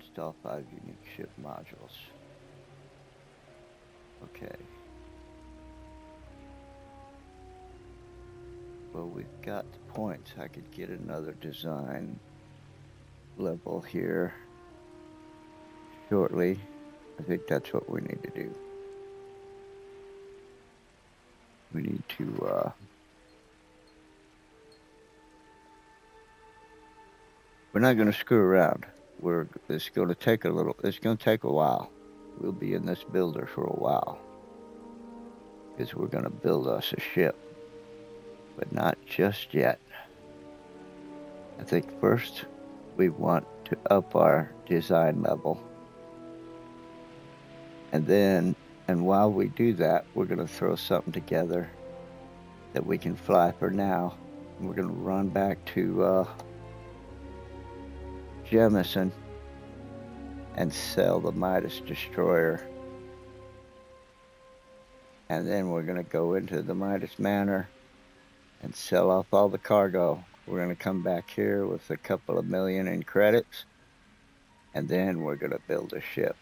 Install 5 unique ship modules. Okay. Well, we've got the points. I could get another design level here shortly. I think that's what we need to do. We need to, we're not going to screw around. It's going to take a while. We'll be in this builder for a while. Because we're going to build us a ship. But not just yet. I think first we want to up our design level. And while we do that, we're going to throw something together that we can fly for now. We're going to run back to Jemison and sell the Midas Destroyer. And then we're going to go into the Midas Manor and sell off all the cargo. We're going to come back here with a couple of million in credits. And then we're going to build a ship.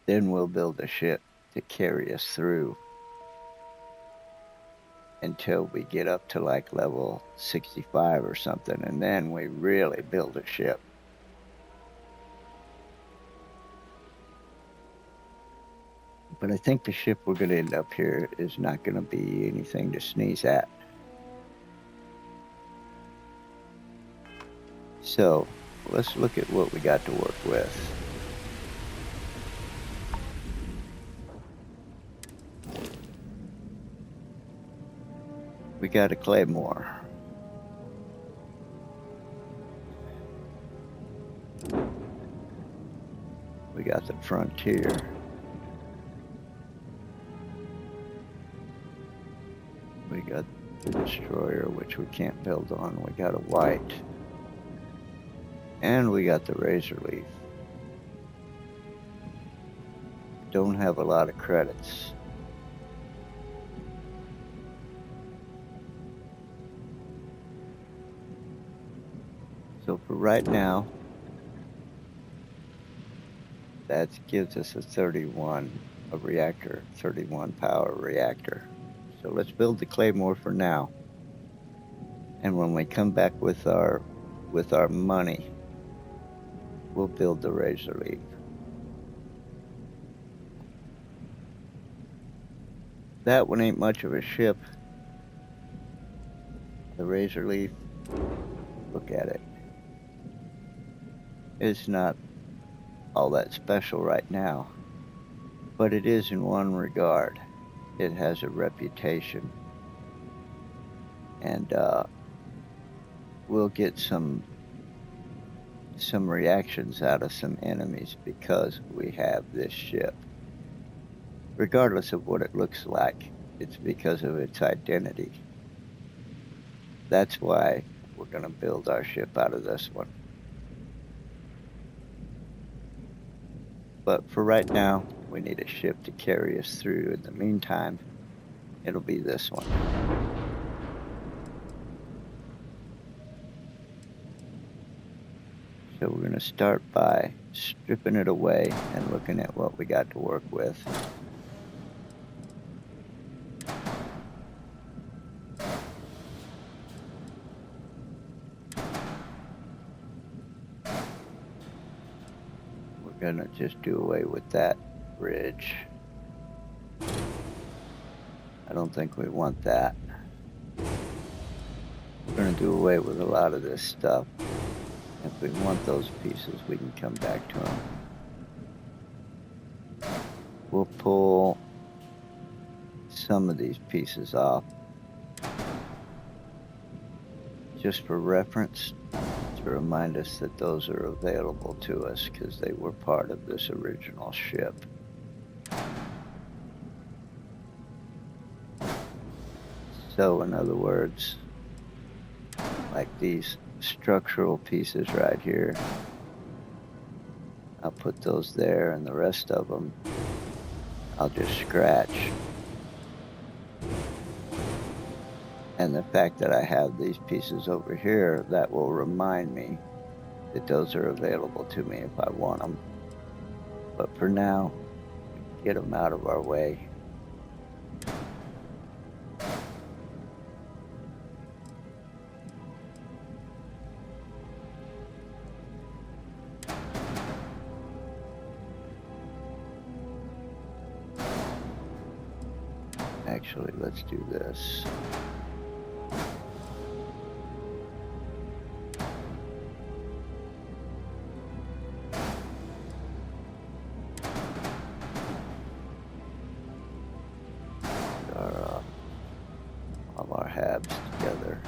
Then we'll build a ship to carry us through until we get up to like level 65 or something, and then we really build a ship. But I think the ship we're going to end up here is not going to be anything to sneeze at. So let's look at what we got to work with. We got a Claymore. We got the Frontier. We got the Destroyer, which we can't build on. We got a White. And we got the Razor Leaf. Don't have a lot of credits. So for right now, that gives us a 31 power reactor. So let's build the Claymore for now. And when we come back with our money, we'll build the Razor Leaf. That one ain't much of a ship. The Razor Leaf, look at it. It's not all that special right now, but it is in one regard. It has a reputation, and we'll get some reactions out of some enemies because we have this ship. Regardless of what it looks like, it's because of its identity. That's why we're going to build our ship out of this one. But for right now, we need a ship to carry us through. In the meantime, it'll be this one. So we're going to start by stripping it away and looking at what we got to work with. We're going to just do away with that bridge. I don't think we want that. We're going to do away with a lot of this stuff. If we want those pieces, we can come back to them. We'll pull some of these pieces off just for reference, to remind us that those are available to us because they were part of this original ship. So in other words, like these structural pieces right here, I'll put those there, and the rest of them I'll just scratch. And the fact that I have these pieces over here, that will remind me that those are available to me if I want them. But for now, get them out of our way. Actually, let's do this. All our habs together.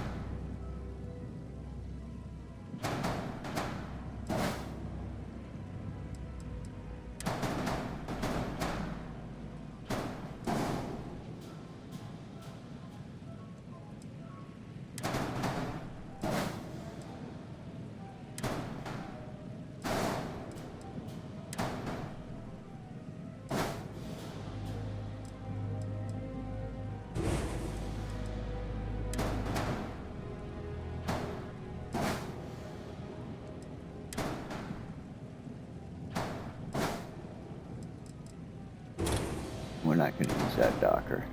We're not going to use that Docker.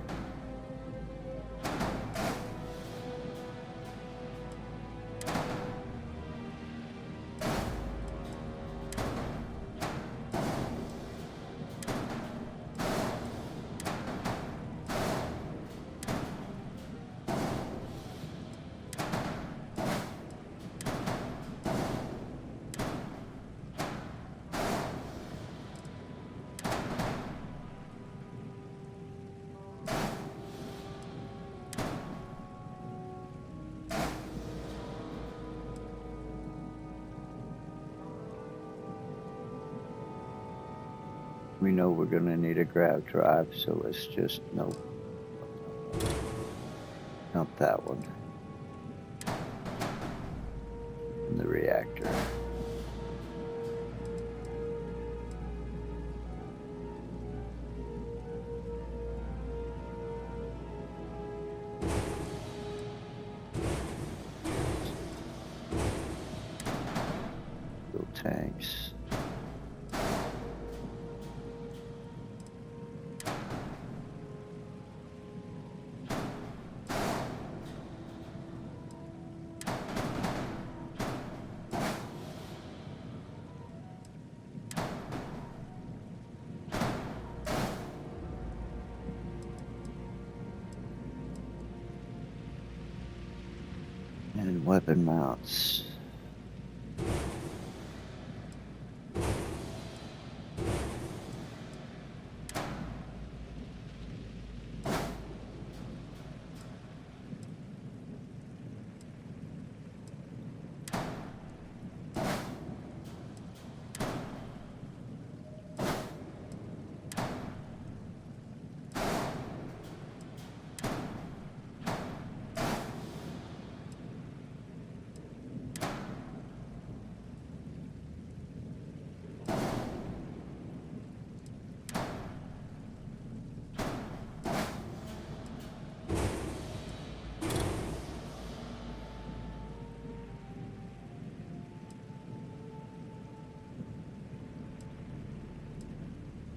We know we're going to need a grav drive, so let's just dump that one in the reactor. Fuel tanks. And weapon mounts.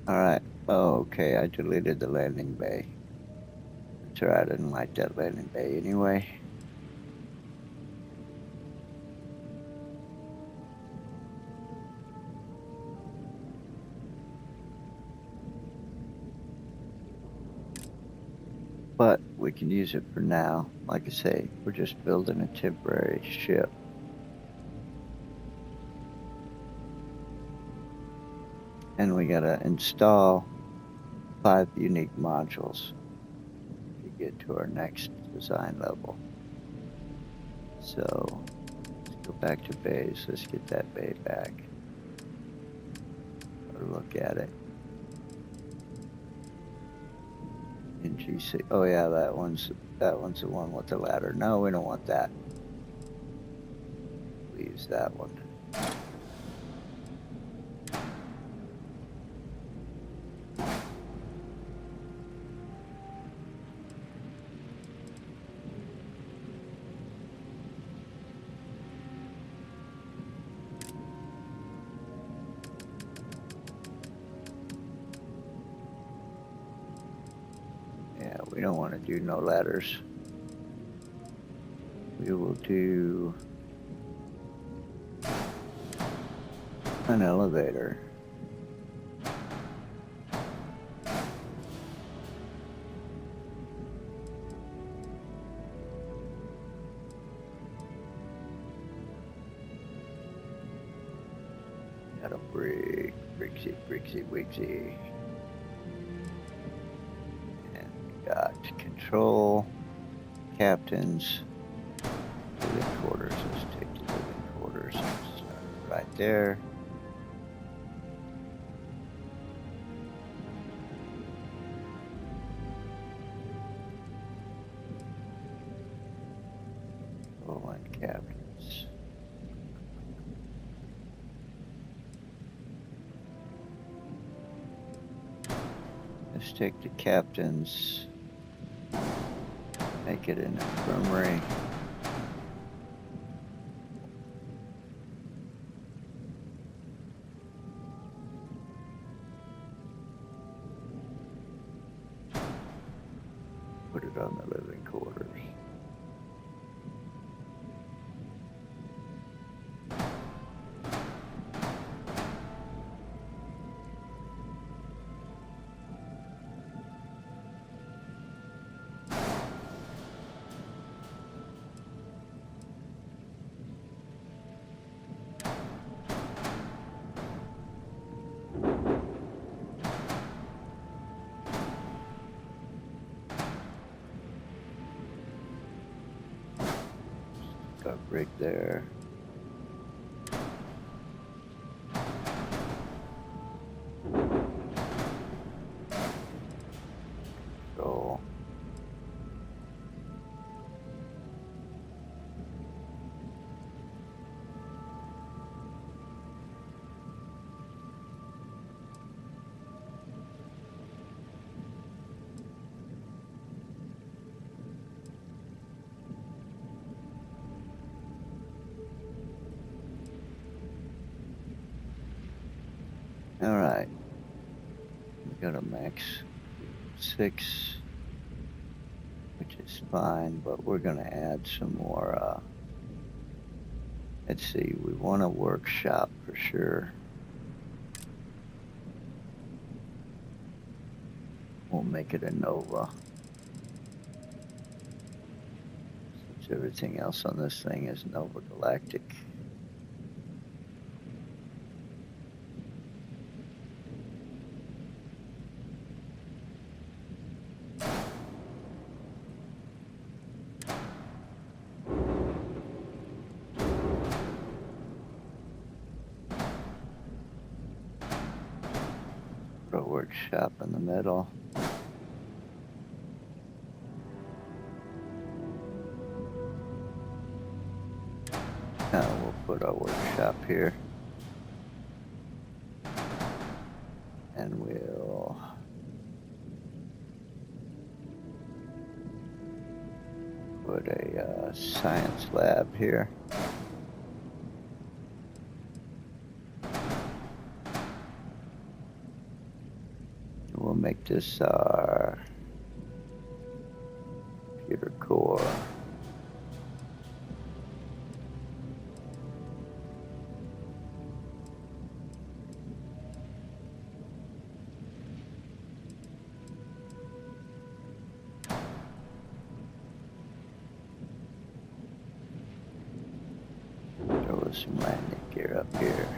Alright. Oh, okay, I deleted the landing bay. That's right, I didn't like that landing bay anyway. But we can use it for now. Like I say, we're just building a temporary ship. And we gotta install 5 unique modules to get to our next design level. So let's go back to bays. Let's get that bay back. Or look at it. In GC. Oh yeah, that one's the one with the ladder. No, we don't want that. We use that one. Yeah, we don't want to do no ladders. We will do an elevator. Got a Brixie, Wigsy. And we got control, captains, living quarters. Let's take the living quarters. Right there. Oh, and captains. Let's take the captains, make it an infirmary. Put it on the living quarters. Got rig there. Control. All right. We got a max 6, which is fine, but we're gonna add some more. Let's see. We want a workshop for sure. We'll make it a Nova. Since everything else on this thing is Nova Galactic. Put a workshop in the middle. Now we'll put our workshop here. And we'll put a science lab here. We'll make this our computer core. Throw some landing gear up here.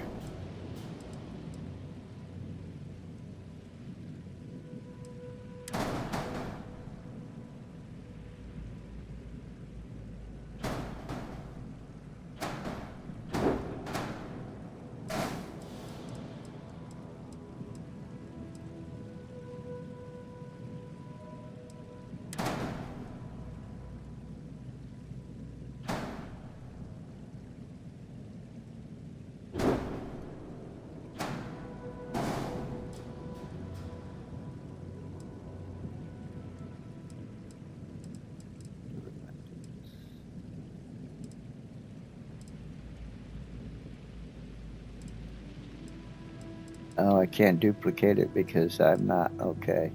Oh, I can't duplicate it because I'm not, okay.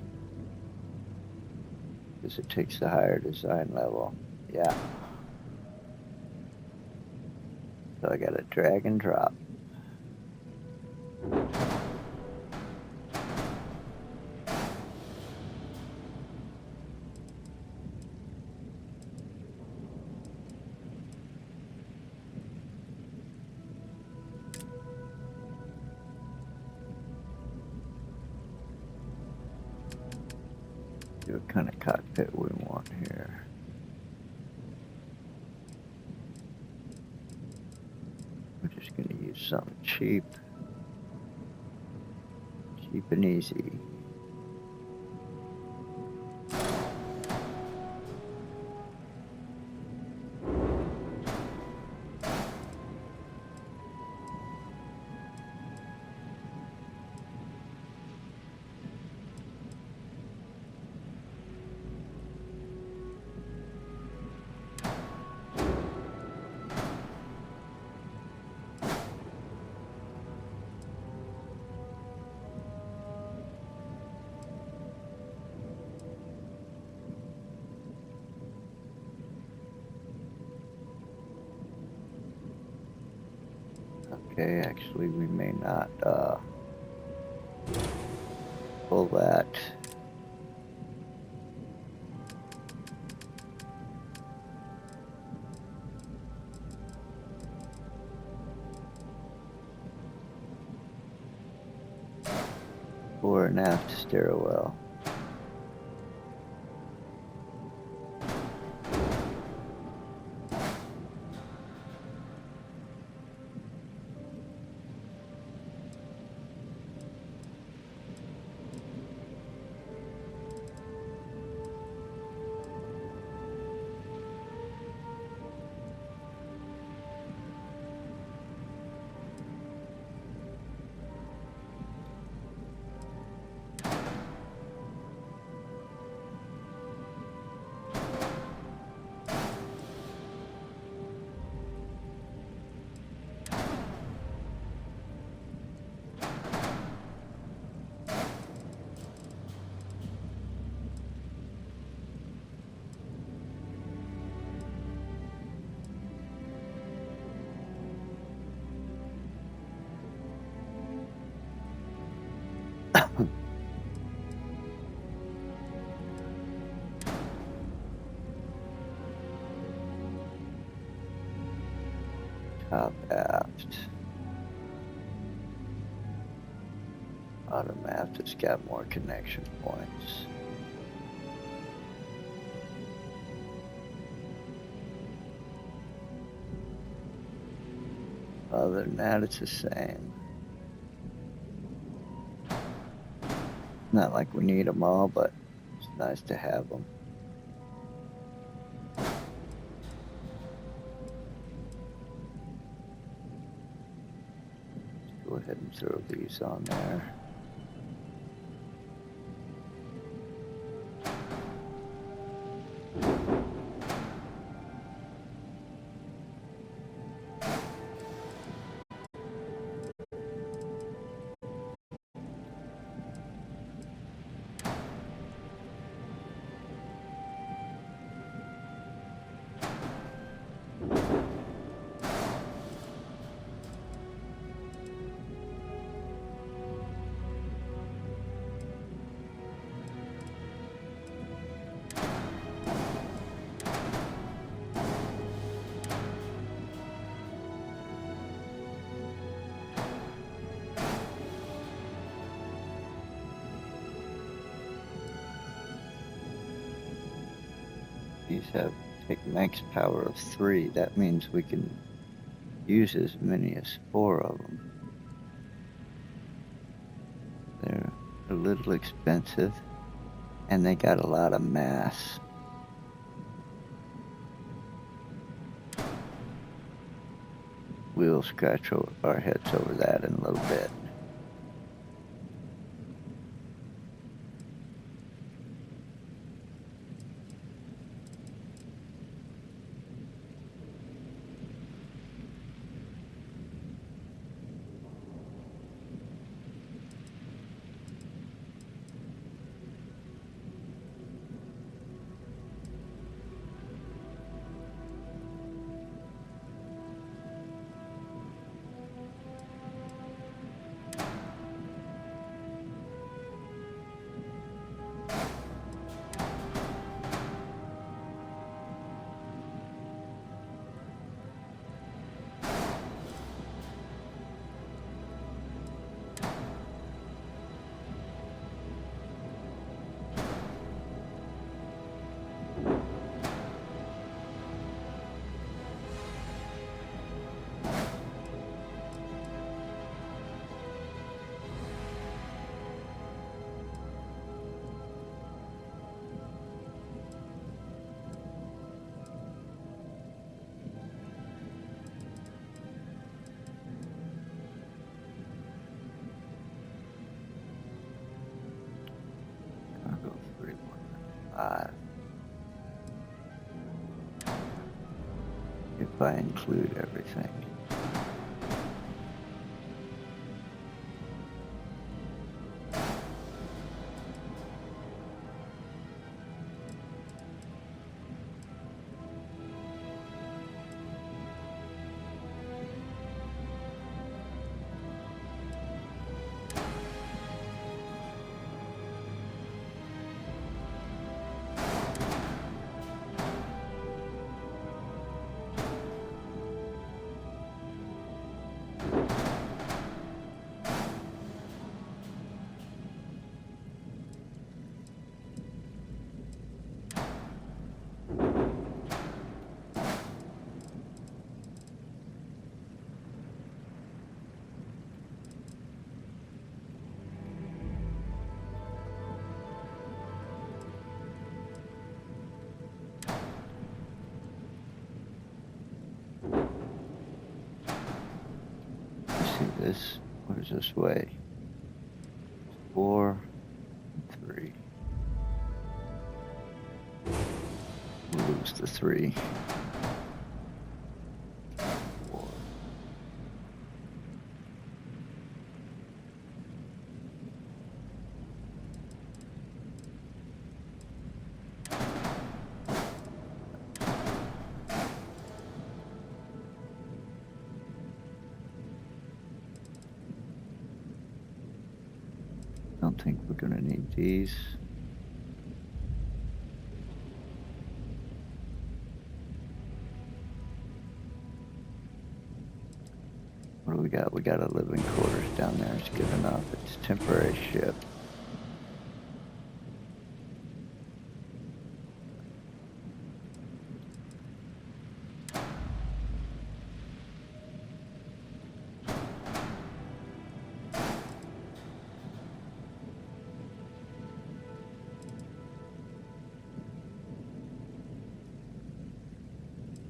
because it takes the higher design level. Yeah. So I gotta drag and drop. See what kind of cockpit we want here. We're just gonna use something cheap. Cheap and easy. Okay, actually we may not pull that. Fore and aft stairwell. Top aft. Bottom aft has got more connection points. Other than that, it's the same. Not like we need them all, but it's nice to have them. Let's go ahead and throw these on there. These take max power of 3. That means we can use as many as 4 of them. They're a little expensive, and they got a lot of mass. We'll scratch our heads over that in a little bit. if I include everything. This, what is this way? 4, 3. We'll lose the 3. 4. I don't think we're gonna need these. What do we got? We got a living quarters down there. It's good enough. It's a temporary ship.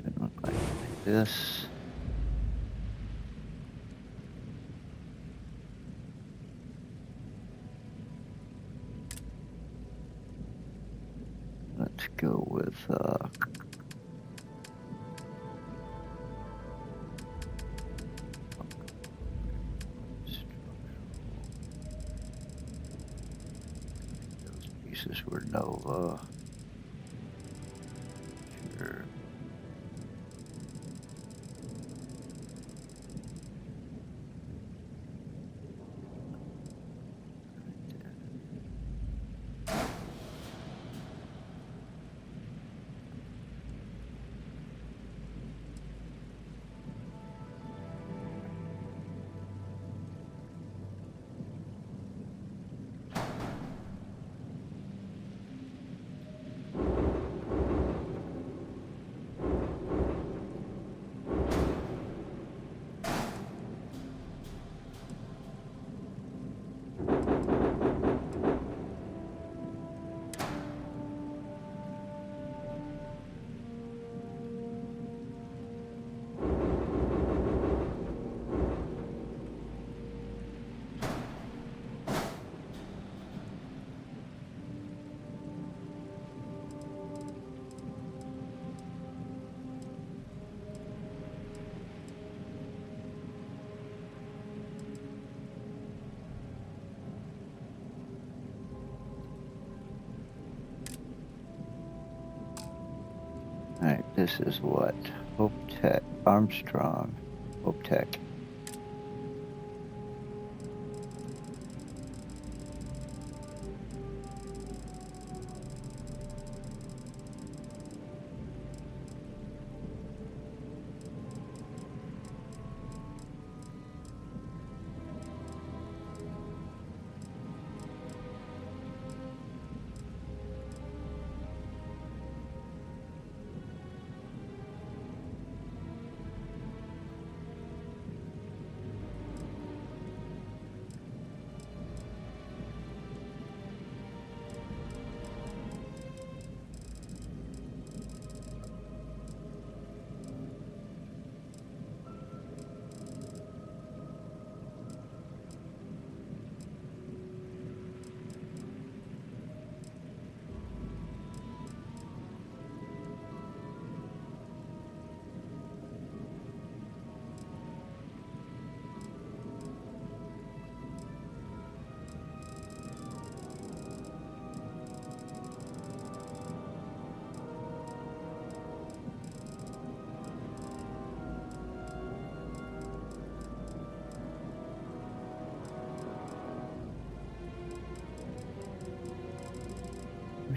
Doesn't look like this. Let's go with those pieces were Nova. Sure. Alright, this is what? Hope Tech, Armstrong, Hope Tech.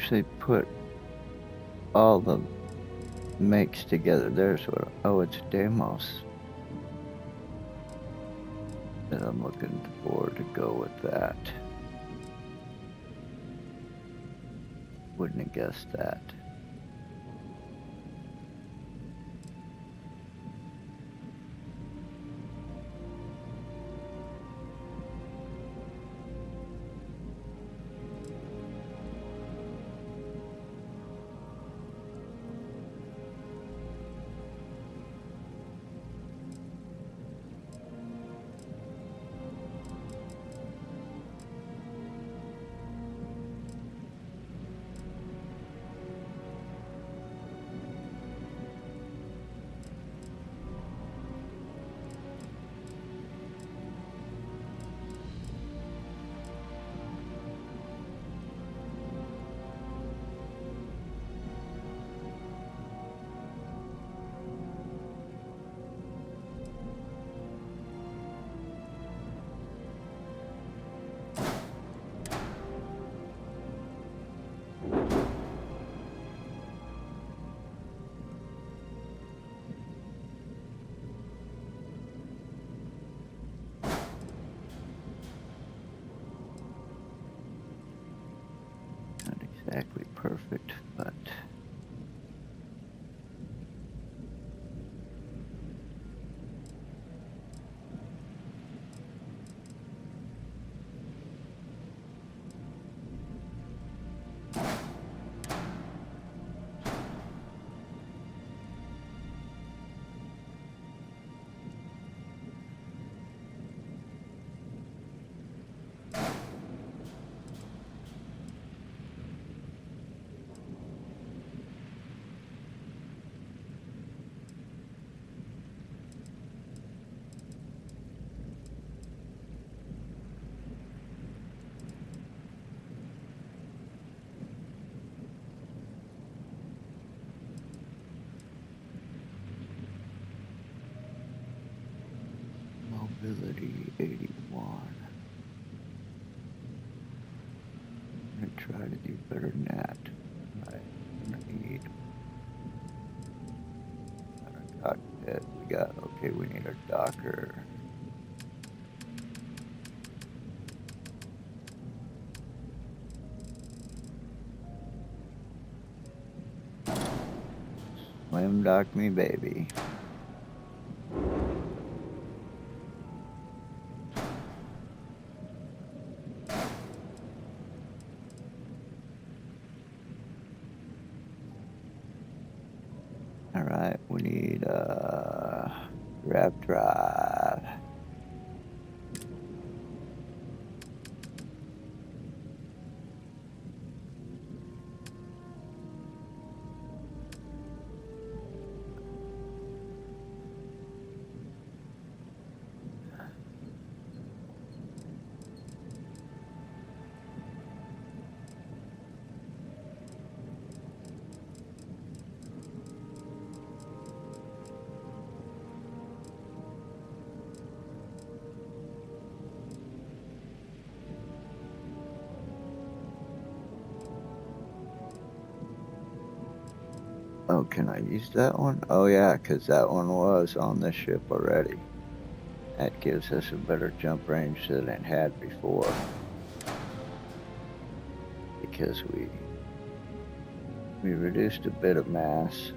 actually put all the makes together. There's what, oh, it's Deimos that I'm looking for to go with that. Wouldn't have guessed that. Not exactly perfect, but mobility 81. I'm gonna try to do better than that. Right. I'm gonna need a cockpit. We got, okay, we need a docker. Slam dock me, baby. All right, we need a wrap drive. Oh, can I use that one? Oh yeah, because that one was on this ship already. That gives us a better jump range than it had before. Because we reduced a bit of mass.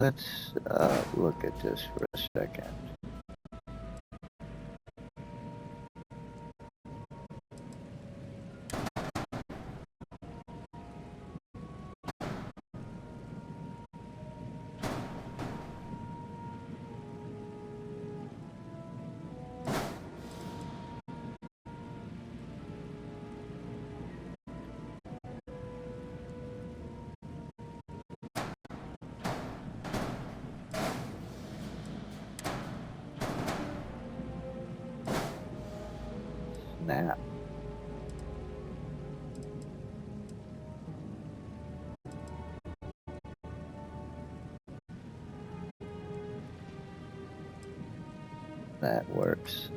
Let's look at this for a second. nap. That works.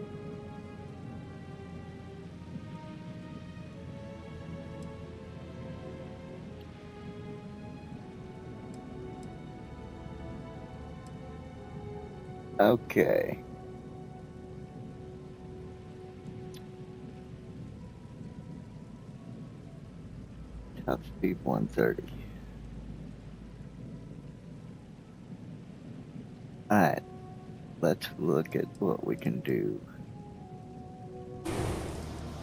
Okay. Top speed 130. Alright, let's look at what we can do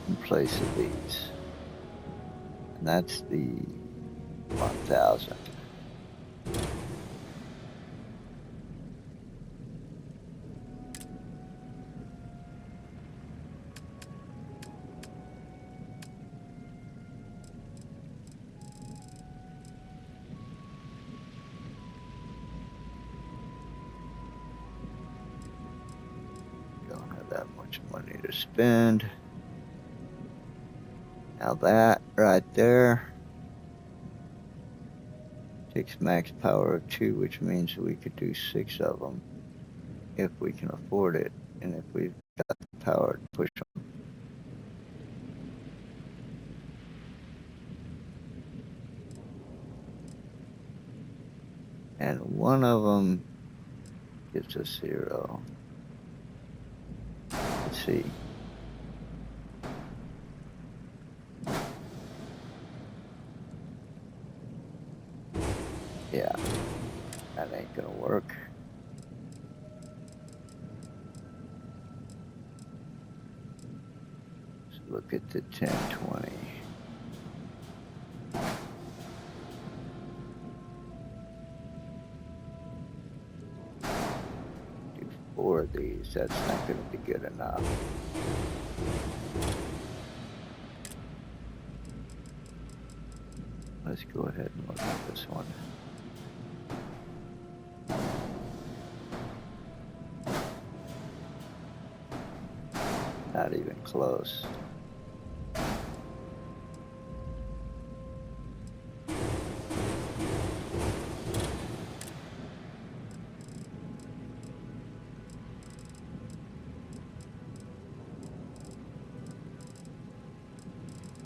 in place of these. And that's the 1000. Don't have that much money to spend. Now that right there takes max power of 2, which means we could do 6 of them if we can afford it, and if we've got the power to push them. And one of them gives us 0. Let's see. Yeah, that ain't gonna work. Let's look at the 1020. Do 4 of these. That's not gonna be good enough. Let's go ahead and look at this one. Not even close.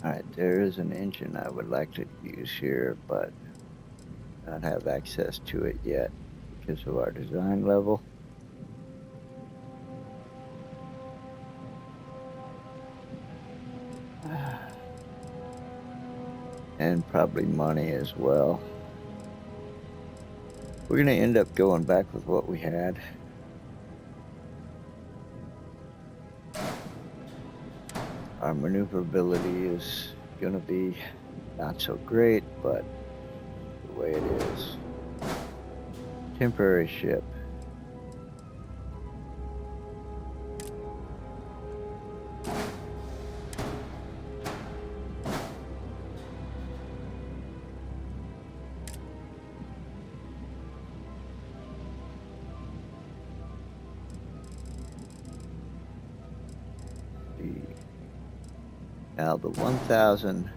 Alright, there is an engine I would like to use here, but I don't have access to it yet because of our design level. And probably money as well. We're going to end up going back with what we had. Our maneuverability is going to be not so great, but the way it is. Temporary ship. Now the 1000,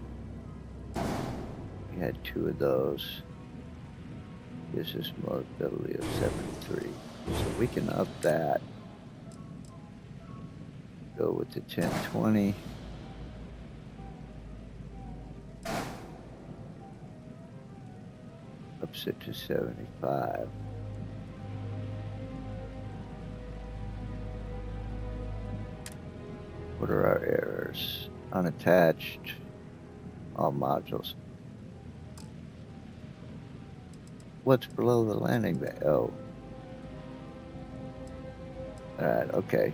we had 2 of those. Gives us mobility of 73. So we can up that. Go with the 1020. Ups it to 75. What are our errors? Unattached. All modules. What's below the landing bay? Oh. Alright, okay.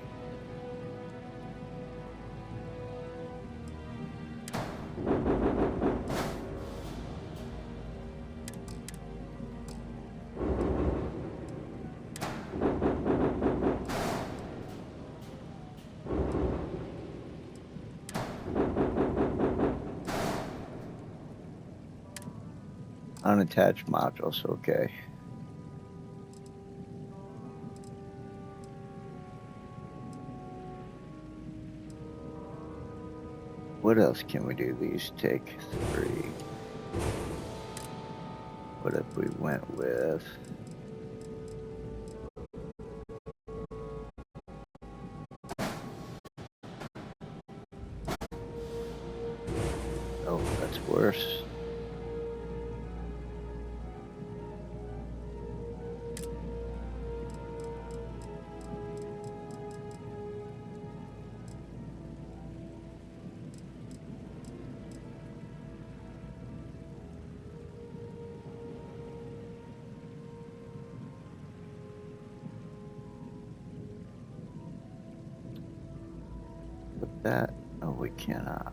Unattached modules, okay. what else can we do? These take 3. What if we went with... Oh, that's worse. But that... Oh, we cannot.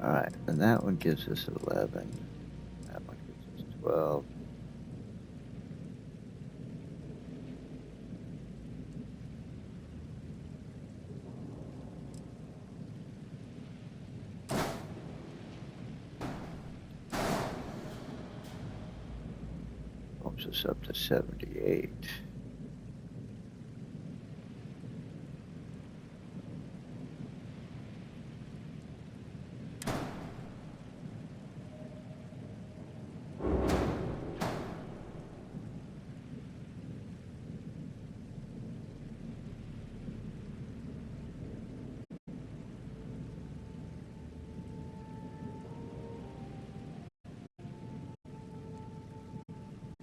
Alright, and that one gives us 11. That one gives us 12. Bumps us up to 78.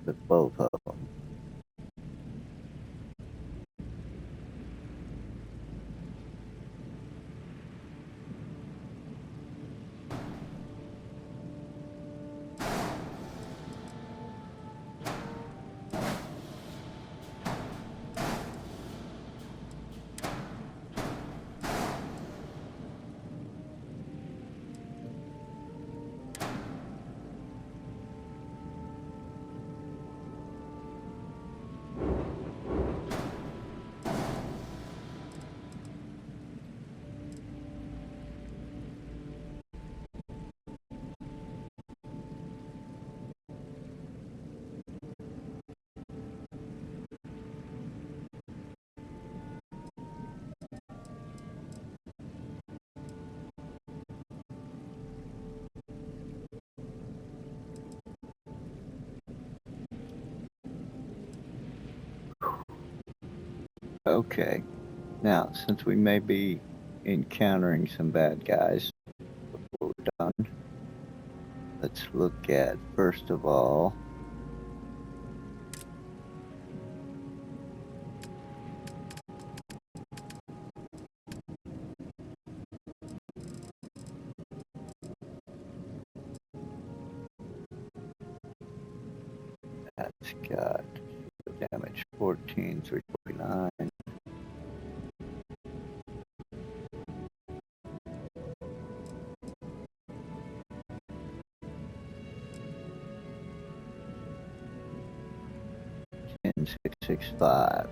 With both of them. Okay. Now, since we may be encountering some bad guys before we're done, let's look at, first of all, that's got damage 14, 349. And 665.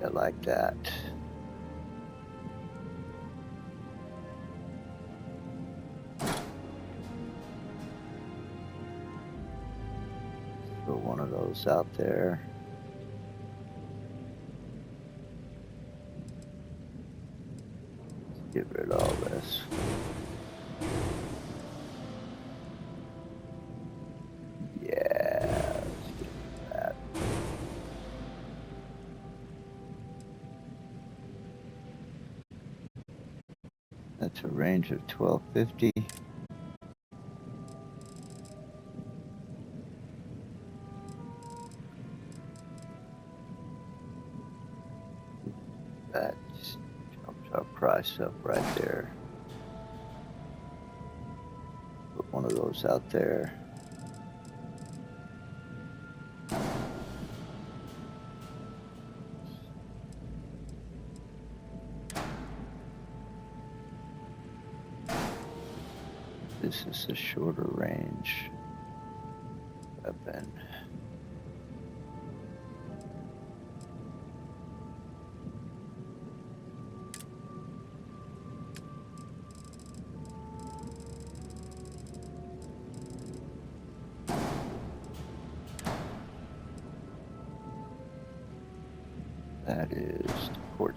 I like that. Throw one of those out there. Let's get rid of all this. Yeah, let's get rid of that. That's a range of 1250. That just jumps our price up right there. Put one of those out there. This is a shorter range weapon.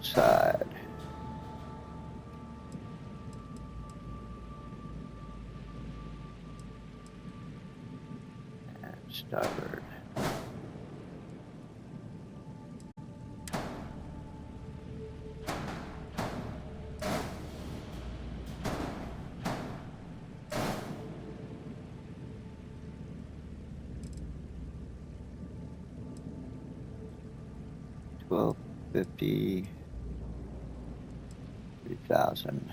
side. And starboard. $1,250, 3,000.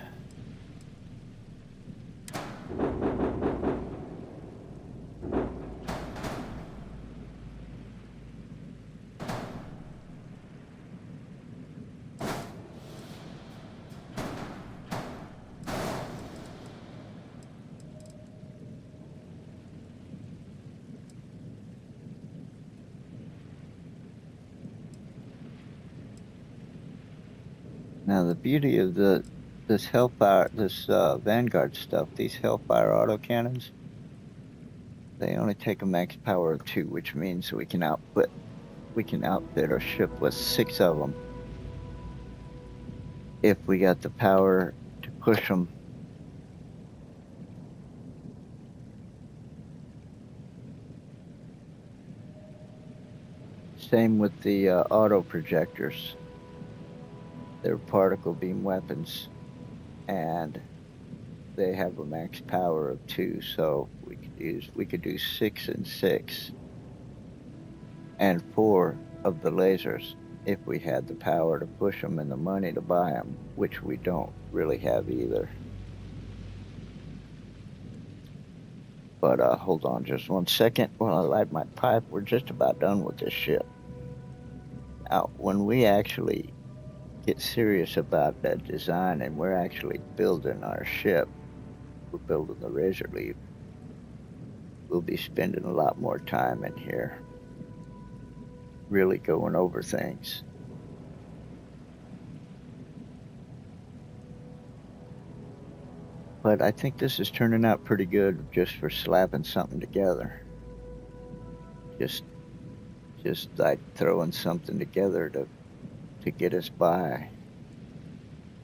Now the beauty of this Hellfire, this Vanguard stuff, these Hellfire autocannons, they only take a max power of 2, which means we can outfit our ship with 6 of them if we got the power to push them. Same with the auto projectors. They're particle beam weapons, and they have a max power of 2, so we could do 6 and 6, and 4 of the lasers if we had the power to push them and the money to buy them, which we don't really have either. But hold on just one second while I light my pipe. We're just about done with this ship. Now, when we actually get serious about that design and we're actually building our ship, we're building the Razor Leaf, we'll be spending a lot more time in here really going over things. But I think this is turning out pretty good just for slapping something together. Just like throwing something together to get us by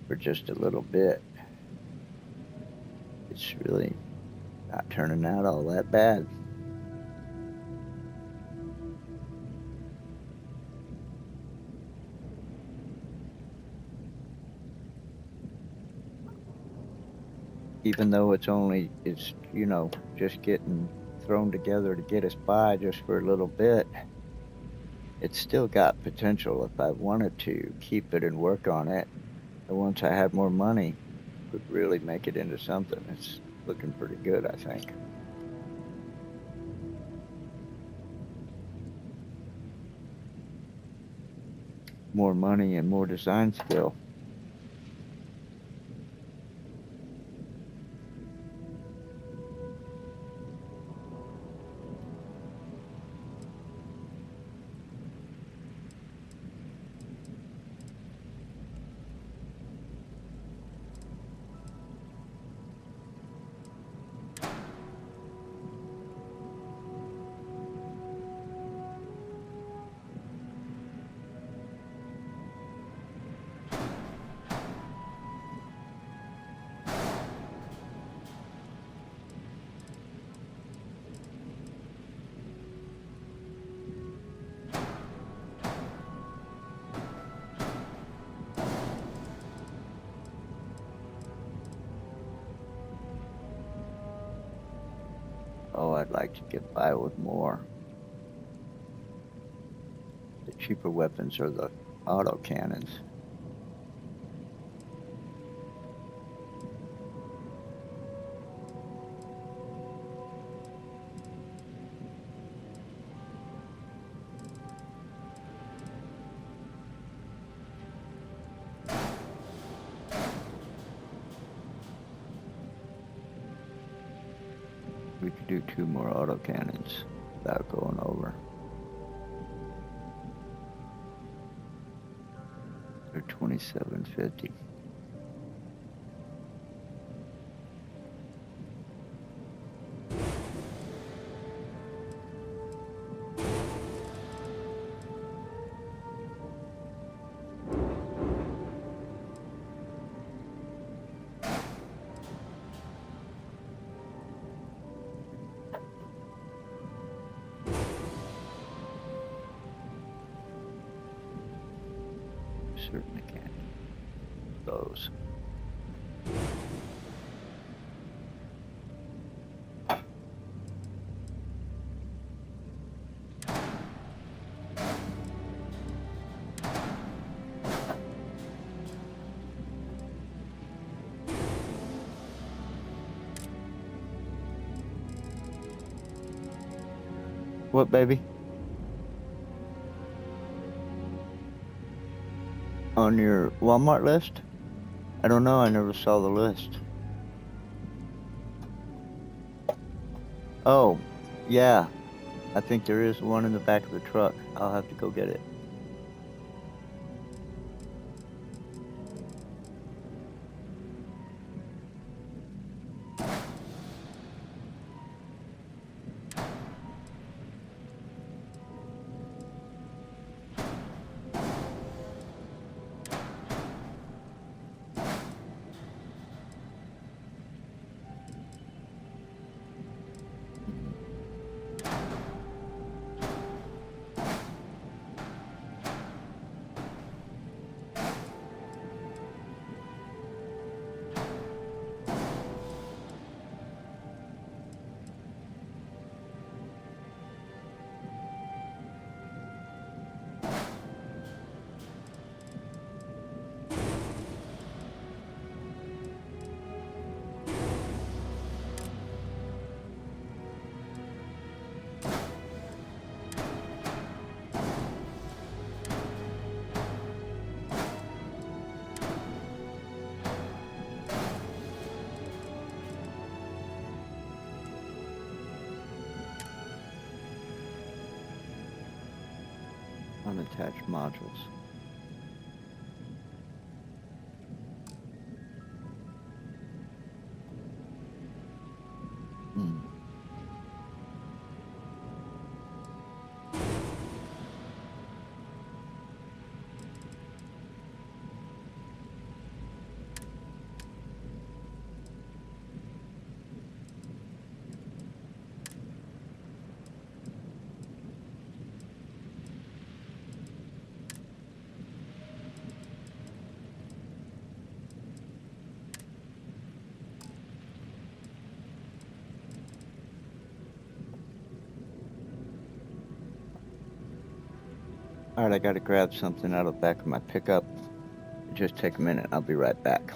for just a little bit. It's really not turning out all that bad. Even though it's just getting thrown together to get us by just for a little bit, it's still got potential if I wanted to keep it and work on it. And once I had more money, could really make it into something. It's looking pretty good, I think. More money and more design skill. Oh, I'd like to get by with more. The cheaper weapons are the auto cannons. We could do 2 more autocannons without going over. They're $27.50. certainly can. Those. What, baby? On your Walmart list? I don't know. I never saw the list. Oh, yeah. I think there is one in the back of the truck. I'll have to go get it. Unattached modules. Hmm. All right, I got to grab something out of the back of my pickup. Just take a minute. I'll be right back.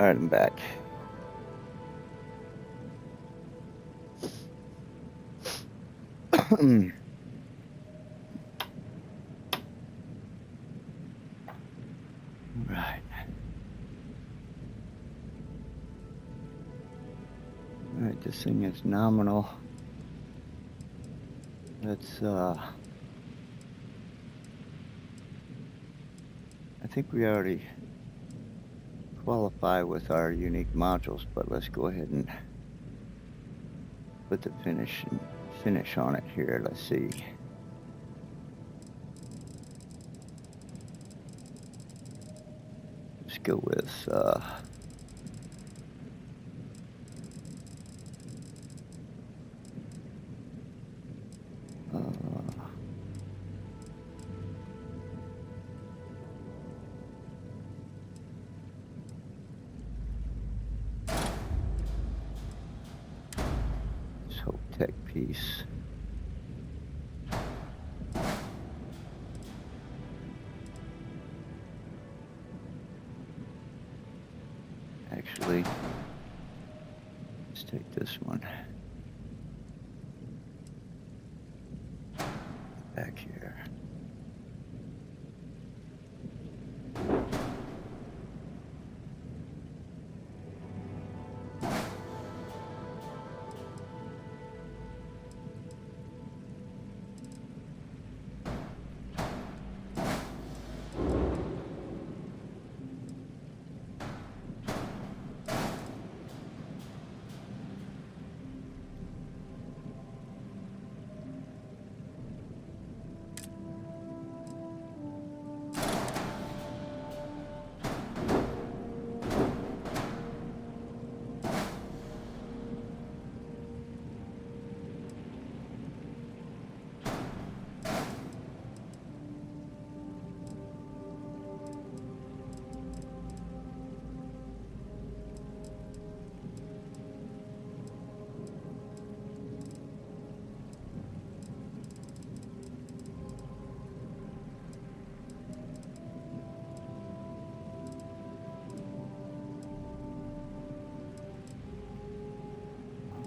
Alright, I'm back. Right. Alright, this thing is nominal. Let's, I think we already qualify with our unique modules, but let's go ahead and put the finish on it here. Let's see. Let's go with, Hope Tech piece. Actually, let's take this one. Back here.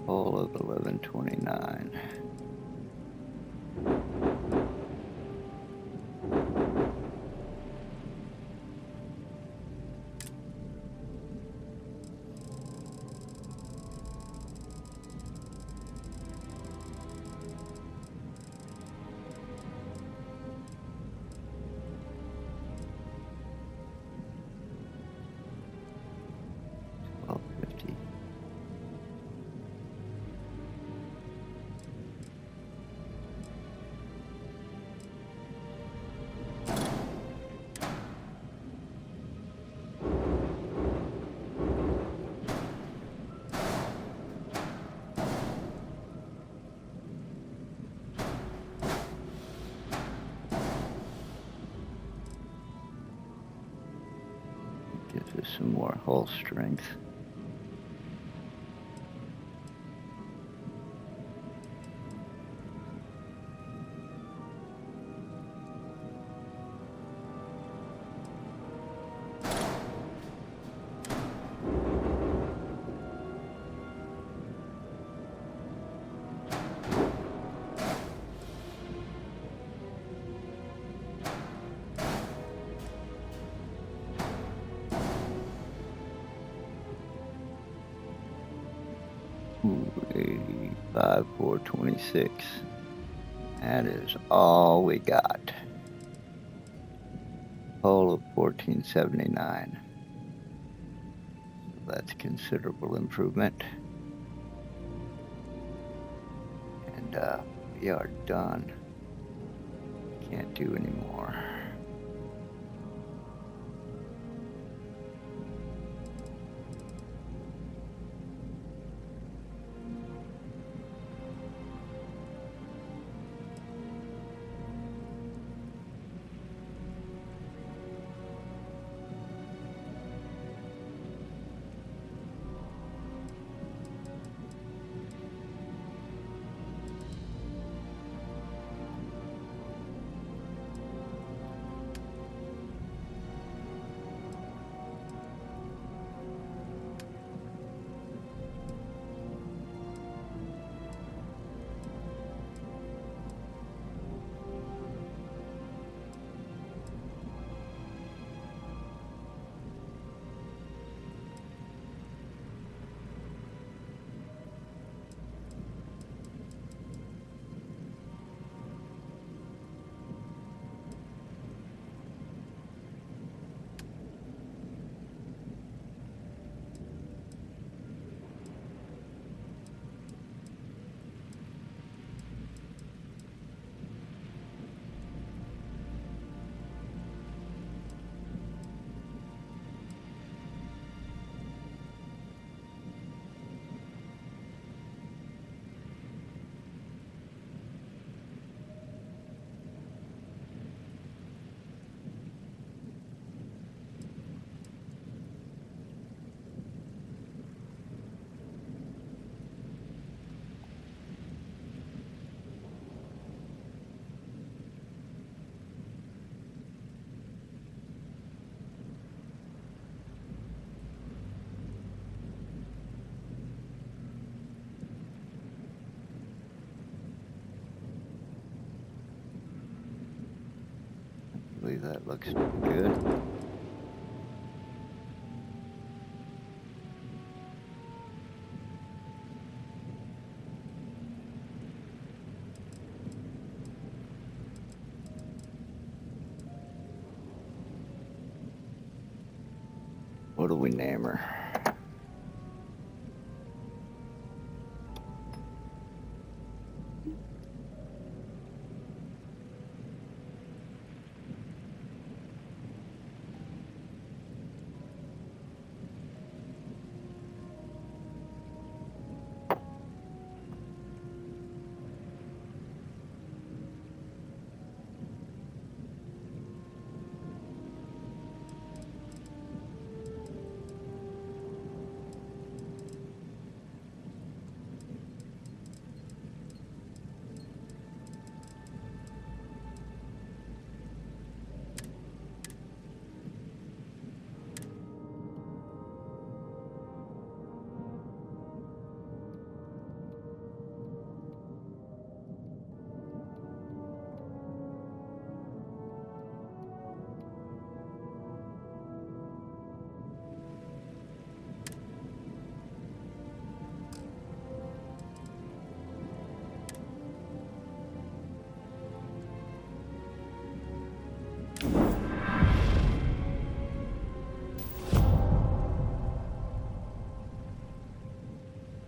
All of 1129. Gives us some more hull strength. Ooh, 85, 426. That is all we got. Hull of 1479. So that's considerable improvement. And we are done. Can't do anymore. believe that looks good. What do we name her?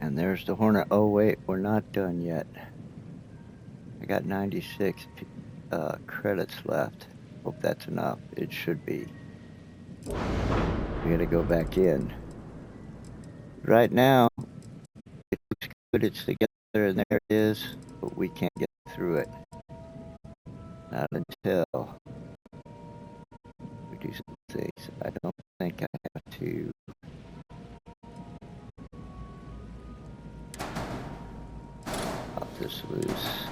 And there's the Hornet. Oh, wait, we're not done yet. I got 96 credits left. Hope that's enough. It should be. We gotta go back in. Right now, it looks good. It's together, and there it is, but we can't get through it. Not until we do some things. I don't think I have to. Pop this loose.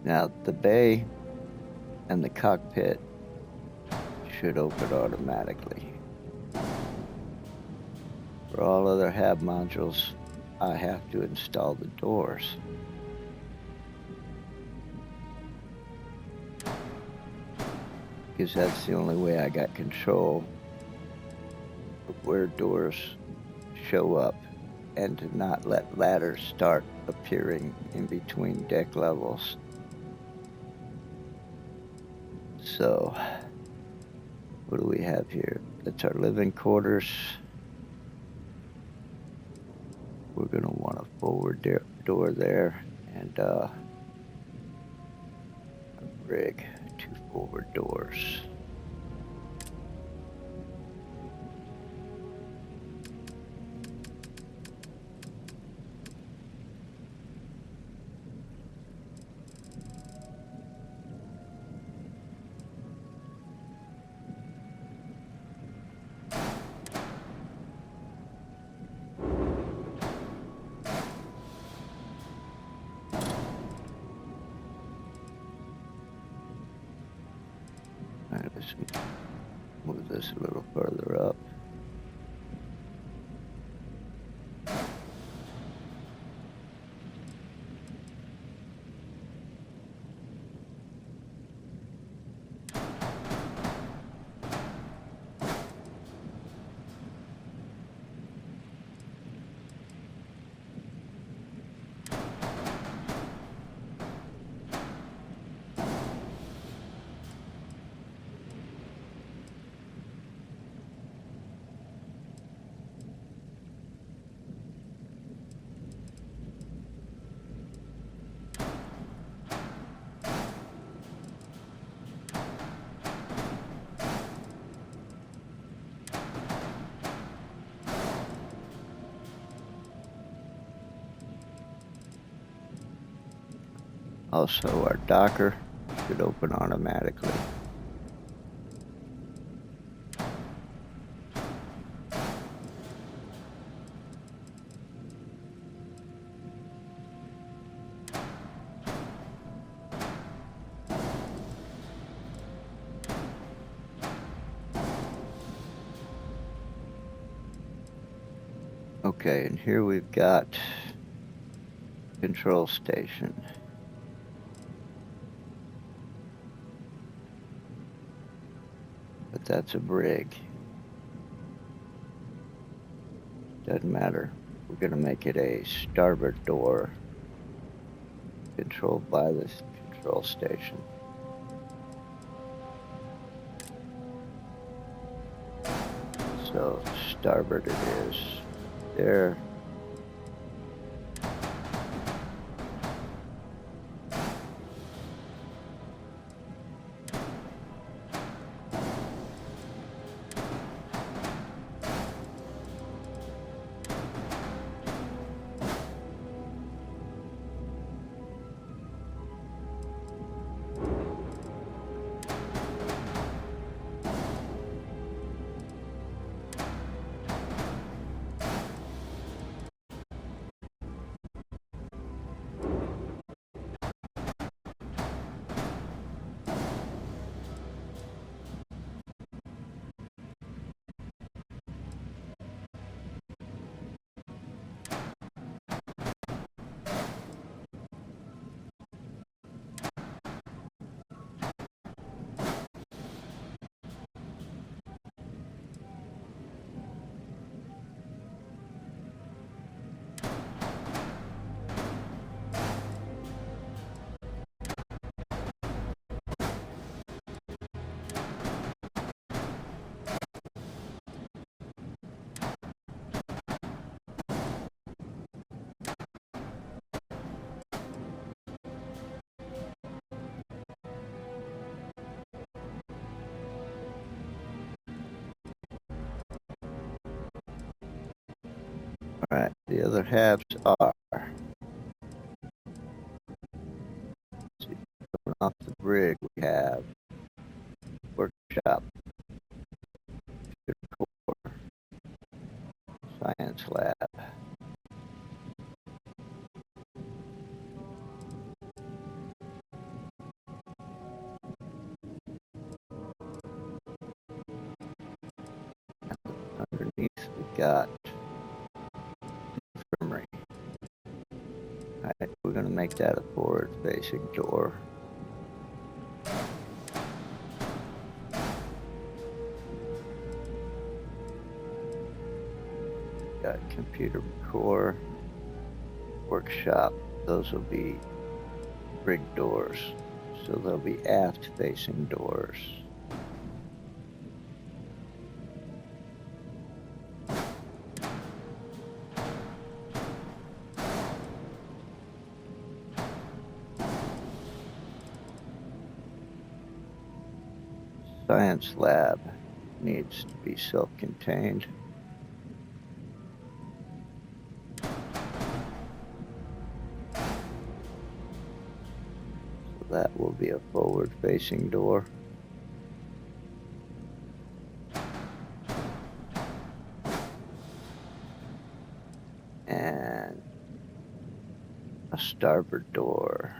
Now, the bay and the cockpit should open automatically. For all other hab modules, I have to install the doors. Because that's the only way I got control of where doors show up and to not let ladders start appearing in between deck levels. So, what do we have here? That's our living quarters. We're going to want a forward door there and a rig, 2 forward doors. Alright, let's move this a little further up. Also, our docker should open automatically. Okay, and here we've got control station. But that's a brig. Doesn't matter. We're going to make it a starboard door controlled by this control station. So starboard it is. There. All right, the other halves are coming off the brig. We have workshop, core, science lab. Underneath we got infirmary. All right, we're going to make that a forward-facing door. Got computer core, workshop. Those will be brig doors, so they'll be aft-facing doors. Science lab needs to be self-contained. So that will be a forward-facing door. And a starboard door.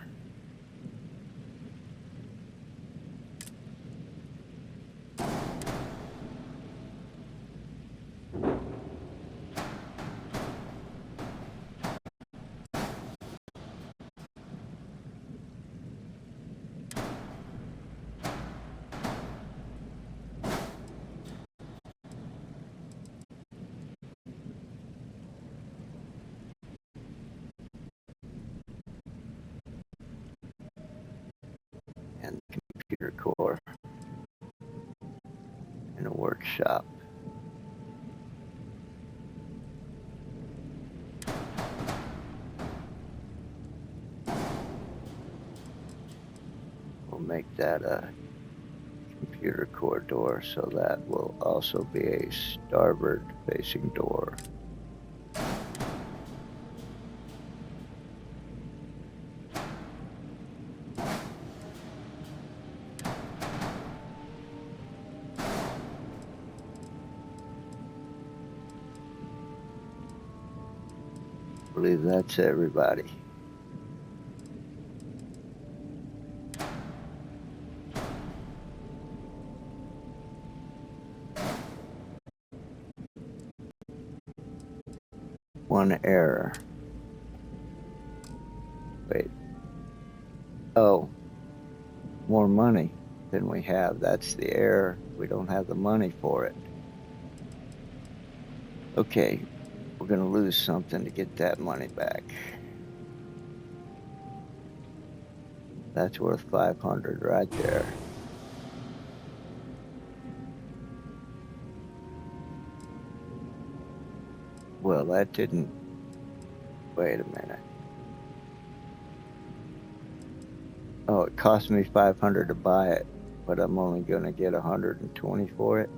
And computer core and a workshop. We'll make that a computer core door, so that will also be a starboard facing door. I believe that's everybody. one error. Wait. Oh, more money than we have. That's the error. We don't have the money for it. Okay, we're going to lose something to get that money back. That's worth 500 right there. Well, that didn't... Wait a minute. Oh, it cost me 500 to buy it, but I'm only going to get 120 for it.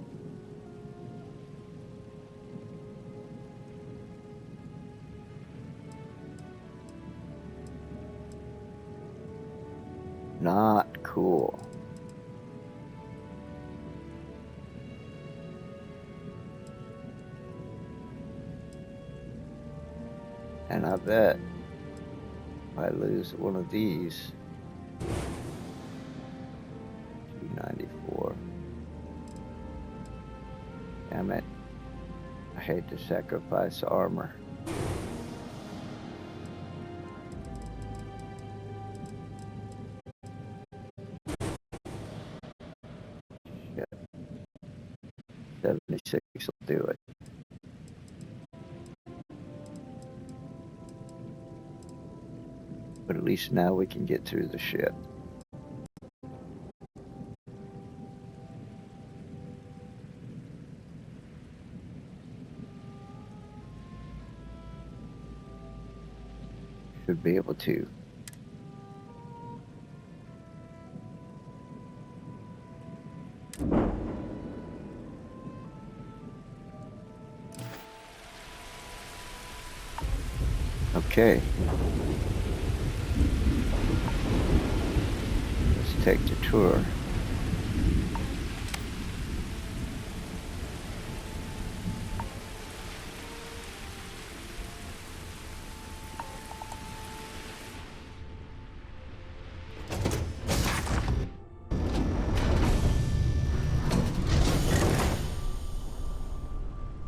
Not cool. And I bet if I lose one of these, 294. Damn it. I hate to sacrifice armor. Shit. 76 will do it. But at least now we can get through the ship. Should be able to. Okay. Let's take the tour.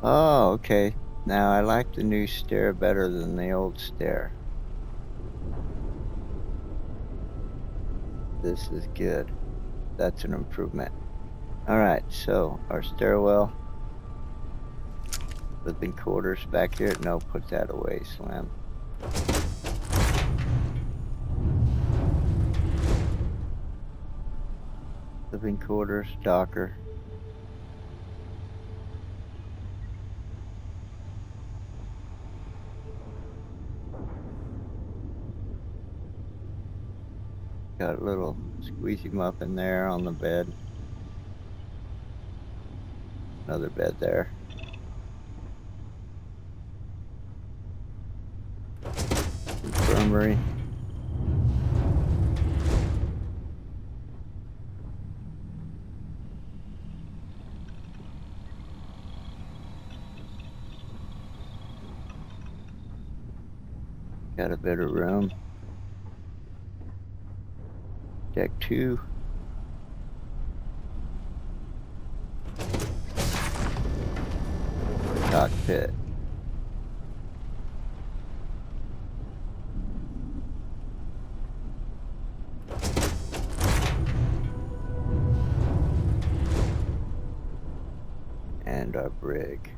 Oh, okay. Now I like the new stair better than the old stair. This is good. That's an improvement. Alright, so our stairwell. Living quarters back here. No, put that away, Slim. Living quarters, docker. Got a little squeezy muffin there on the bed. Another bed there. Infirmary. Got a better room. Deck 2. Cockpit. And our brig.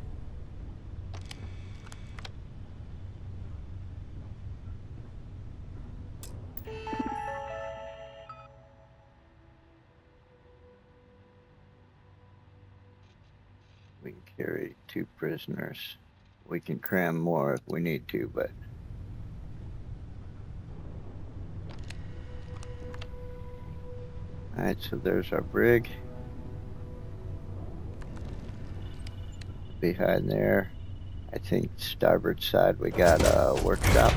We can carry 2 prisoners. We can cram more if we need to, but... Alright, so there's our brig. Behind there, I think starboard side we got a workshop.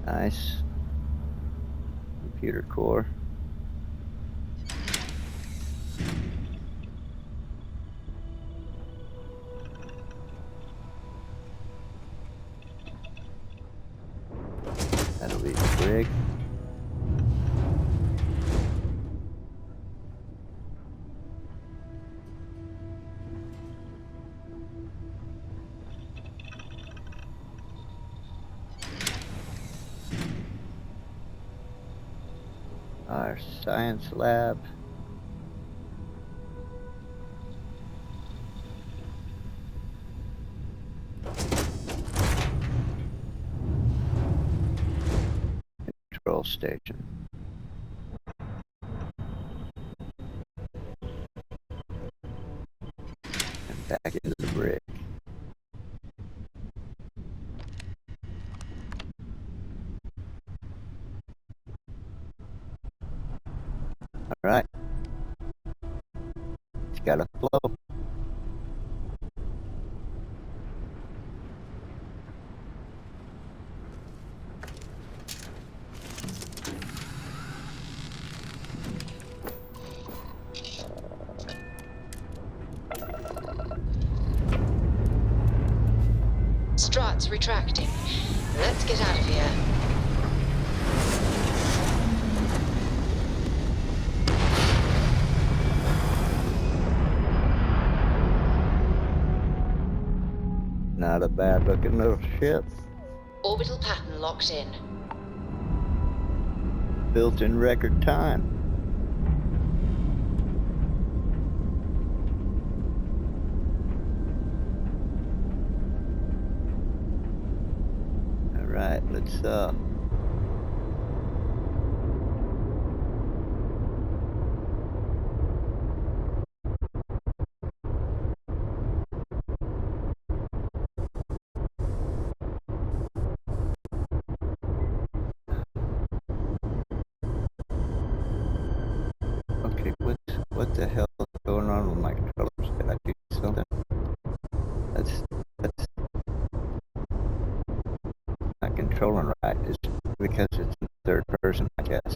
Nice. Computer core. That'll be the brig. our science lab. Control station. And back into the brig. Alright. It's gotta flow. Struts retracting. Let's get out of here. Not a bad looking little ship. Orbital pattern locked in. Built in record time. Alright, let's okay, what the hell is going on with my controllers? Did I do something? That's not controlling right. It's because it's in third person, I guess.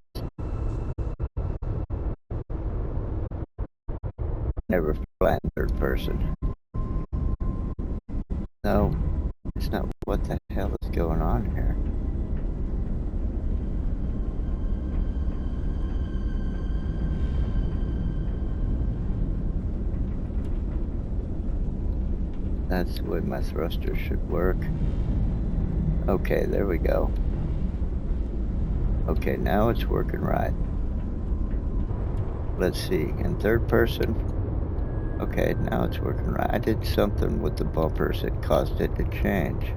Never fly in third person. No, it's not. What the hell is going on here? That's the way my thruster should work. Okay, there we go. Okay, now it's working right. Let's see, in third person. Okay, now it's working right. I did something with the bumpers that caused it to change.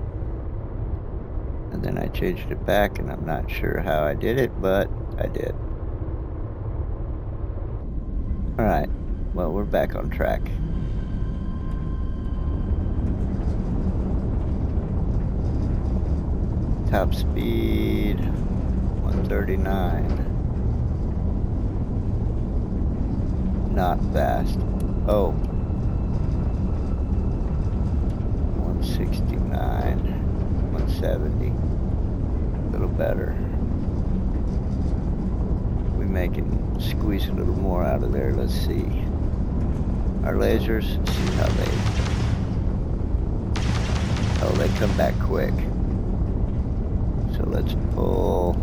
And then I changed it back, and I'm not sure how I did it, but I did. Alright, well, we're back on track. Top speed, 139. Not fast. Oh. 169, 170. A little better. We can squeeze a little more out of there. Let's see. Our lasers, see how they come back quick. So let's pull.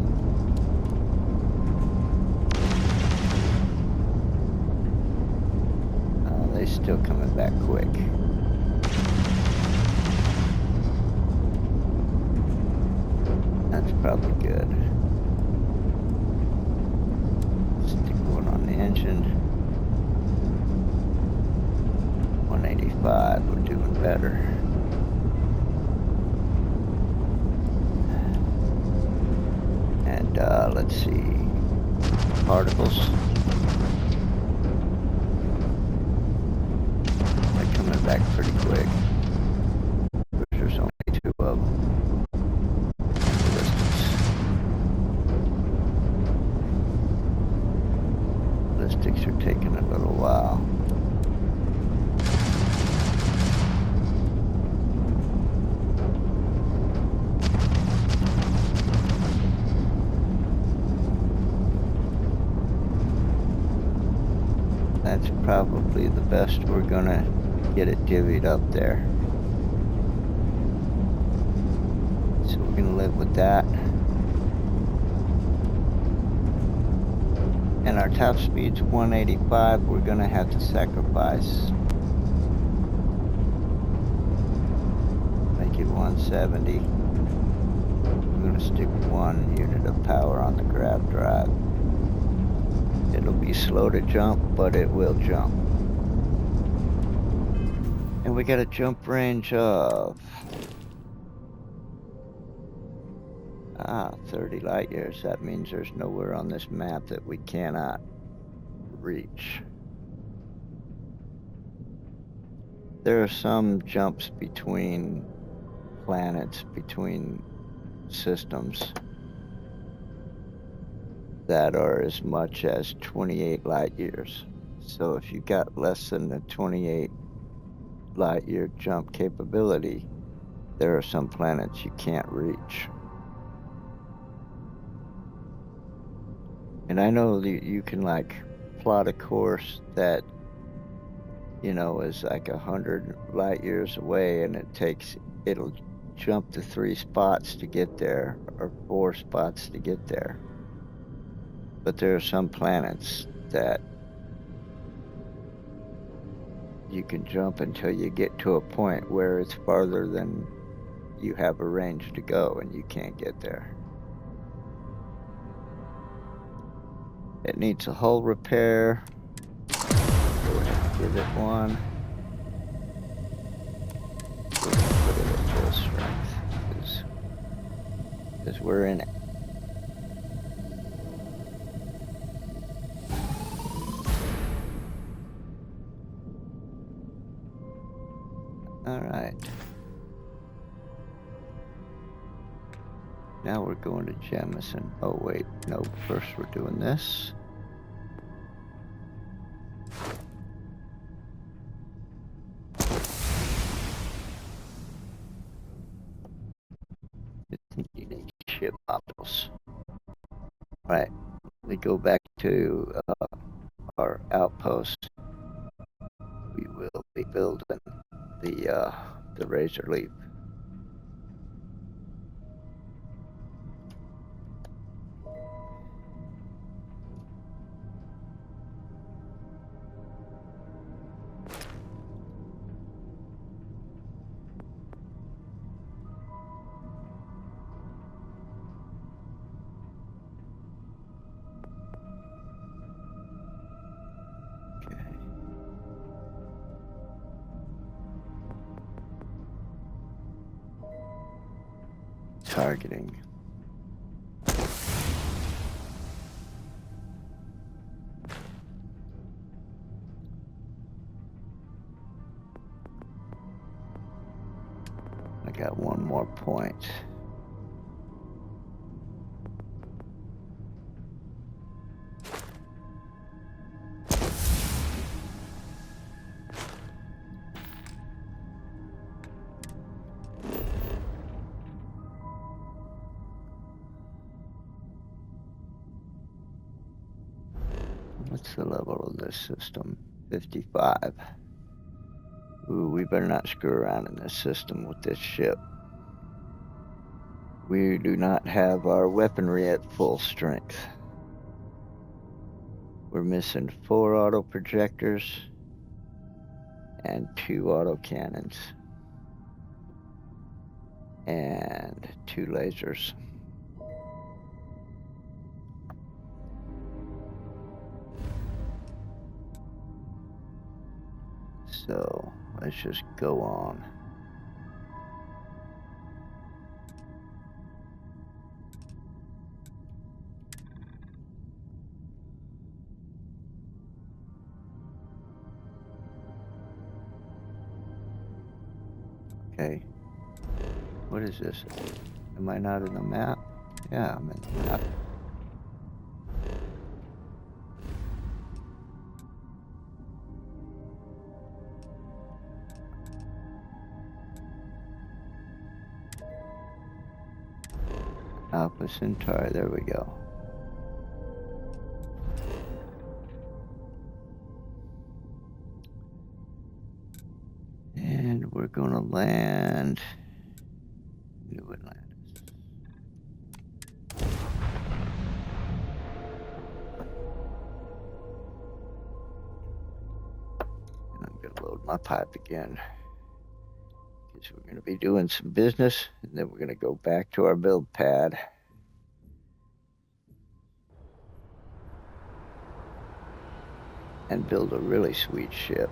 They're still coming back quick. That's probably good. Stick one on the engine. 185, we're doing better. And let's see, particles. They're coming back pretty quick. There's only two of them. Ballistics are taking a little while. That's probably the best we're gonna get it divvied up there. So we're gonna live with that. And our top speed's 185, we're gonna have to sacrifice. Make it 170. We're gonna stick one unit of power on the grav drive. It'll be slow to jump, but it will jump. And we got a jump range of 30 light years. That means there's nowhere on this map that we cannot reach. There are some jumps between planets, between systems, that are as much as 28 light years. So if you got less than the 28 light year jump capability, there are some planets you can't reach. And I know that you can like plot a course that, you know, is like 100 light years away, and it'll jump to 3 spots to get there, or 4 spots to get there. But there are some planets that you can jump until you get to a point where it's farther than you have a range to go and you can't get there. It needs a hull repair. Go ahead and give it one. We're gonna put it at full strength because we're in it. All right. Now we're going to Jemison. Oh wait, no, first we're doing this. Unique ship models. Right. We go back to our outpost. We will be building the Razor Leap. Targeting. I got one more point. What's the level of this system? 55. Ooh, we better not screw around in this system with this ship. We do not have our weaponry at full strength. We're missing 4 auto projectors and 2 auto cannons and 2 lasers. So let's just go on. Okay. What is this? Am I not in the map? Yeah, I'm in the map. Alpha Centauri, there we go. And we're gonna land New Atlantis. And I'm gonna load my pipe again. Because we're gonna be doing some business, and then we're gonna go back to our build pad. and build a really sweet ship.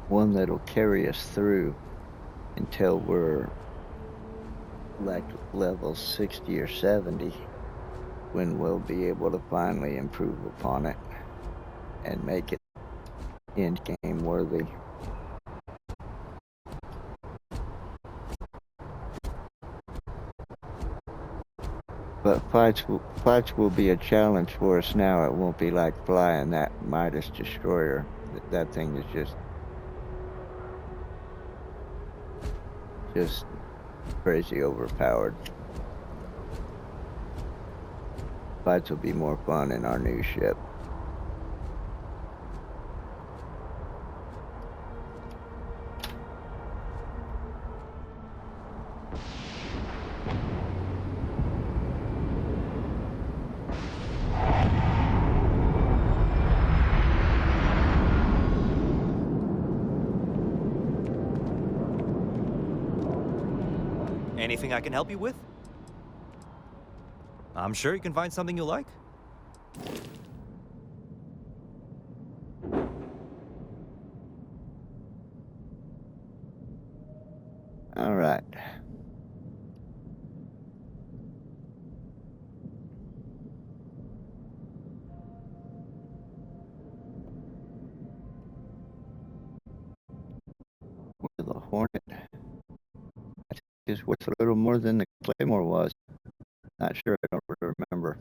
One that'll carry us through until we're like level 60 or 70, when we'll be able to finally improve upon it and make it end game worthy. But fights will be a challenge for us now. It won't be like flying that Midas destroyer. That thing is just crazy overpowered. Fights will be more fun in our new ship. Anything I can help you with? I'm sure you can find something you like. All right. The Hornet, I think, is worth a little more than the Claymore was. Not sure, I don't really remember.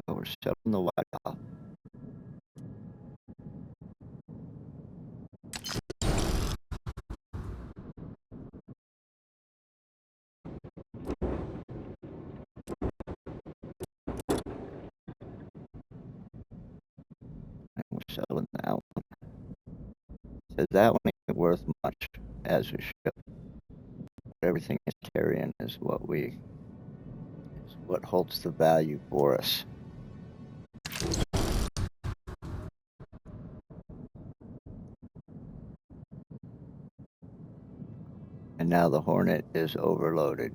But we're selling the White Owl. And we're selling that one. So that one ain't worth much as a ship. Everything it's carrying is what holds the value for us. And now the Hornet is overloaded.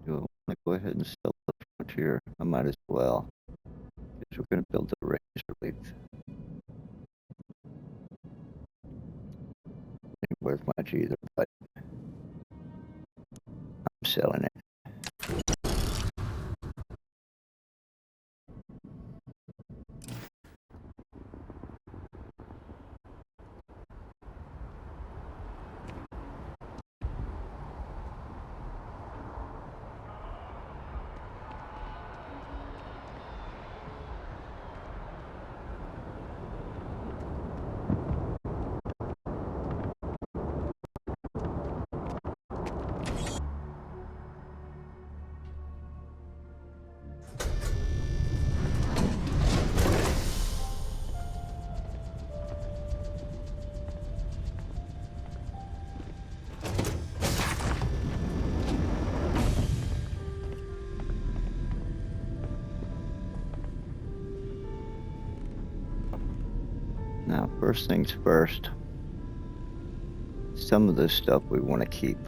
Do I want to go ahead and sell the Frontier? I might as well, because we're going to build the Razor Leaf. Ain't worth much either, but I'm selling it. Now, first things first, some of this stuff we want to keep.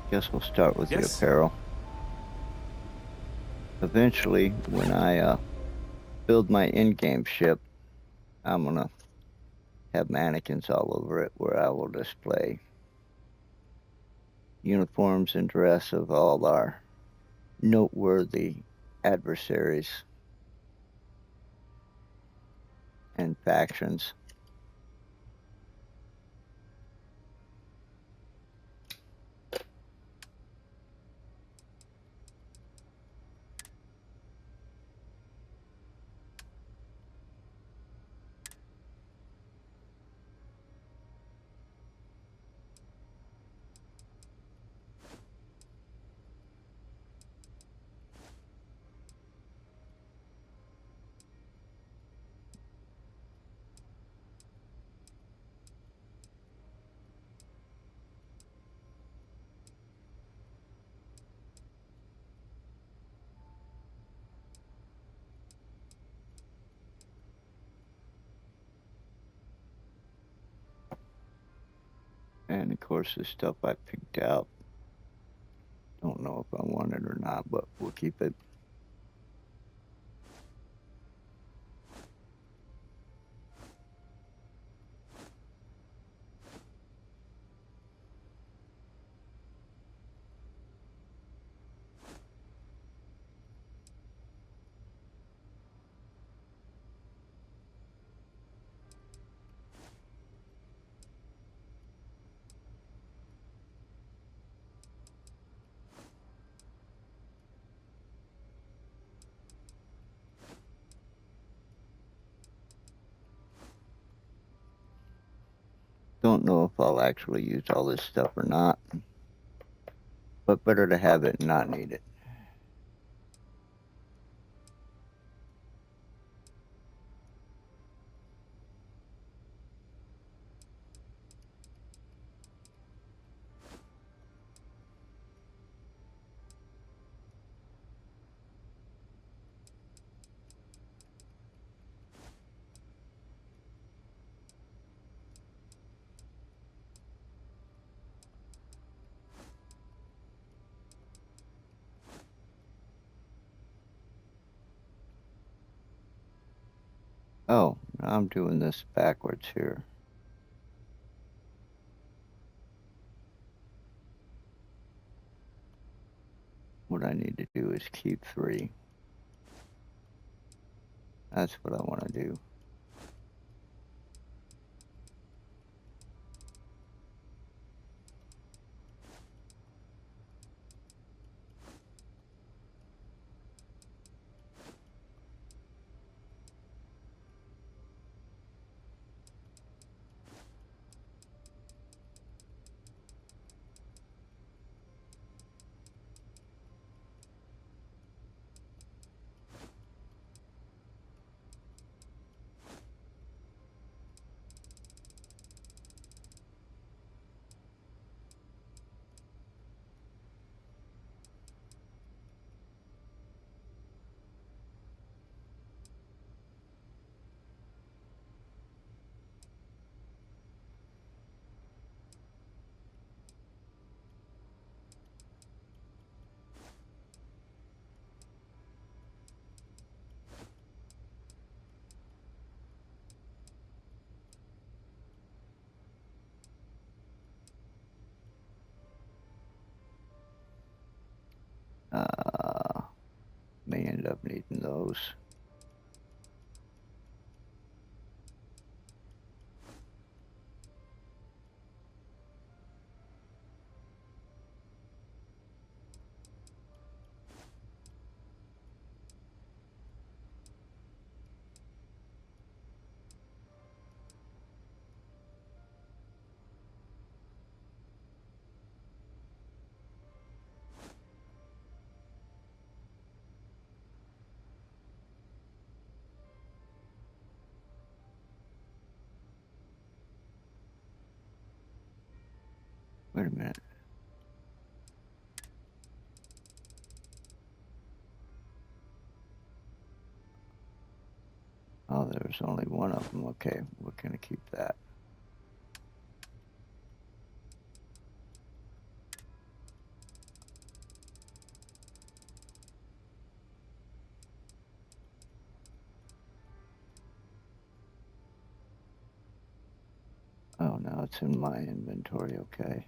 Guess we'll start with the apparel. Eventually, when I build my in-game ship, I'm gonna have mannequins all over it where I will display uniforms and dress of all our noteworthy adversaries and factions. And of course, the stuff I picked out, don't know if I want it or not, but we'll keep it. Don't know if I'll actually use all this stuff or not, but better to have it and not need it. Oh, I'm doing this backwards here. What I need to do is keep 3. That's what I want to do. May end up needing those. Wait a minute. Oh, there's only one of them. Okay, we're going to keep that. Oh, now it's in my inventory. Okay.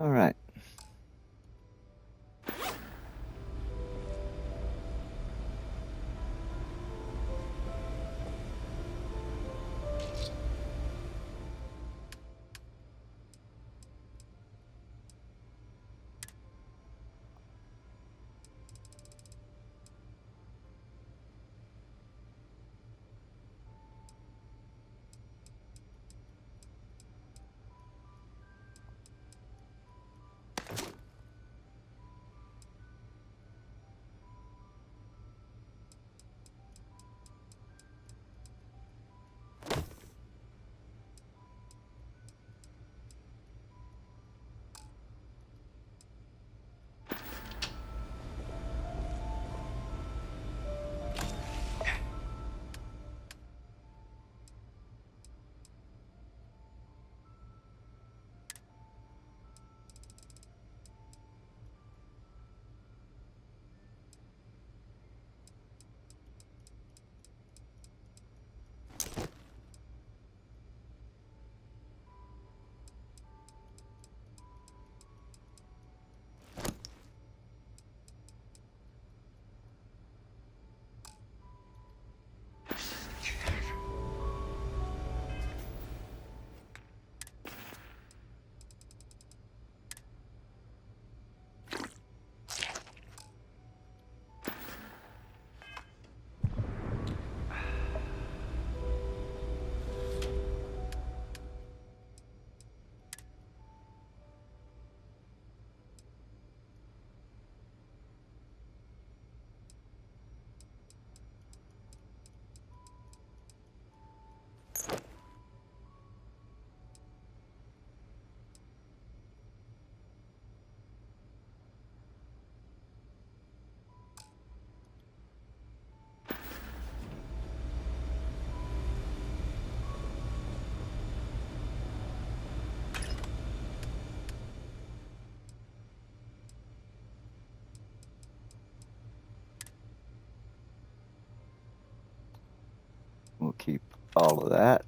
All right. We'll keep all of that,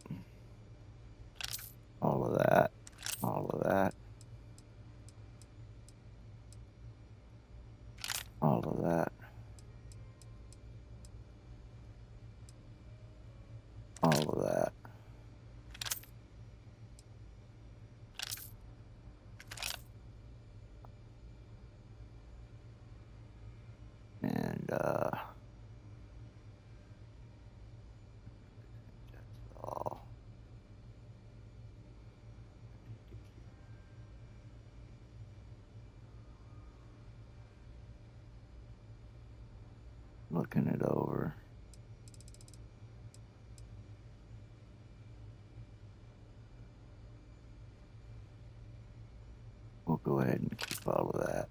all of that, all of that, all of that, all of that. And that's all. Looking it over. We'll go ahead and keep all of that.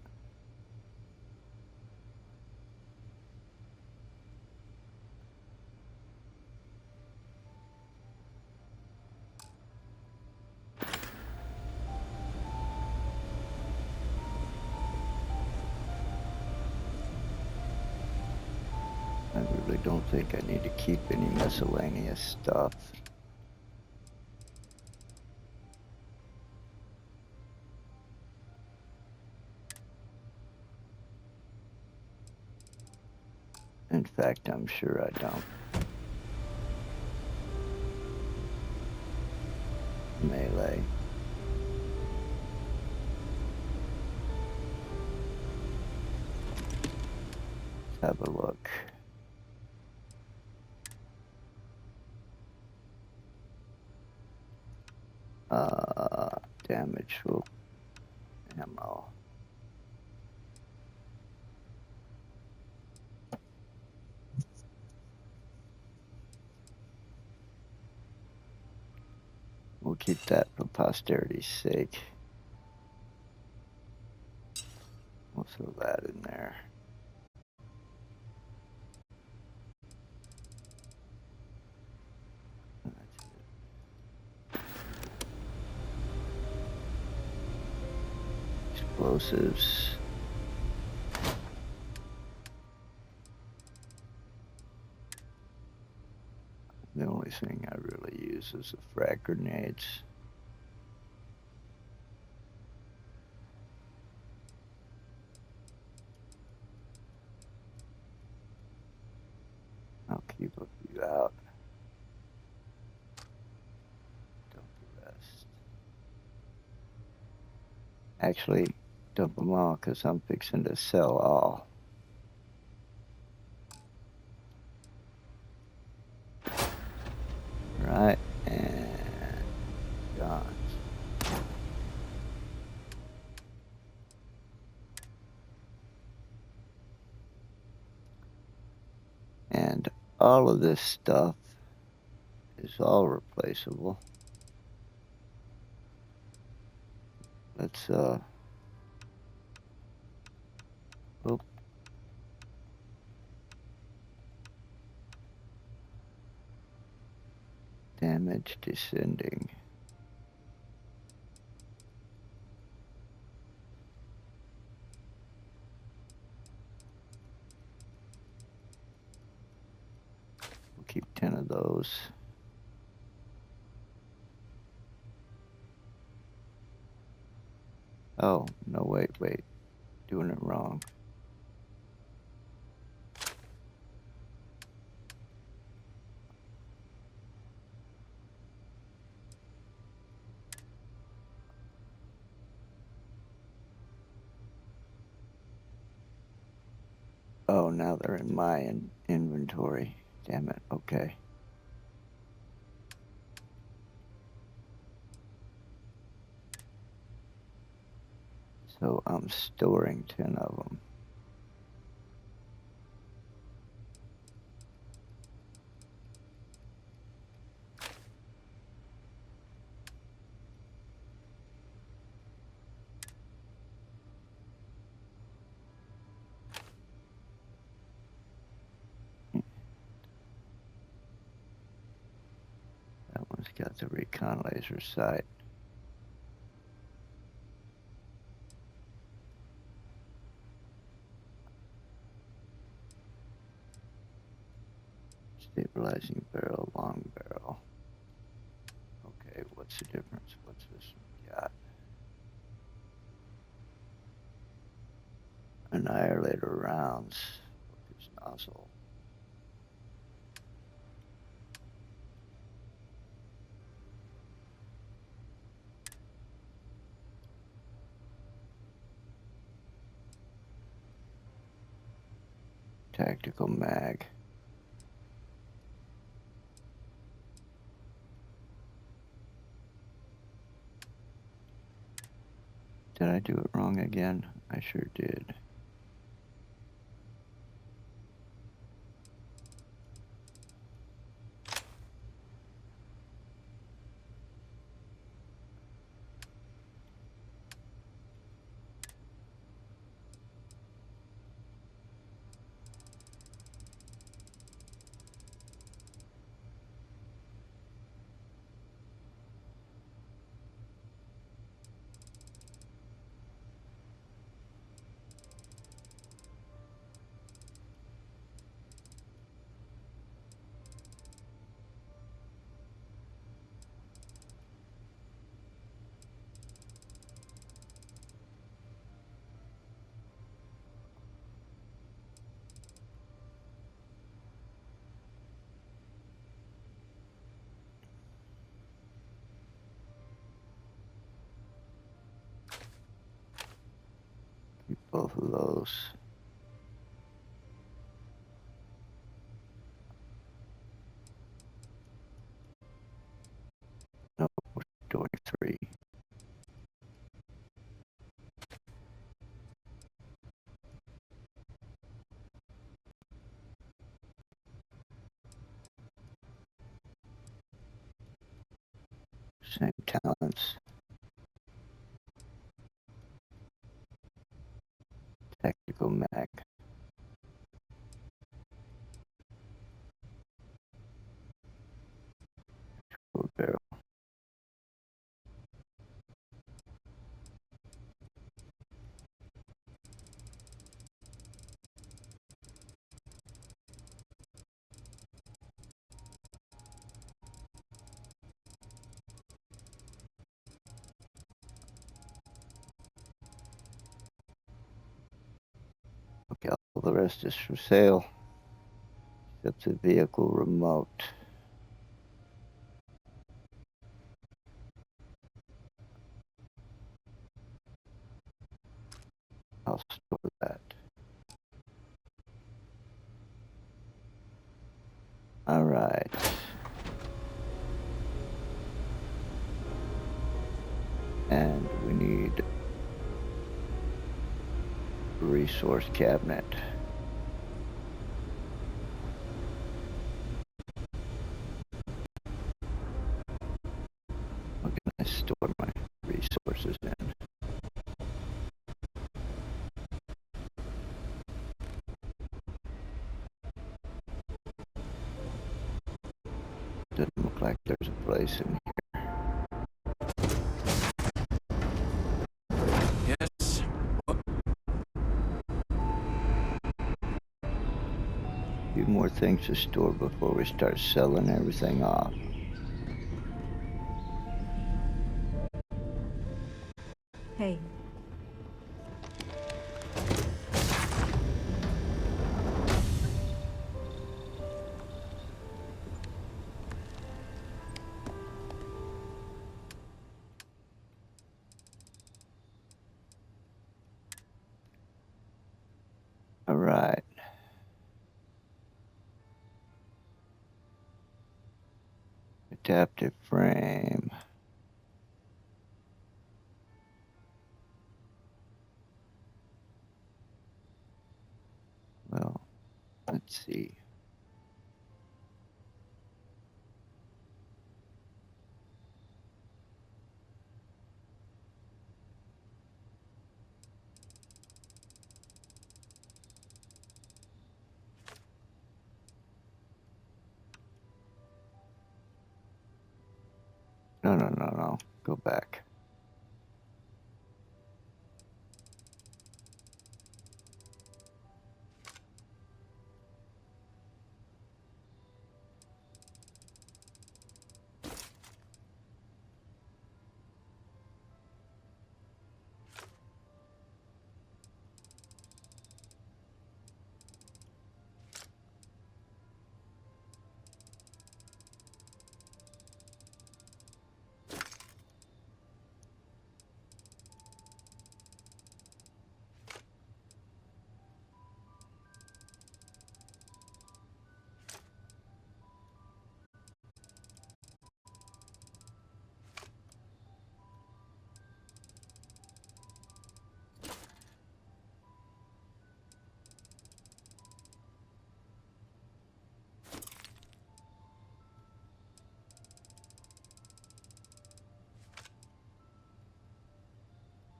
I really don't think I need to keep any miscellaneous stuff. In fact, I'm sure I don't. Melee. Let's have a look. Damage will ammo. We'll keep that for posterity's sake. We'll throw that in there. Explosives. The only thing I really use is the frag grenades. I'll keep a few out. Dump the rest. Actually, dump them all because I'm fixing to sell all. Right, and gone. And all of this stuff is all replaceable. Let's oh, damage descending. We'll keep 10 of those. Oh, no, wait. Doing it wrong. Oh, now they're in my inventory. Damn it, okay. So I'm storing 10 of them. That one's got the recon laser sight. Stabilizing barrel, long barrel. Okay, what's the difference? What's this one got? Annihilator rounds. Focus nozzle. Tactical mag. Did I do it wrong again? I sure did. Keep both of those. No, we're doing 3. Same talents. Tactical mag. Barrel. Okay, all the rest is for sale. Up to vehicle remote. I'll store that. All right. And we need a resource cabinet. What can I store my resources in? Doesn't look like there's a place in here. Yes. A few more things to store before we start selling everything off. Hey. All right. Adaptive frame. Well, let's see. No. Go back.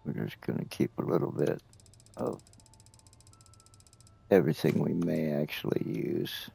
We're just going to keep a little bit of everything we may actually use.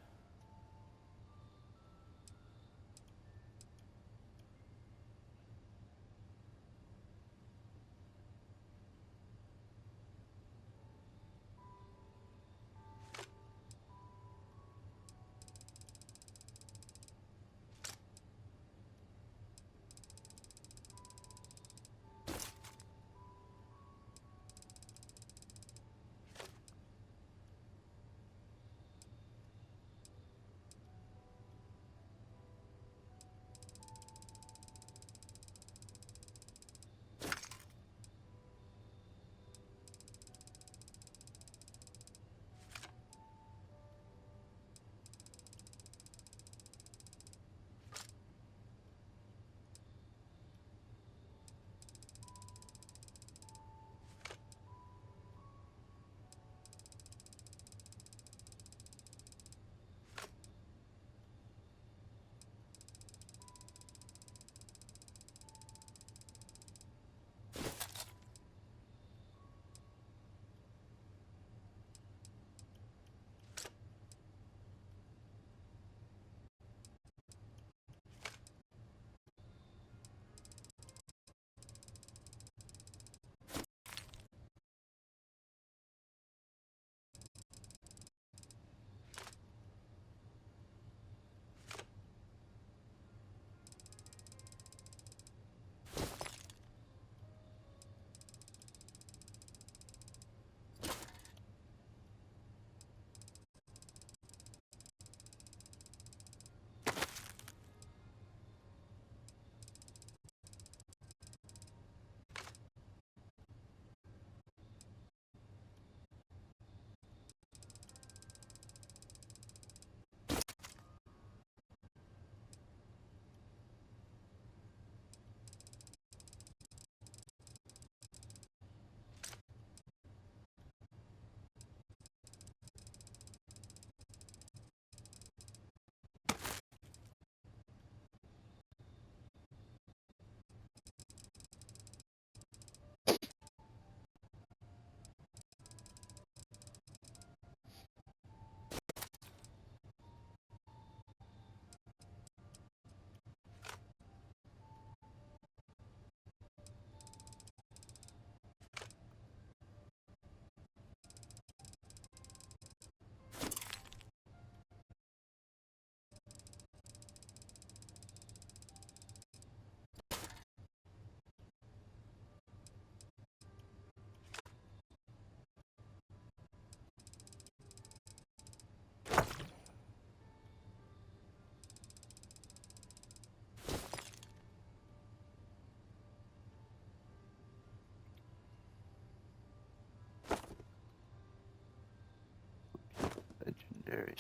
secondary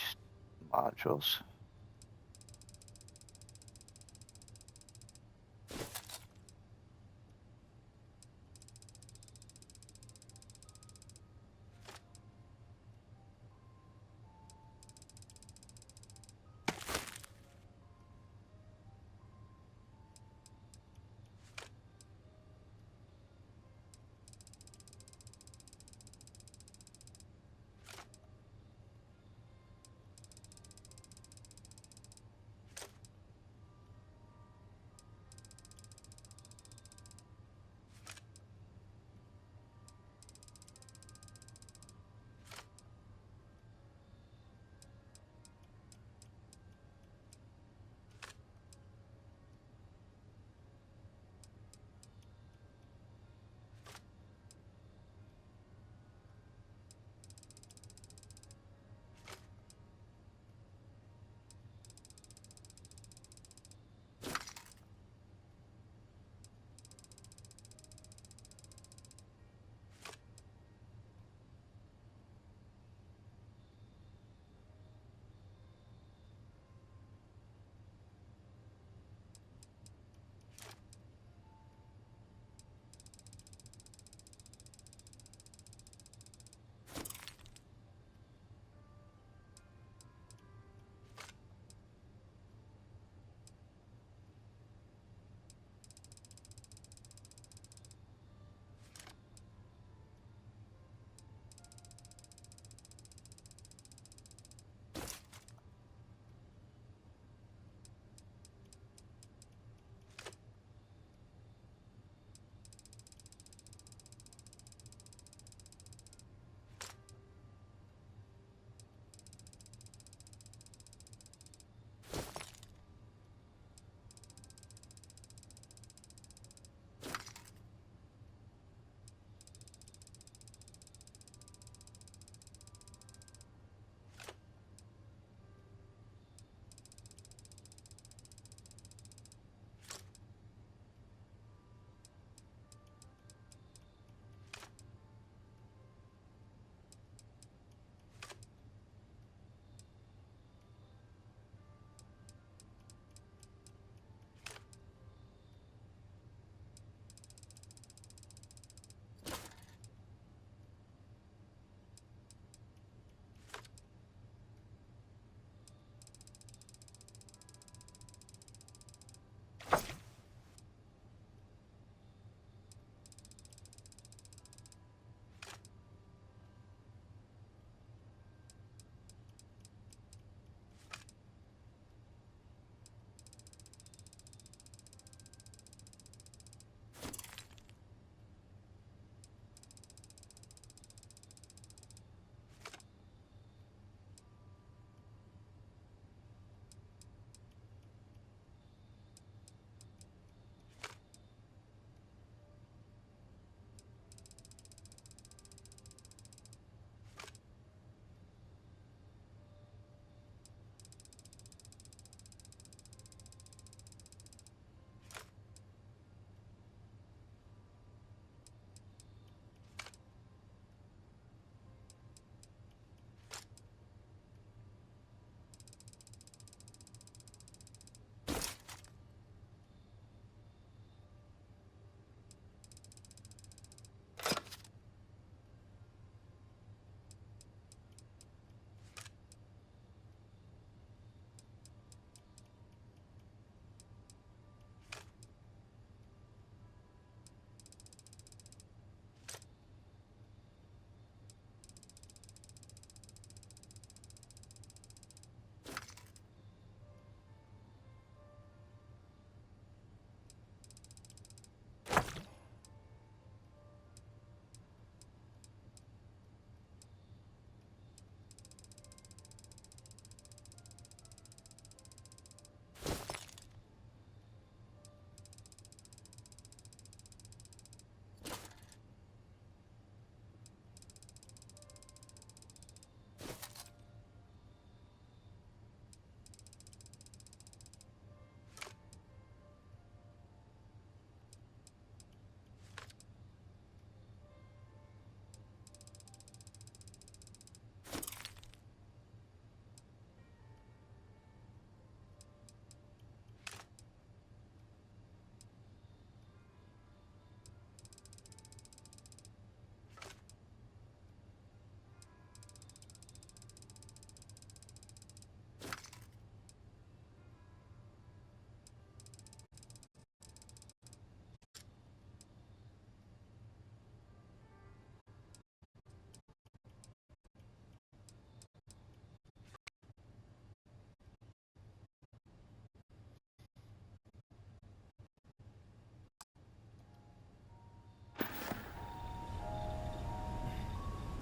modules.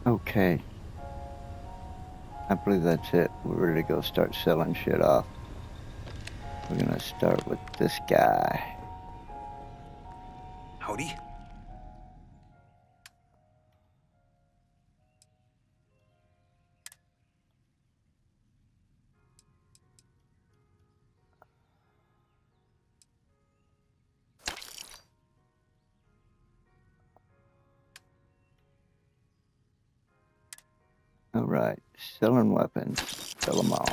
Okay. I believe that's it. We're ready to go start selling shit off. We're gonna start with this guy. Howdy. All right, selling weapons. Sell them all.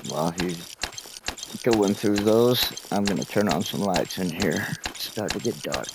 While he's going through those, I'm gonna turn on some lights in here. It's starting to get dark.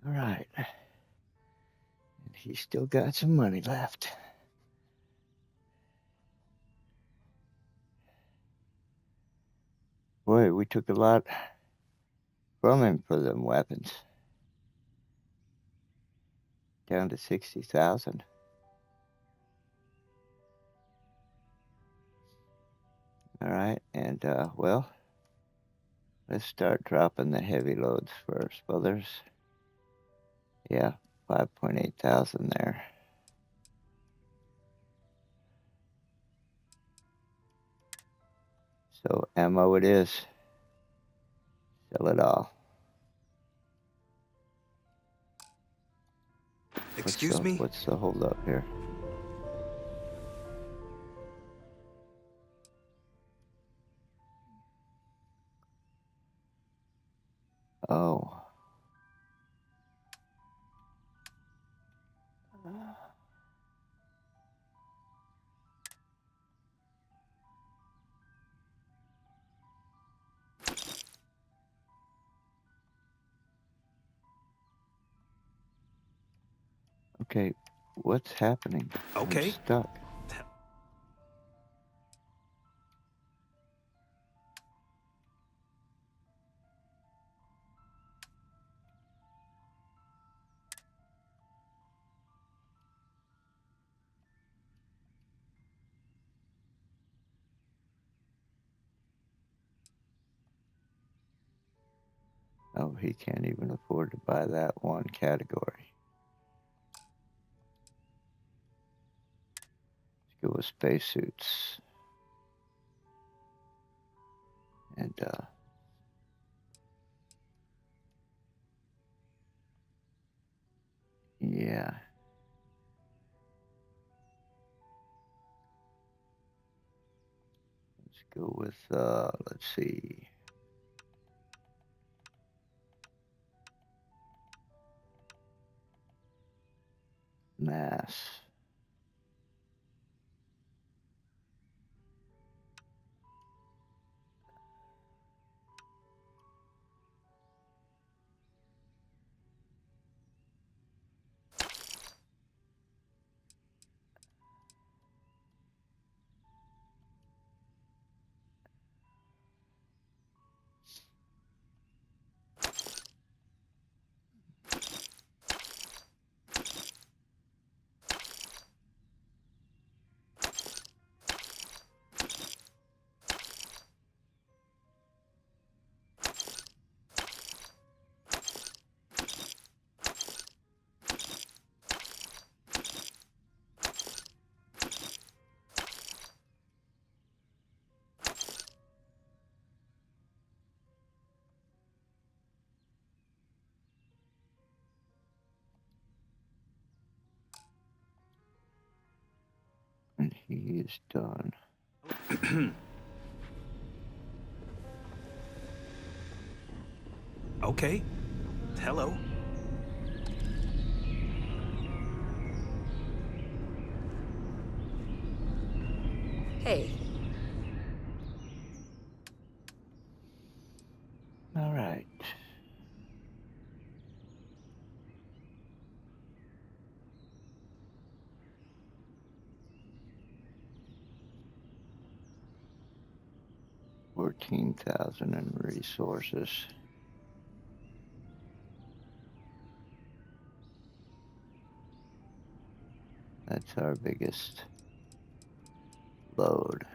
All right. And he's still got some money left. Boy, we took a lot from him for them weapons. Down to 60,000. All right, and well, let's start dropping the heavy loads first. Well, there's, yeah, 5.8 thousand there. So ammo it is. Sell it all. Excuse me? What's the hold up here? Oh. Okay, what's happening? Okay. I'm stuck. Oh, he can't even afford to buy that one category. Let's go with spacesuits. And, yeah. Let's go with, let's see. Mass. And he is done. Okay. Hello. Hey, All right. $14,000 in resources. That's our biggest load.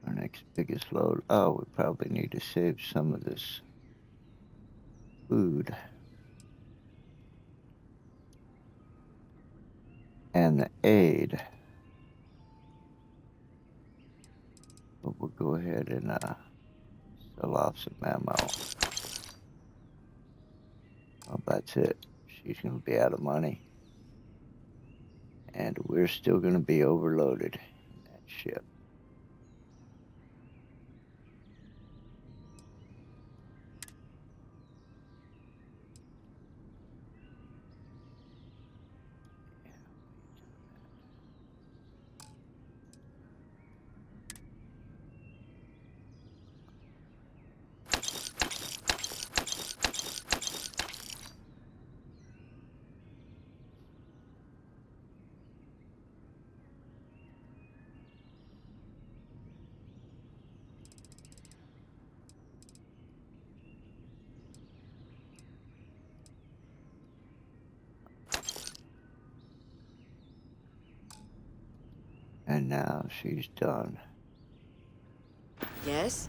Our next biggest load. Oh, we probably need to save some of this food. And the aid. But we'll go ahead and sell off some ammo. Well, that's it. She's going to be out of money. And we're still going to be overloaded in that ship. And now she's done. yes?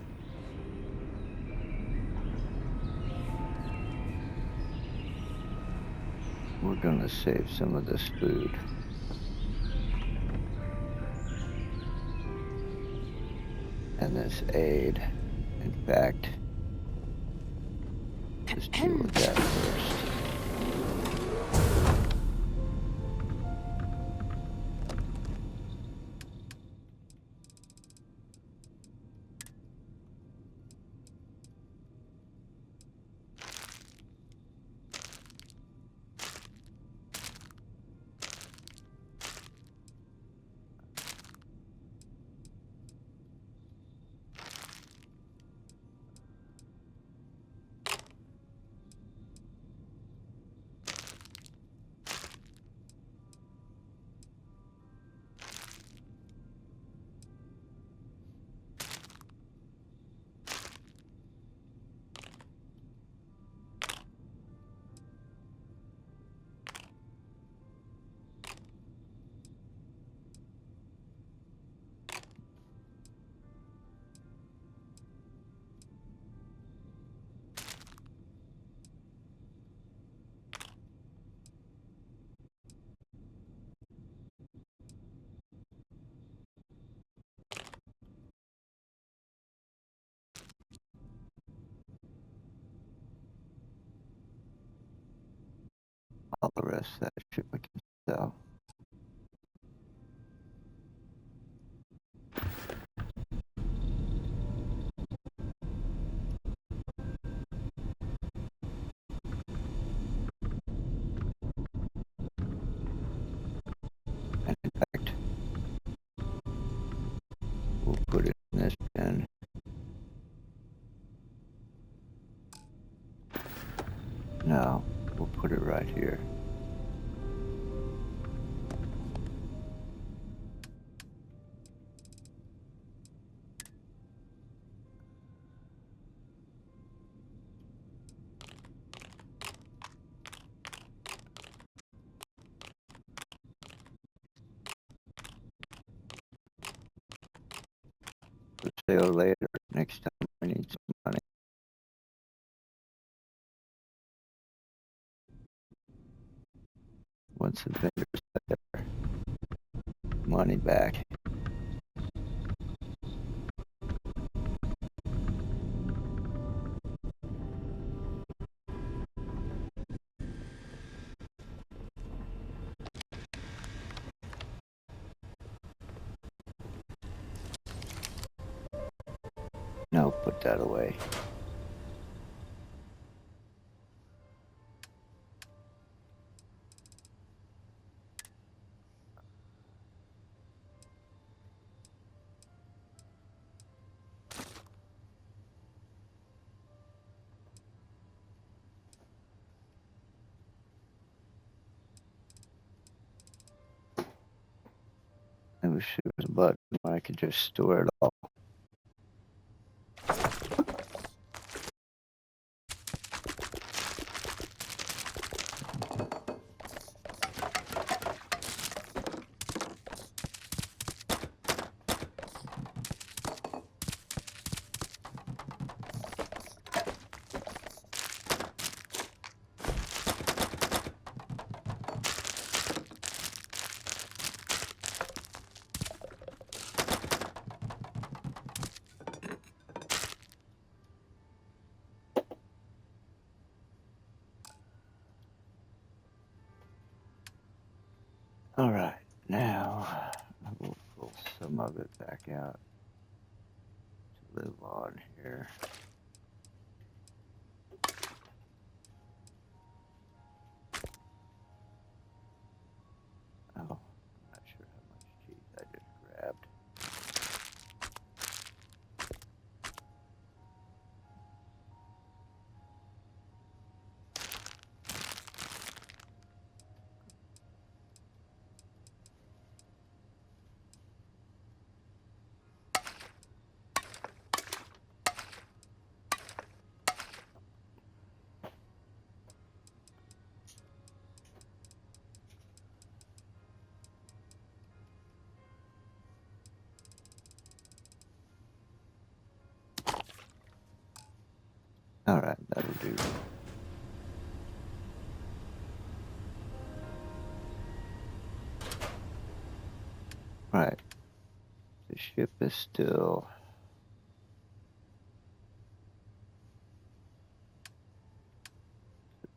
We're going to save some of this food. And this aid. In fact, let's deal with that first. All the rest of that shit we can sell. And in fact, we'll put it in this bin. No, we'll put it right here. sale later. Next time I need some money. Once the vendors get their money back. No, put that away. I wish there was a button where I could just store it all. All right, now I will pull some of it back out to live on here. Oh, I'm not sure how much cheese I just grabbed. All right, that'll do. Right, the ship is still.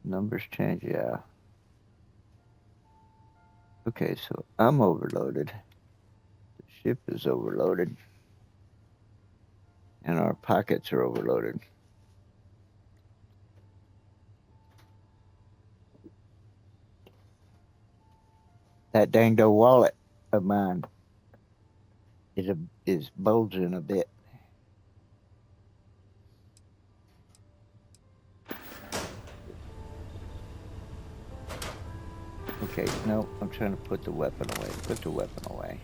Numbers change, yeah. Okay, so I'm overloaded. The ship is overloaded. And our pockets are overloaded. That dang old wallet of mine is bulging a bit. Okay, no, I'm trying to put the weapon away. Put the weapon away.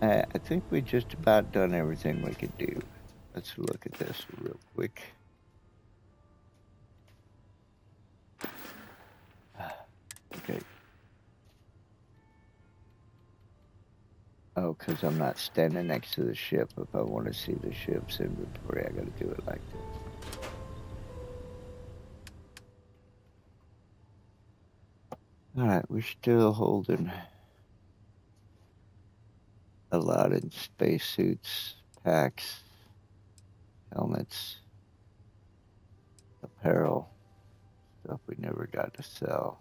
I think we just about done everything we could do. Let's look at this real quick. Okay. Oh, because I'm not standing next to the ship. If I want to see the ship's inventory, I got to do it like this. All right, we're still holding a lot in spacesuits, packs, helmets, apparel, stuff we never got to sell.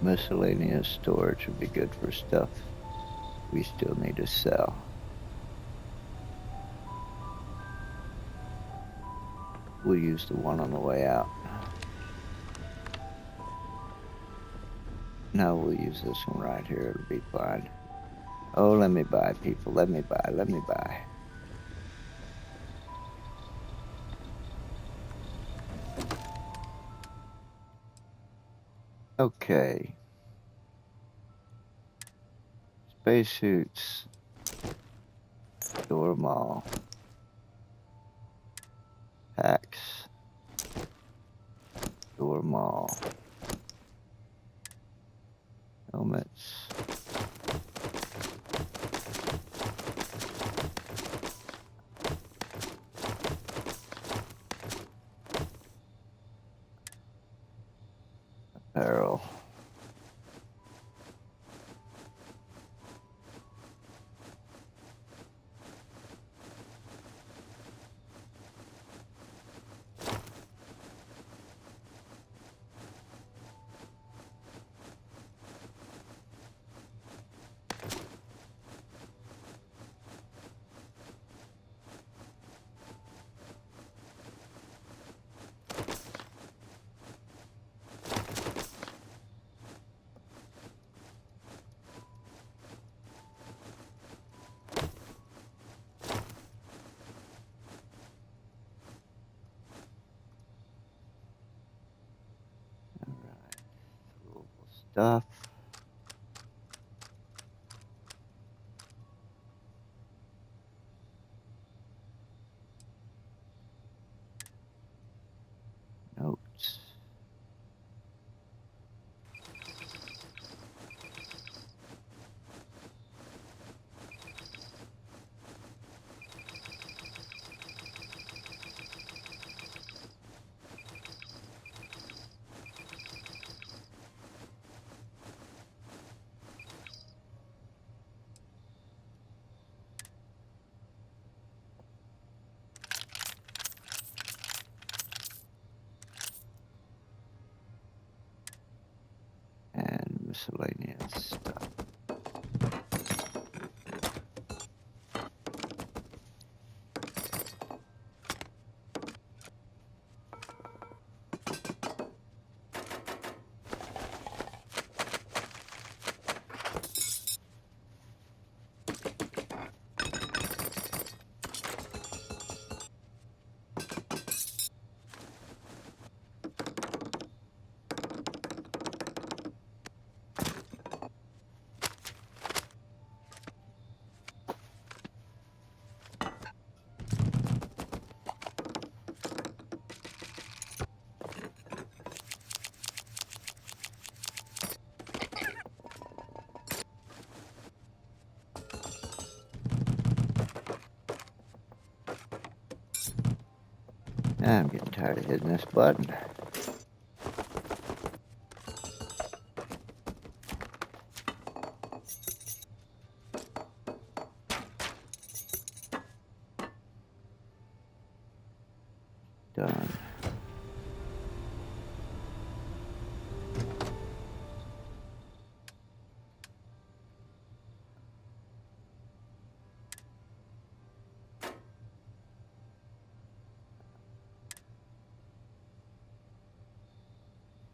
Miscellaneous storage would be good for stuff we still need to sell. We'll use the one on the way out. No, we'll use this one right here. It'll be fine. Oh, let me buy, people. Let me buy. Let me buy. Okay. Spacesuits. Store them all. Packs. Store them all. Helmets. Apparel. Stuff. Notes. And miscellaneous stuff. I'm getting tired of hitting this button. Done.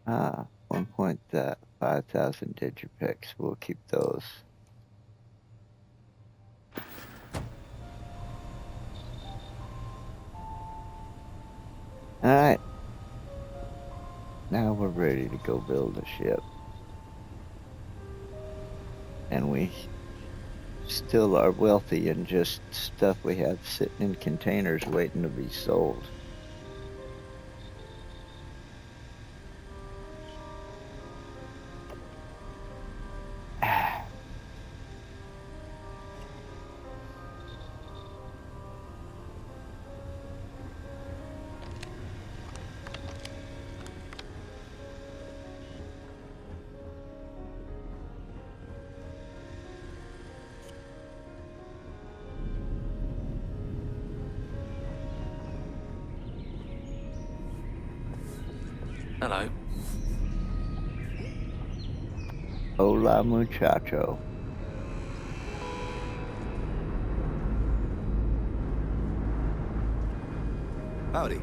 Ah, 1.5,000 digipicks. We'll keep those. Alright. Now we're ready to go build a ship. And we still are wealthy in just stuff we have sitting in containers waiting to be sold. Hello. Hola, muchacho. Howdy.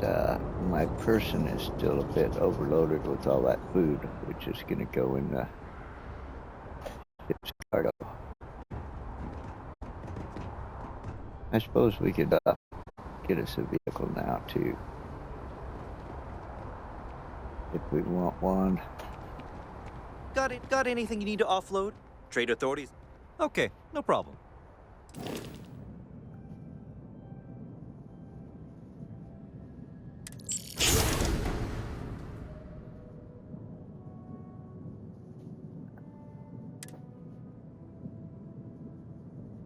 my person is still a bit overloaded with all that food, which is going to go in the ship's cargo. I suppose we could get us a vehicle now, too. If we want one. Got anything you need to offload? Trade authorities? Okay, no problem.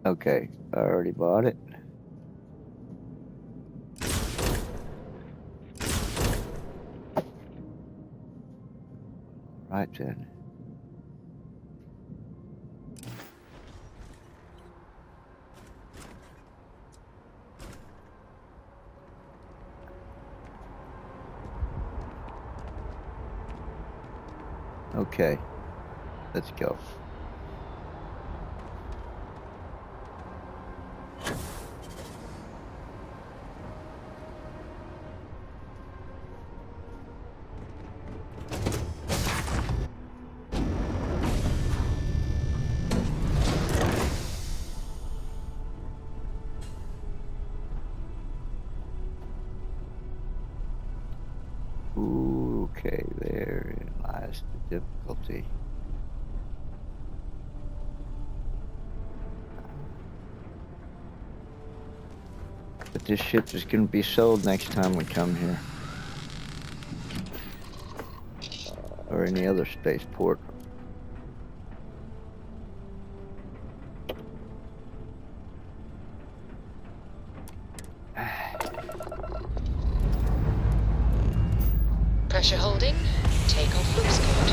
Okay, I already bought it. Right then. Okay, let's go. Okay, therein lies the difficulty. But this ship is going to be sold next time we come here. Or any other spaceport. Pressure holding. Takeoff looks good.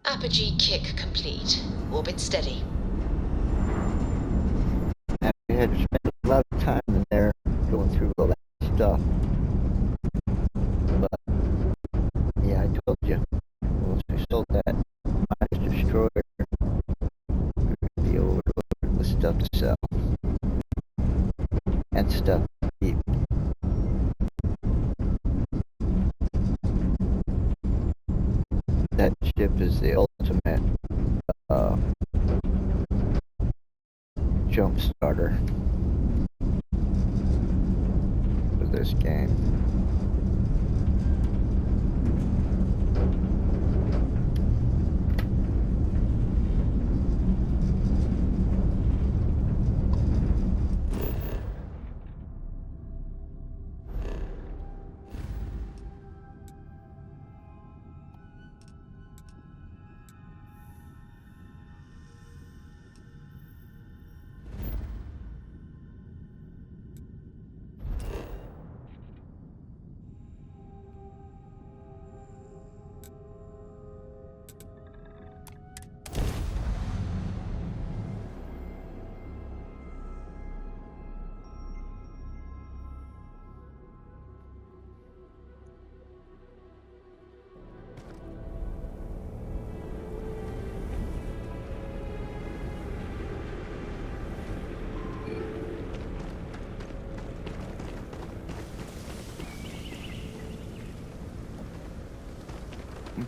Apogee kick complete. Orbit steady. Now, we had to spend a lot of time in there going through all that stuff. But, yeah, I told you. Once we sold that Mines Destroyer, we're going to be overloaded with stuff to sell. And stuff to keep. That ship is the ultimate jump starter for this game.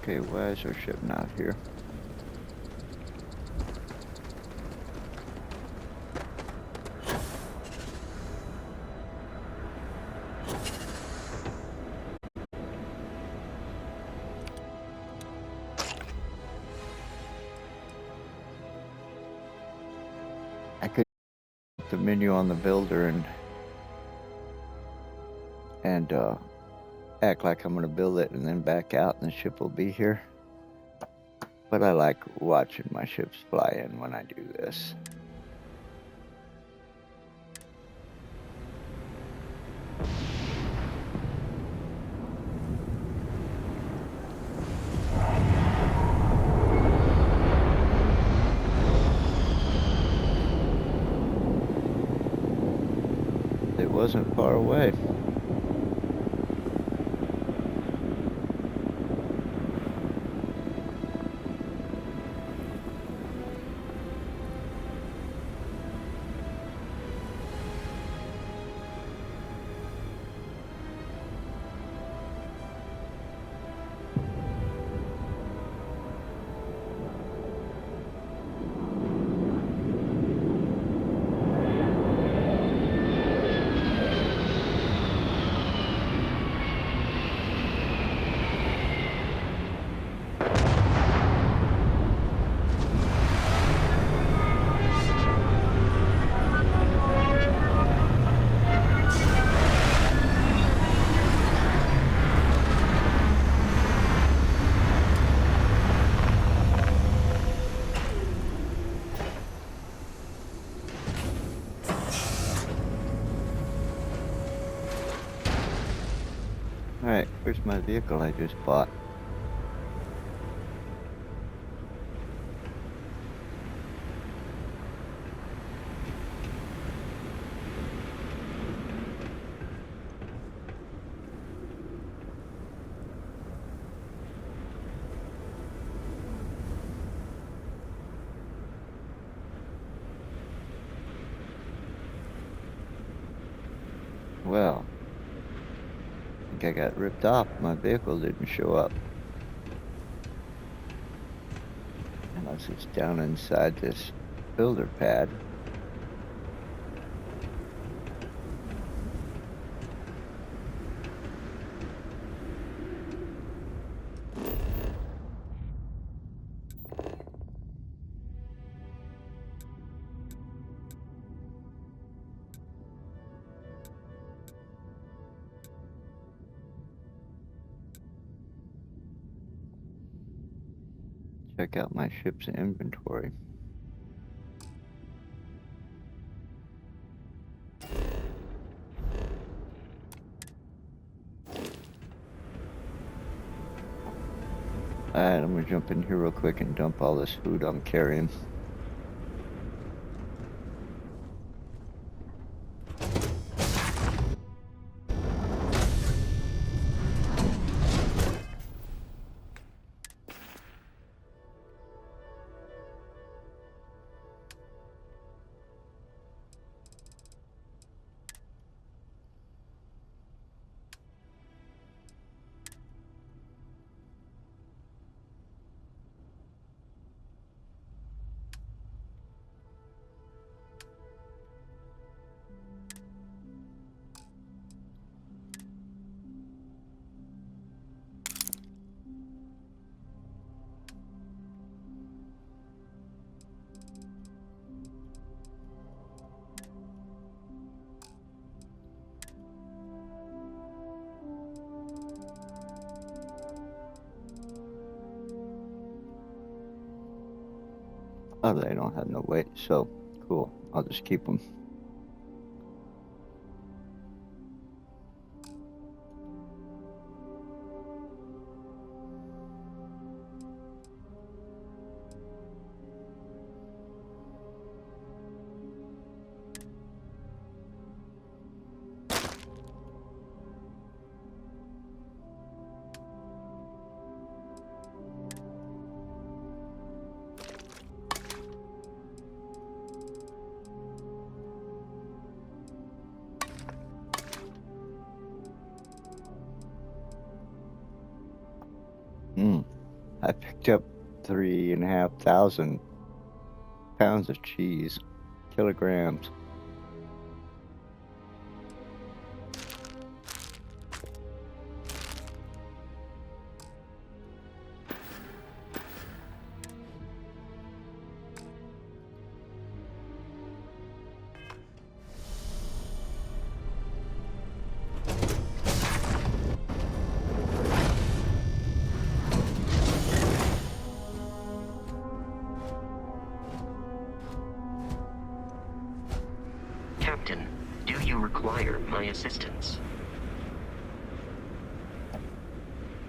Okay, why is our ship not here? I could put the menu on the builder and act like I'm gonna build it and then back out and the ship will be here. But I like watching my ships fly in when I do this. It wasn't far away. Alright, where's my vehicle I just bought? Well, I think I got ripped off. My vehicle didn't show up. Unless it's down inside this builder pad. Check out my ship's inventory. Alright, I'm gonna jump in here real quick and dump all this food I'm carrying. Oh, they don't have no weight, so cool. I'll just keep them. I picked up 3,500 pounds of cheese, kilograms. Captain, do you require my assistance?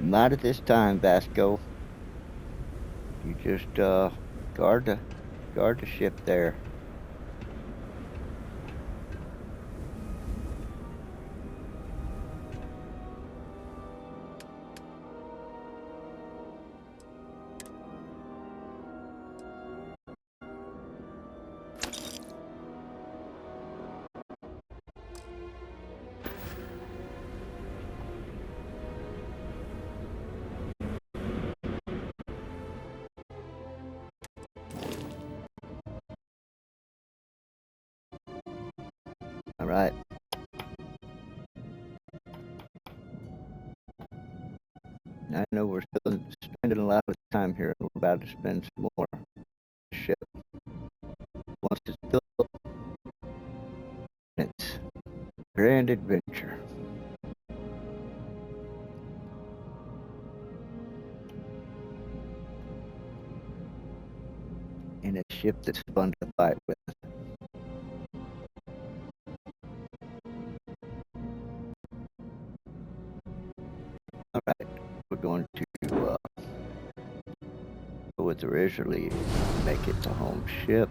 Not at this time, Vasco. You just guard the ship there. All right. I know we're still spending a lot of time here, and we're about to spend some more. Ship. Once it's built, it's grand adventure. And a ship that's fun to fight with. was originally to make it the home ship.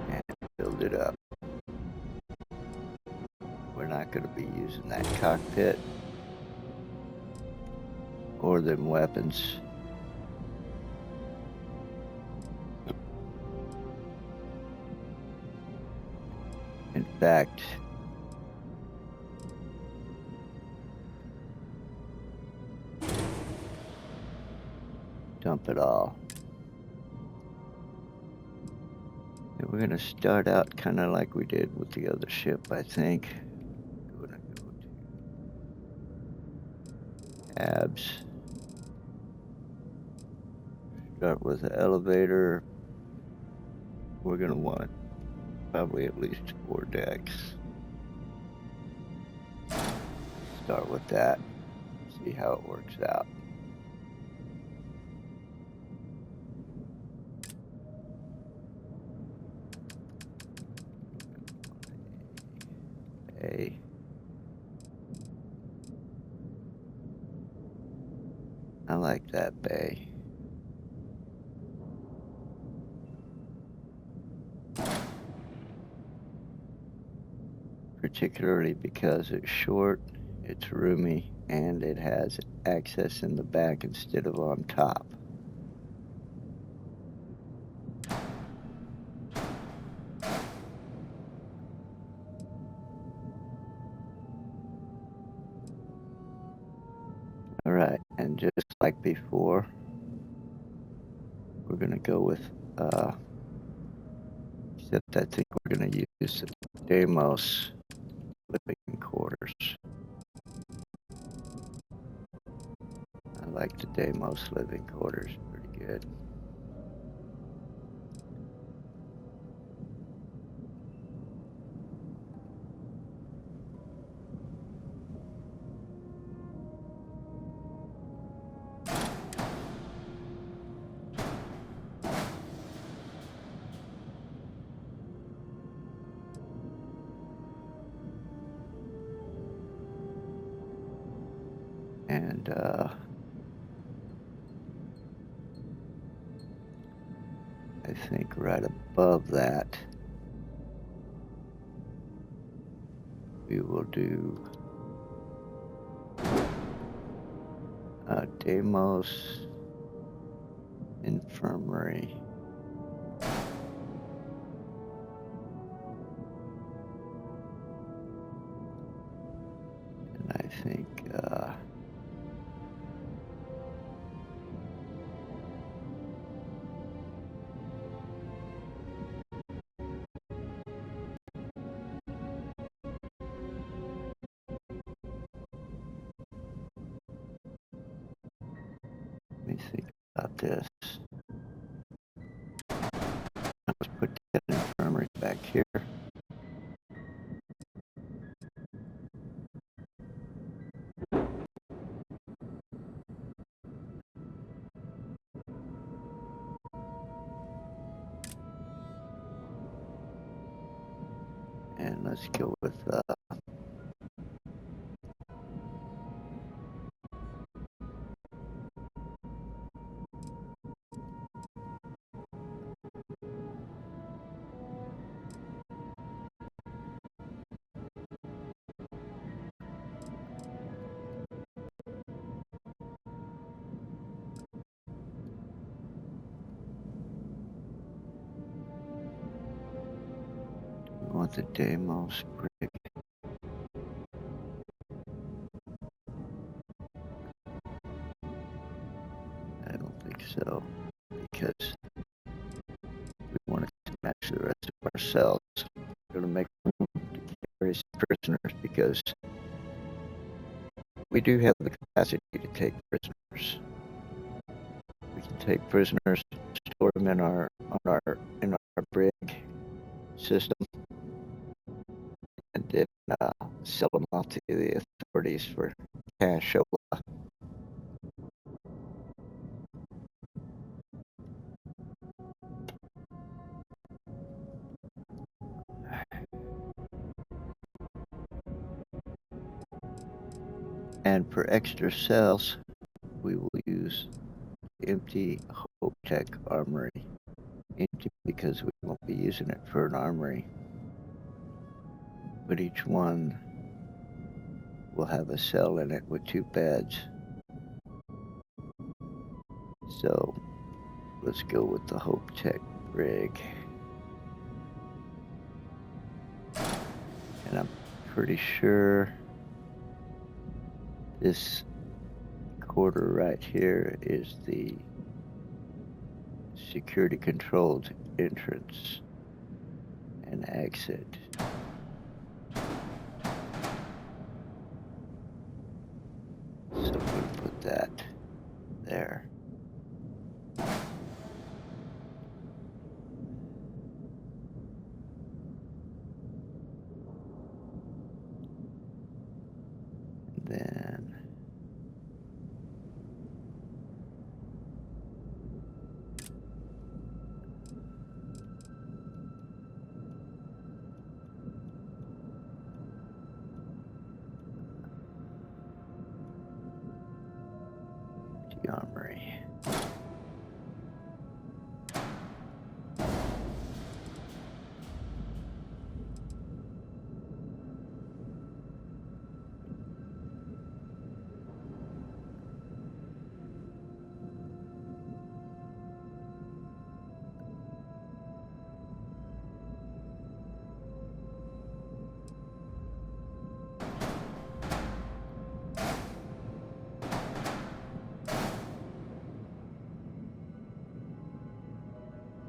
And build it up. We're not going to be using that cockpit or them weapons. In fact, dump it all. And we're going to start out kind of like we did with the other ship, I think. We're going to go to tabs. Start with the elevator. We're going to want probably at least 4 decks. Start with that. See how it works out. A. I like that bay. Particularly because it's short, it's roomy, and it has access in the back instead of on top. Alright, and just like before, we're gonna go with, except I think we're gonna use the Deimos living quarters. I like the Deimos living quarters pretty good. And I think right above that we will do Deimos Infirmary. And I think let me think about this. Let's put that infirmary back here. And let's go with we want the Deimos brick. I don't think so, because we want it to match the rest of our cells. We're going to make room to carry prisoners because we do have the capacity to take prisoners. We can take prisoners, store them in our brig system, and then sell them off to the authorities for cash. And for extra cells, we will use empty Hope Tech armory. Empty because we won't be using it for an armory. But each one will have a cell in it with 2 beds. So let's go with the Hope Tech rig. And I'm pretty sure this quarter right here is the security controlled entrance and exit. So we'll put that there. Then the armory.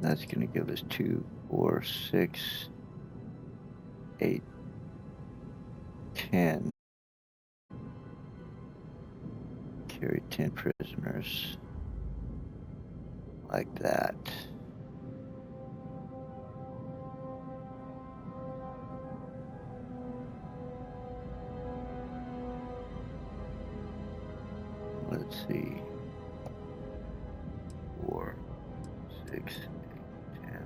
That's going to give us 2, 4, 6, 8, 10. Carry 10 prisoners. Like that. Let's see. 4, 6, 8, 10.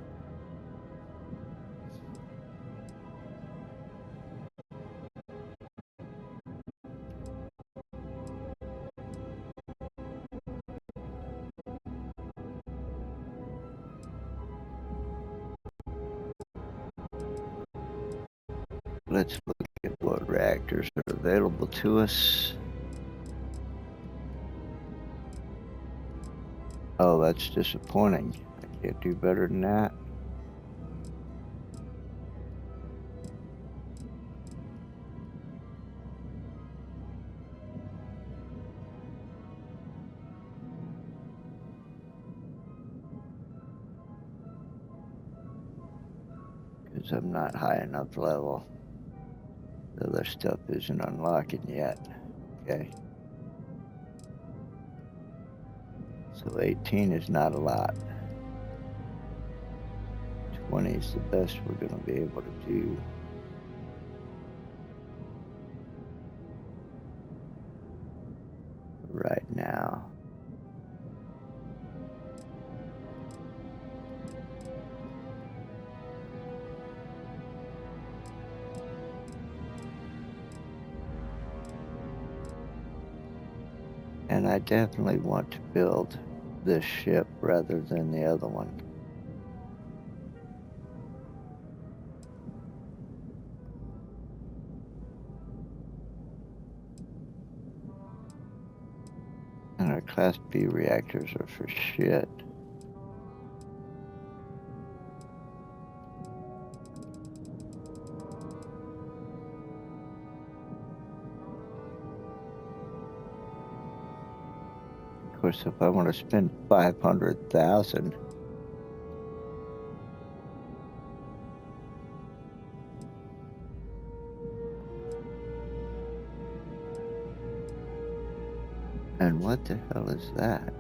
Let's look at what reactors are available to us. Oh, that's disappointing. I can't do better than that. Because I'm not high enough level. The other stuff isn't unlocking yet. Okay. So 18 is not a lot. 20 is the best we're going to be able to do. Right now. And I definitely want to build this ship rather than the other one. And our Class B reactors are for shit. Of course, if I want to spend 500,000, and what the hell is that?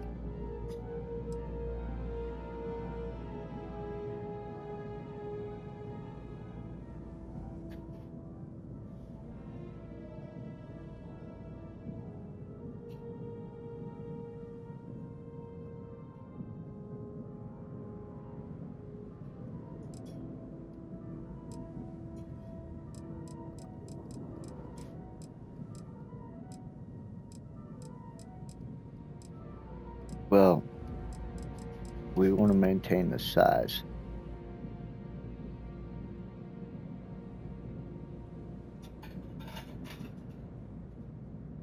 Well, we want to maintain the size.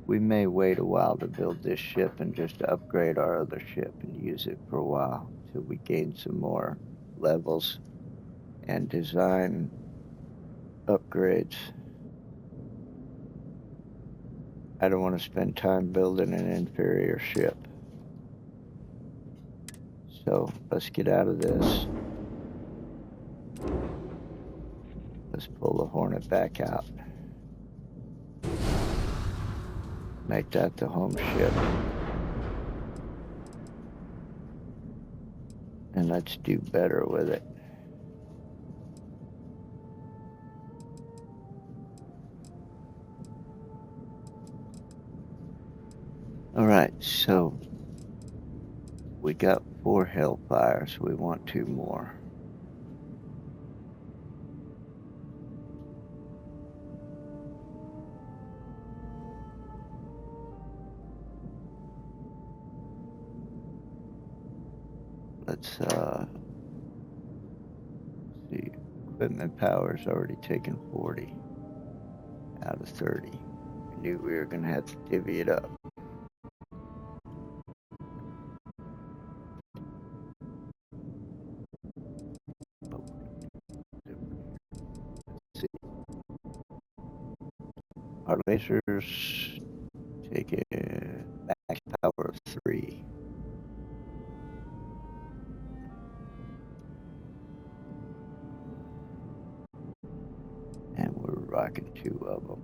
We may wait a while to build this ship and just upgrade our other ship and use it for a while till we gain some more levels and design upgrades. I don't want to spend time building an inferior ship. So let's get out of this. Let's pull the Hornet back out. Make that the home ship. And let's do better with it. Alright, so we got 4 Hellfires. We want 2 more. Let's see. Equipment power's already taken 40 out of 30. I knew we were gonna have to divvy it up. Let's see. Our lasers take a max power of 3. And we're rocking 2 of them.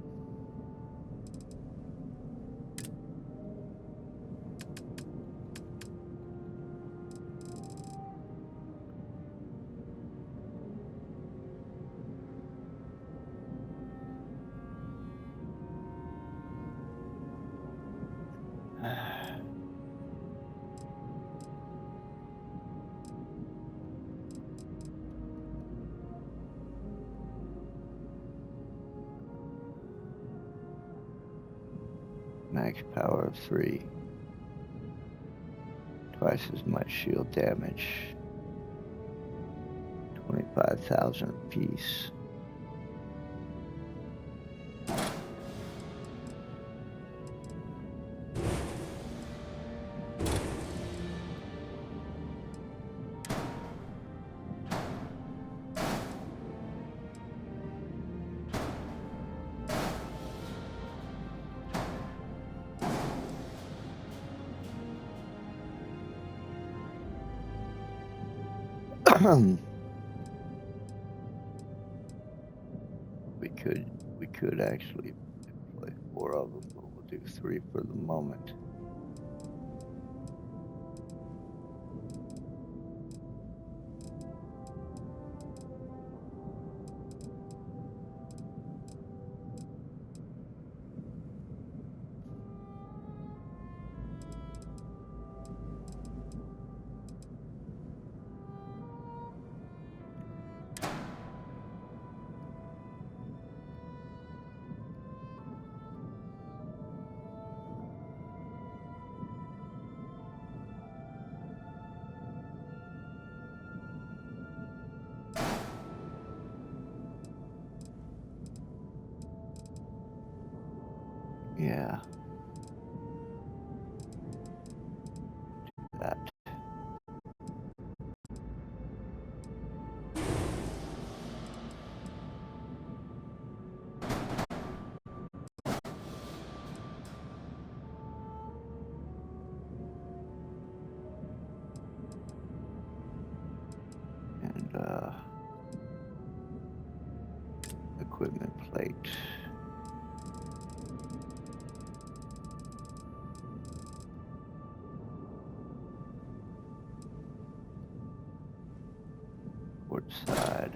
Max power of 3. Twice as much shield damage. 25,000 apiece. we could actually deploy 4 of them, but we'll do 3 for the moment. Yeah. That. And equipment plate. Port side.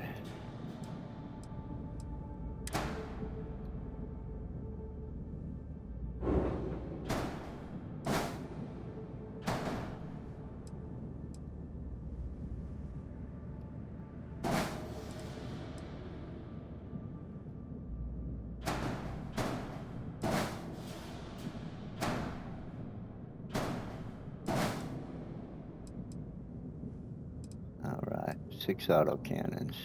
All right, 6 autocannons.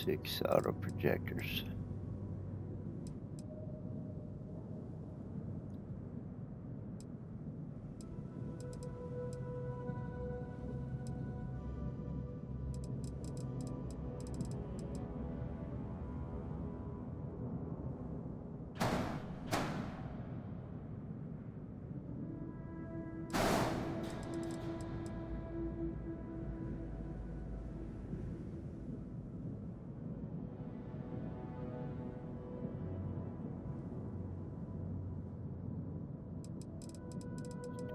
Six auto projectors.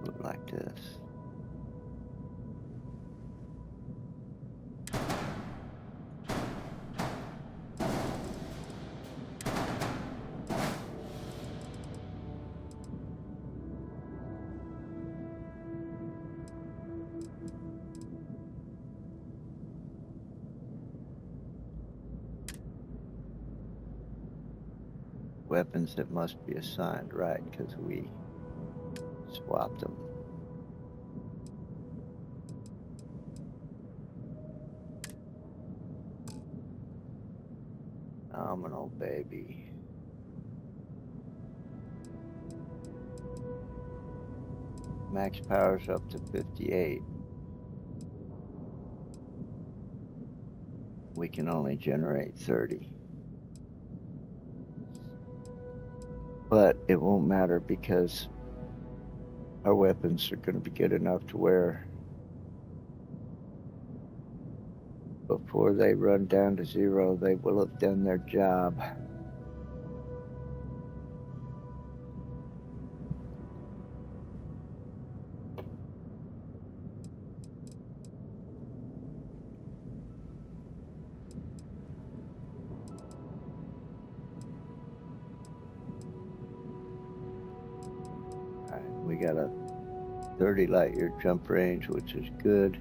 Do it like this. Weapons that must be assigned, right? Because we swapped them. Phenomenal, baby. Max power's up to 58. We can only generate 30. But it won't matter because our weapons are going to be good enough to where before they run down to 0, they will have done their job. We got a 30 light year jump range, which is good.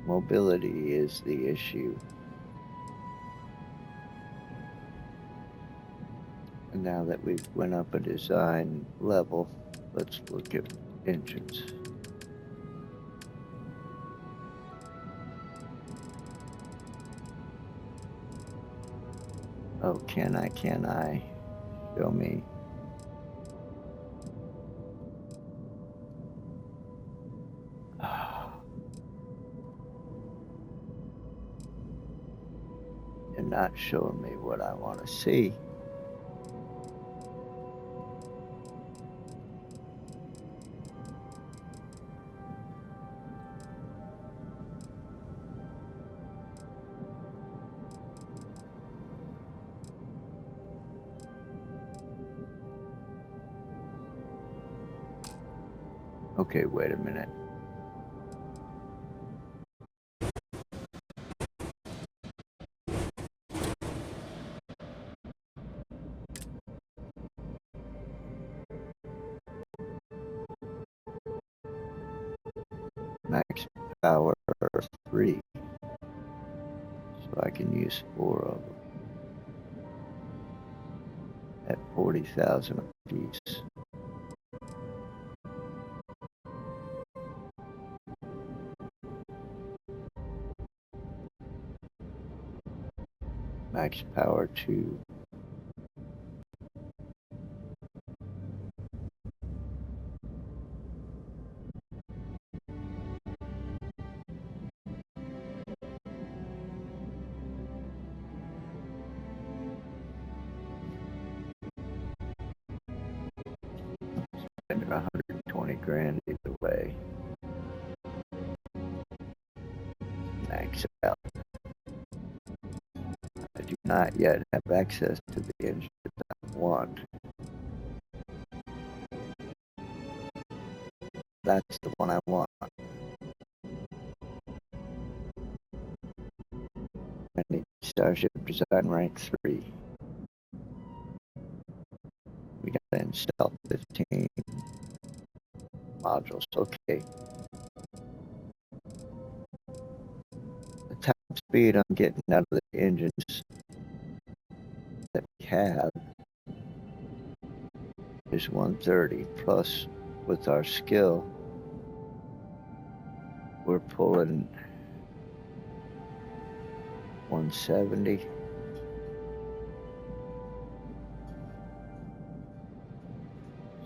Mobility is the issue. And now that we've went up a design level, let's look at engines. Oh, can I? Show me. You're not showing me what I want to see. Okay, wait a minute. Max power 3. So I can use 4 of them at 40,000 apiece. Max power 2. Spending 120 20 grand either way. Max out. I do not yet have access to the engine that I want. That's the one I want. I need Starship Design Rank 3. We gotta install 15 modules. Okay. The top speed I'm getting out of the engines that we have is 130. Plus, with our skill, we're pulling 170.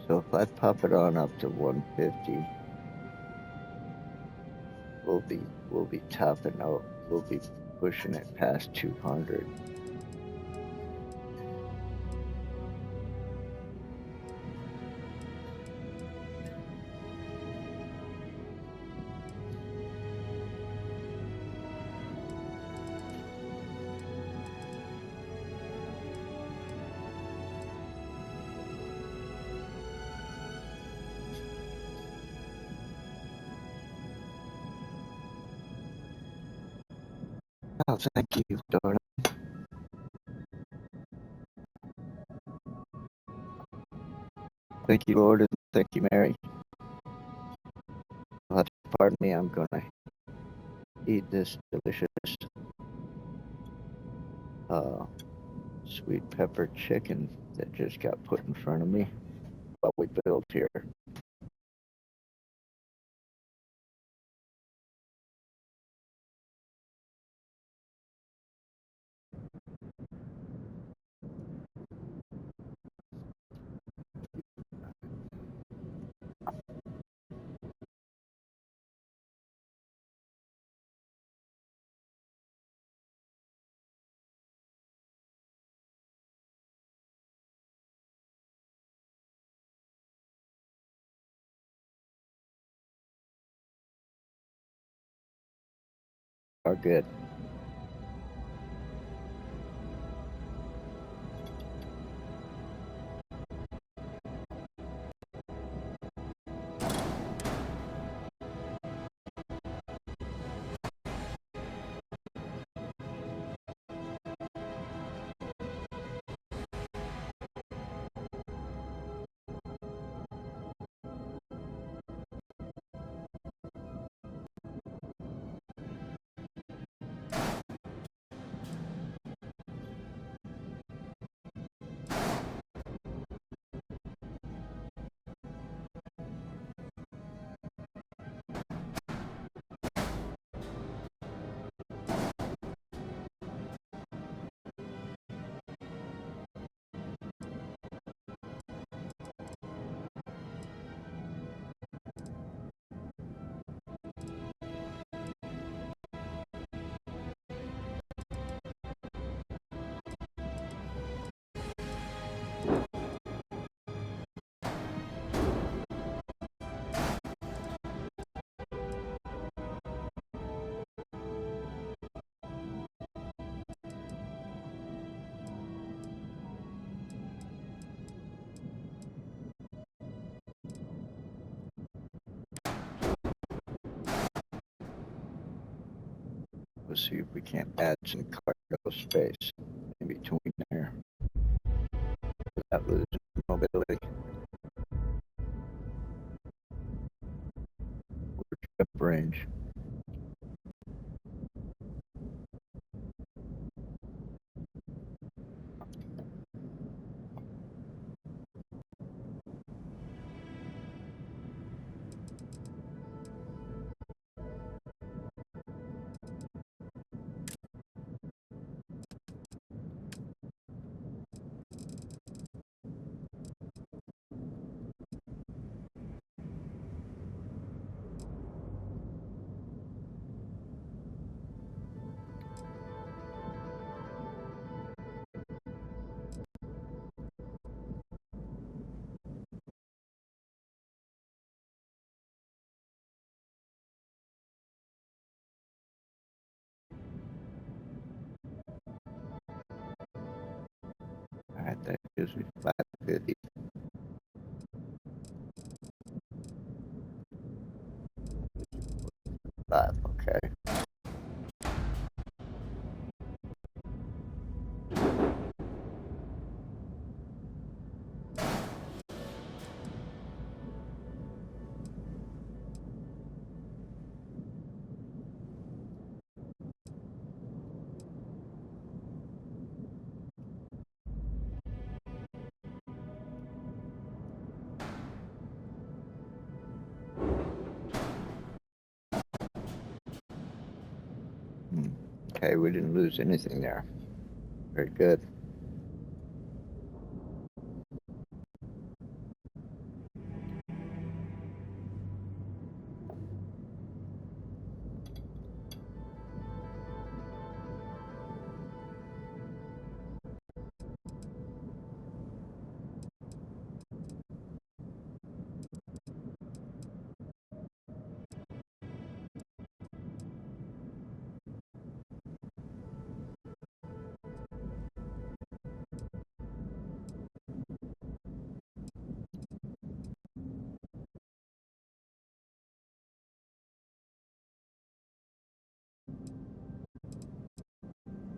So if I pop it on up to 150, we'll be topping out. We'll be pushing it past 200. Oh, thank you, darling. Thank you, Lord, and thank you, Mary. You'll have to pardon me. I'm gonna eat this delicious sweet pepper chicken that just got put in front of me while we build here. Are good. We'll see if we can't add some cargo space in between there without losing mobility. Or trip range. Gives me 550. Five, okay. Okay, we didn't lose anything there. Very good.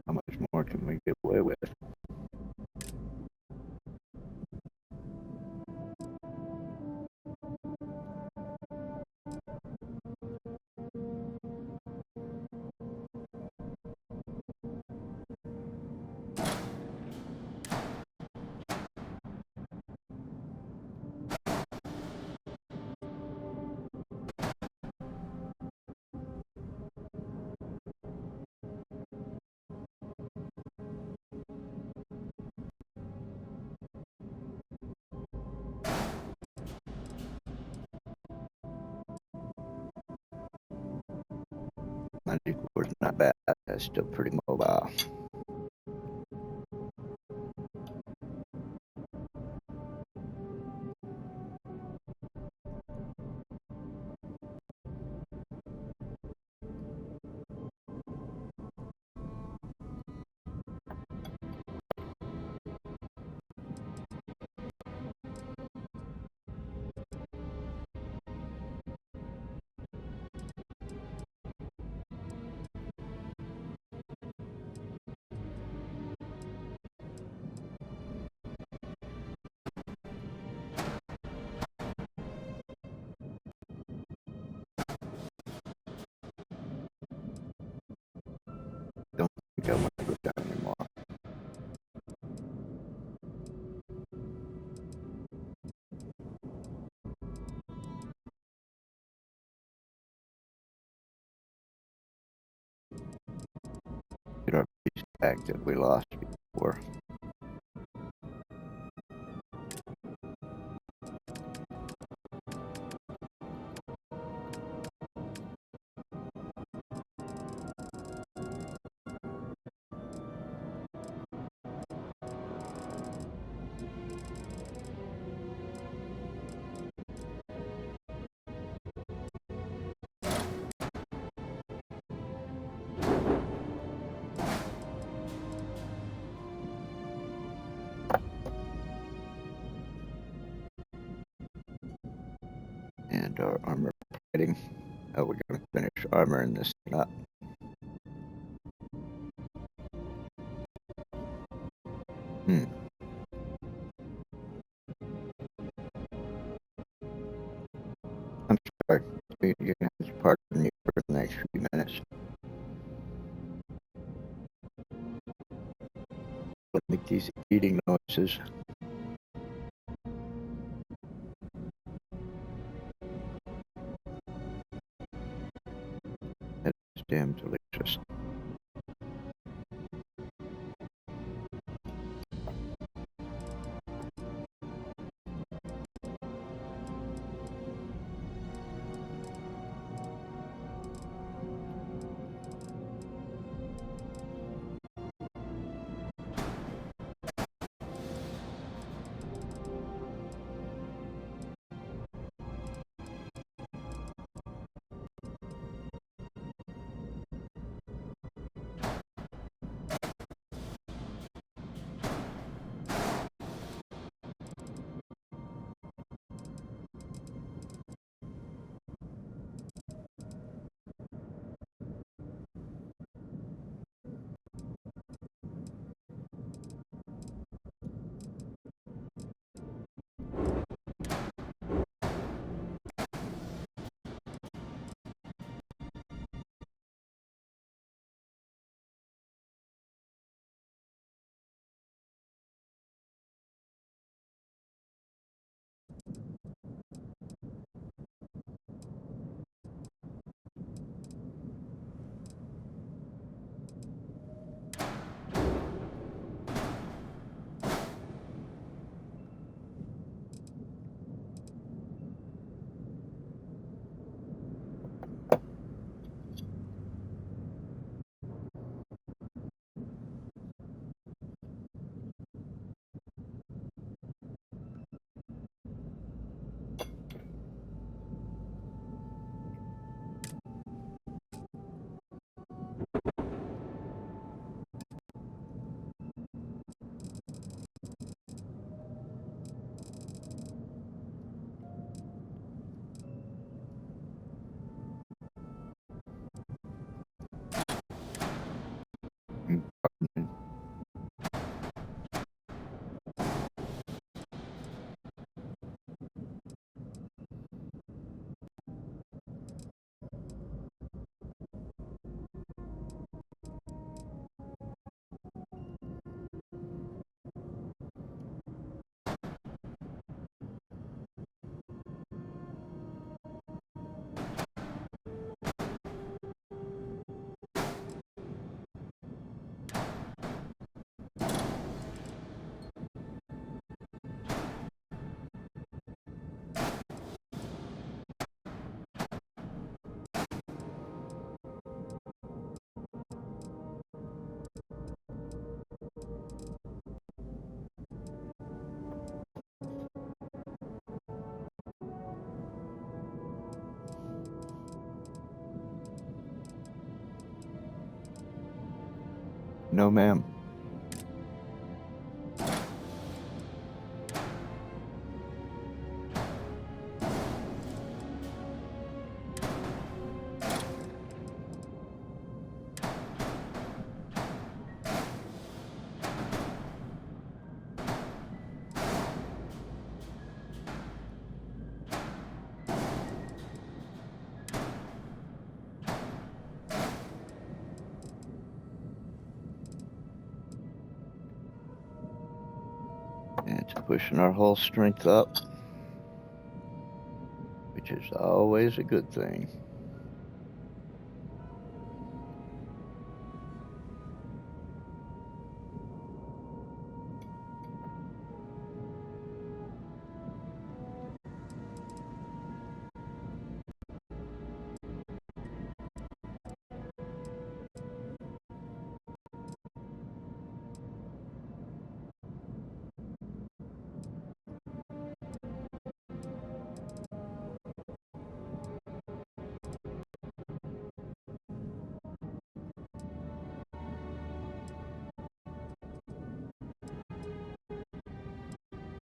How much more can we get away with? My decor's not bad. That's still pretty mobile. Don't think I want to go down anymore. Get our piece back that we lost before. And our armor plating. Oh, we're going to finish armoring this thing up. I'm sorry. You're going to have to pardon me for the next few minutes. But make these eating noises. It's damn delicious. No, ma'am. And it's pushing our hull strength up, which is always a good thing.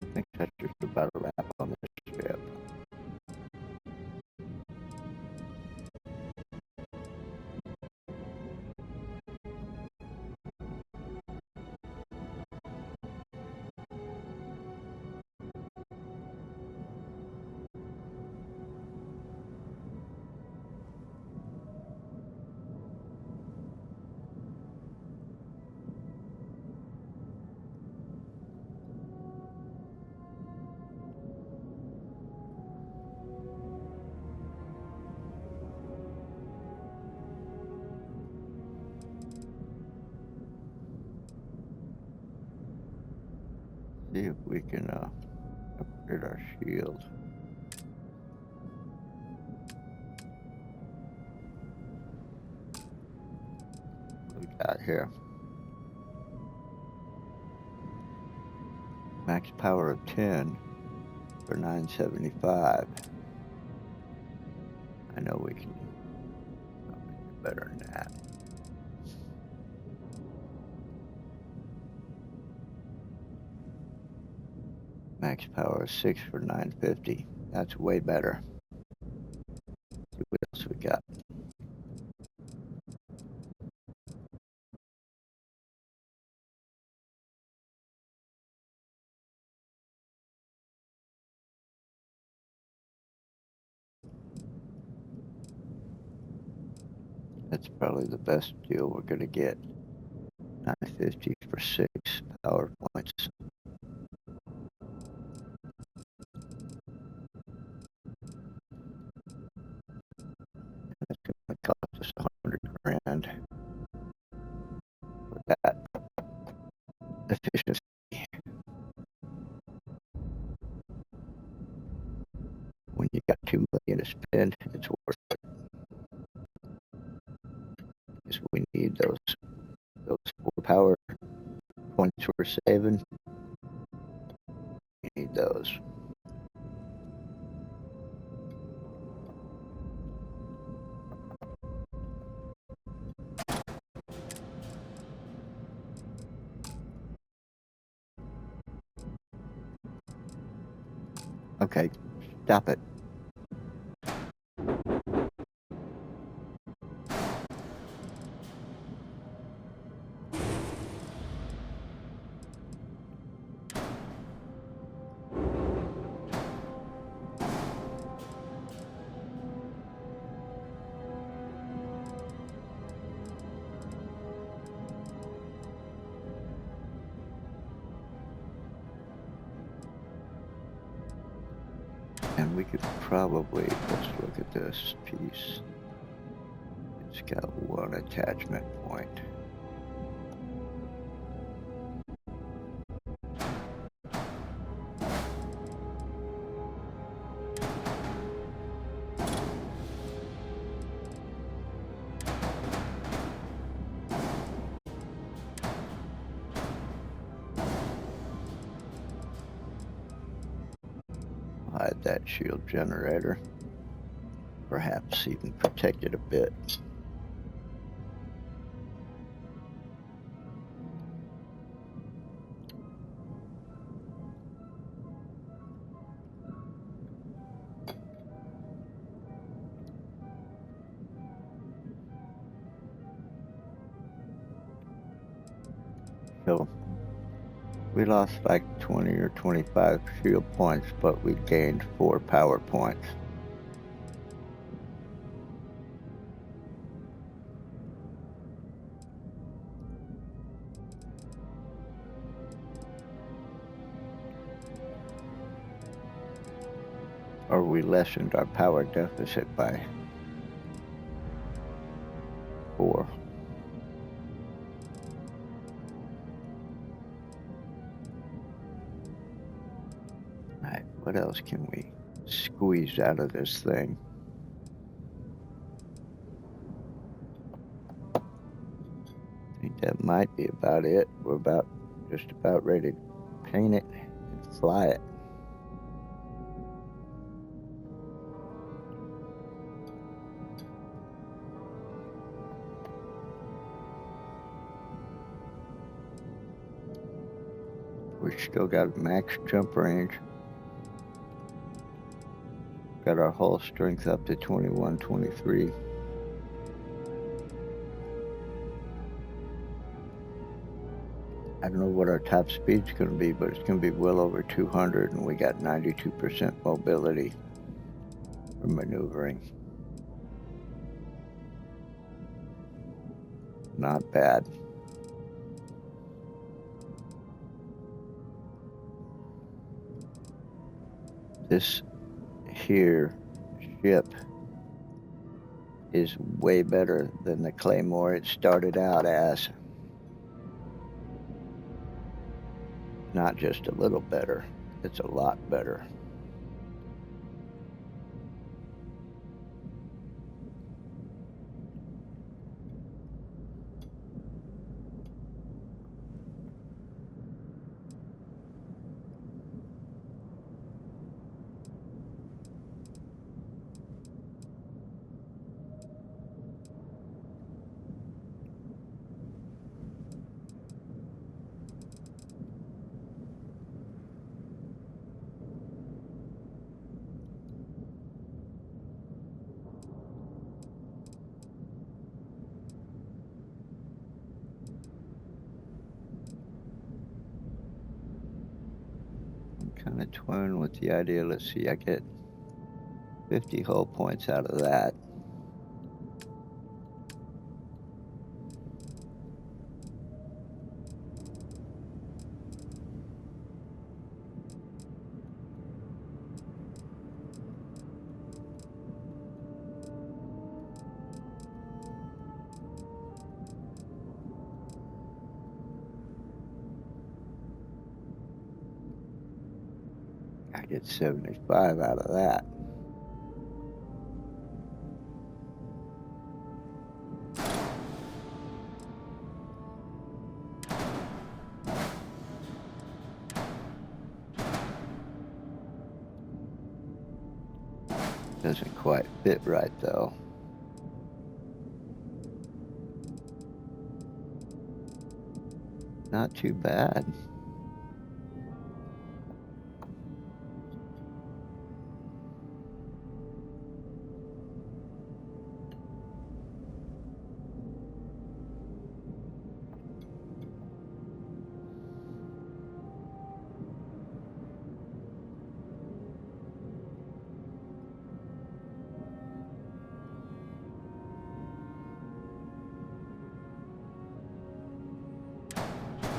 I think that's just about a wrap on this ship. See if we can upgrade our shield. What we got here? Max power of 10 for 975. I know we can probably do better than that. Max power of 6 for 950. That's way better. See what else we got. That's probably the best deal we're gonna get. 950 for 6 power points. That's gonna cost us 100 grand for that efficiency. When you got 2 million to spend, it's worth it. Because we need those 4 power points we're saving. We need those. Okay, stop it. And we could probably, let's look at this piece. It's got 1 attachment point. Hide that shield generator. Perhaps even protect it a bit. So we lost like 20 or 25 shield points, but we gained 4 power points. Or we lessened our power deficit by 4. Alright, what else can we squeeze out of this thing? I think that might be about it. We're just about ready to paint it and fly it. We still got max jump range. Got our hull strength up to 21, 23. I don't know what our top speed's going to be, but it's going to be well over 200, and we got 92% mobility for maneuvering. Not bad. This here ship is way better than the Claymore it started out as. Not just a little better, it's a lot better. Kind of toying with the idea. Let's see, I get 50 hull points out of that. I get 75 out of that. Doesn't quite fit right though. Not too bad.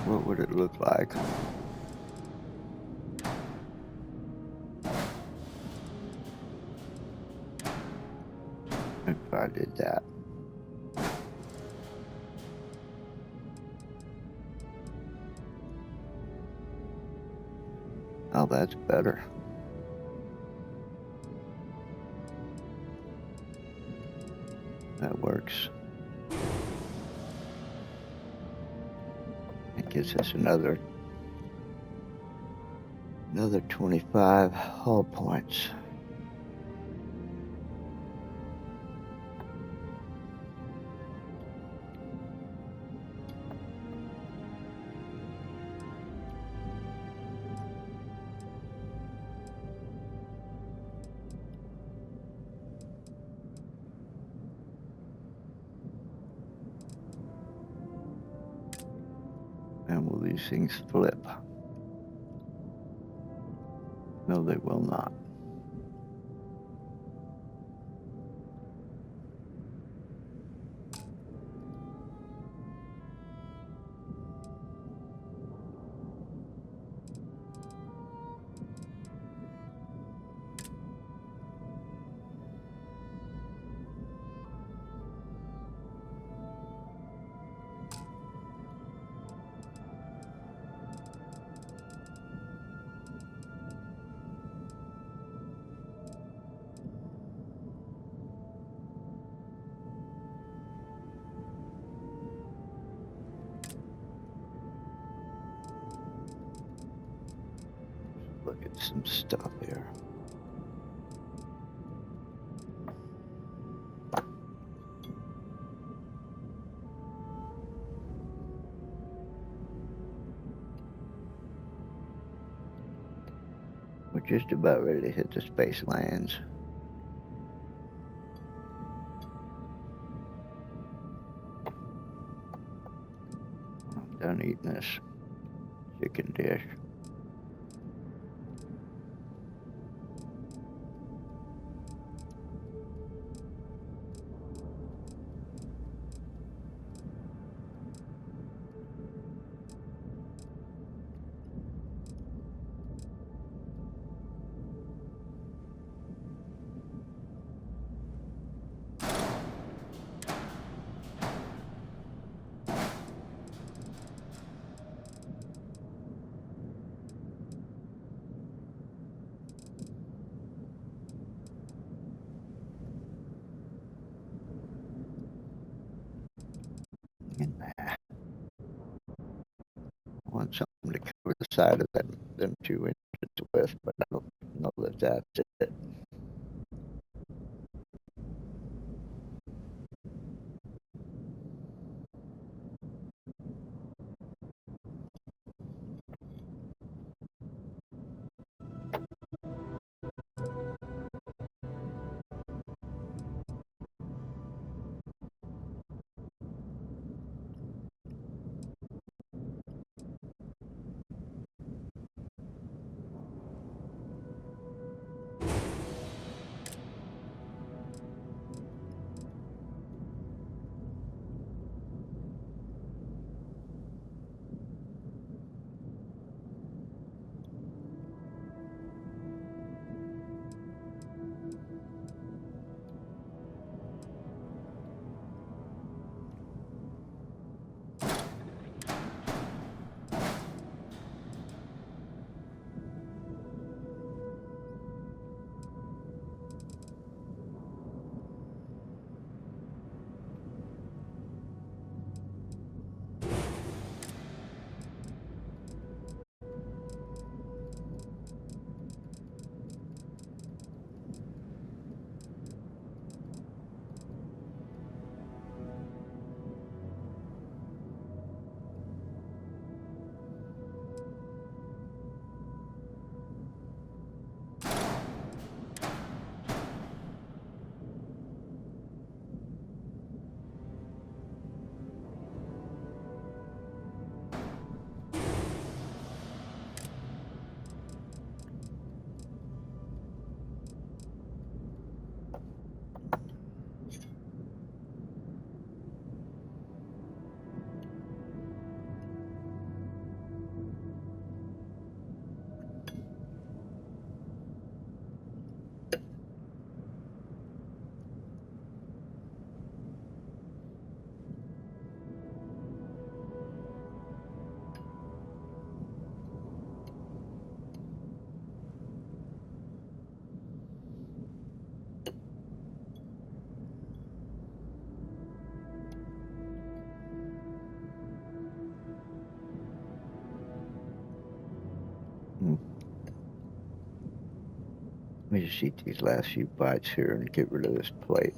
What would it look like if I did that? Oh, that's better. That works. It gives us another 25 hull points. And we'll these things flip. No, they will not. Look at some stuff here. We're just about ready to hit the space lands. I'm done eating this chicken dish. I want something to cover the side of them 2 inches with, but I don't know that that's it. Let me just eat these last few bites here and get rid of this plate.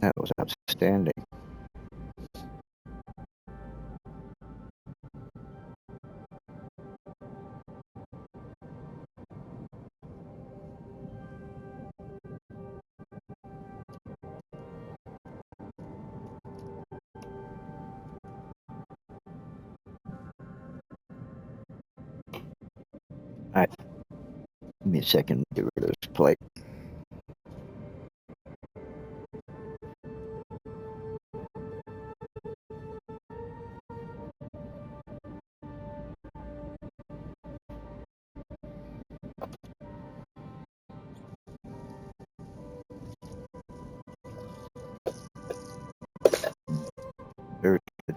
That was outstanding. Alright. Give me a second to get rid of this plate. Very good.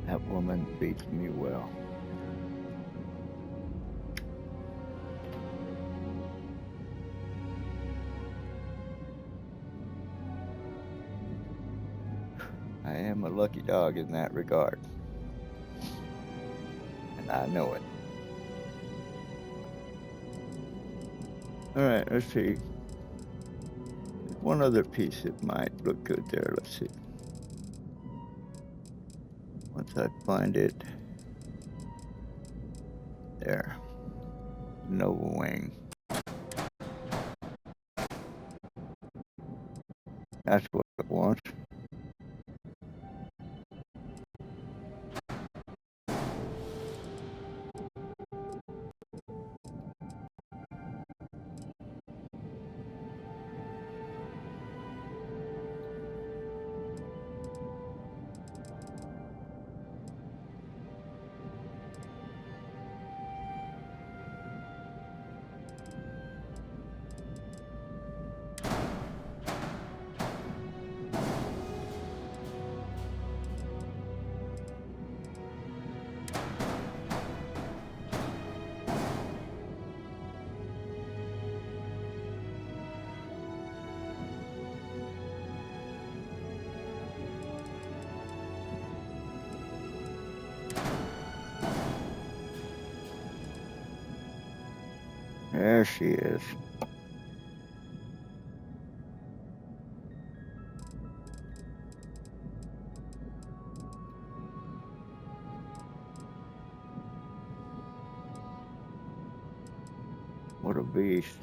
That woman beats me well. I am a lucky dog in that regard. And I know it. Alright, let's see. There's one other piece that might look good there. Let's see. Once I find it. There. Nova wing. That's what it wants. There she is. What a beast.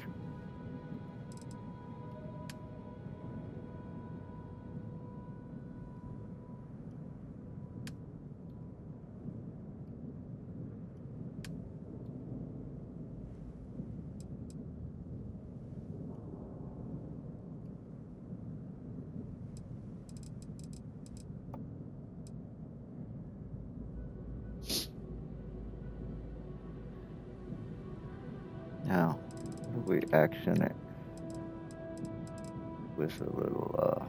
Now, what do we accent it with a little,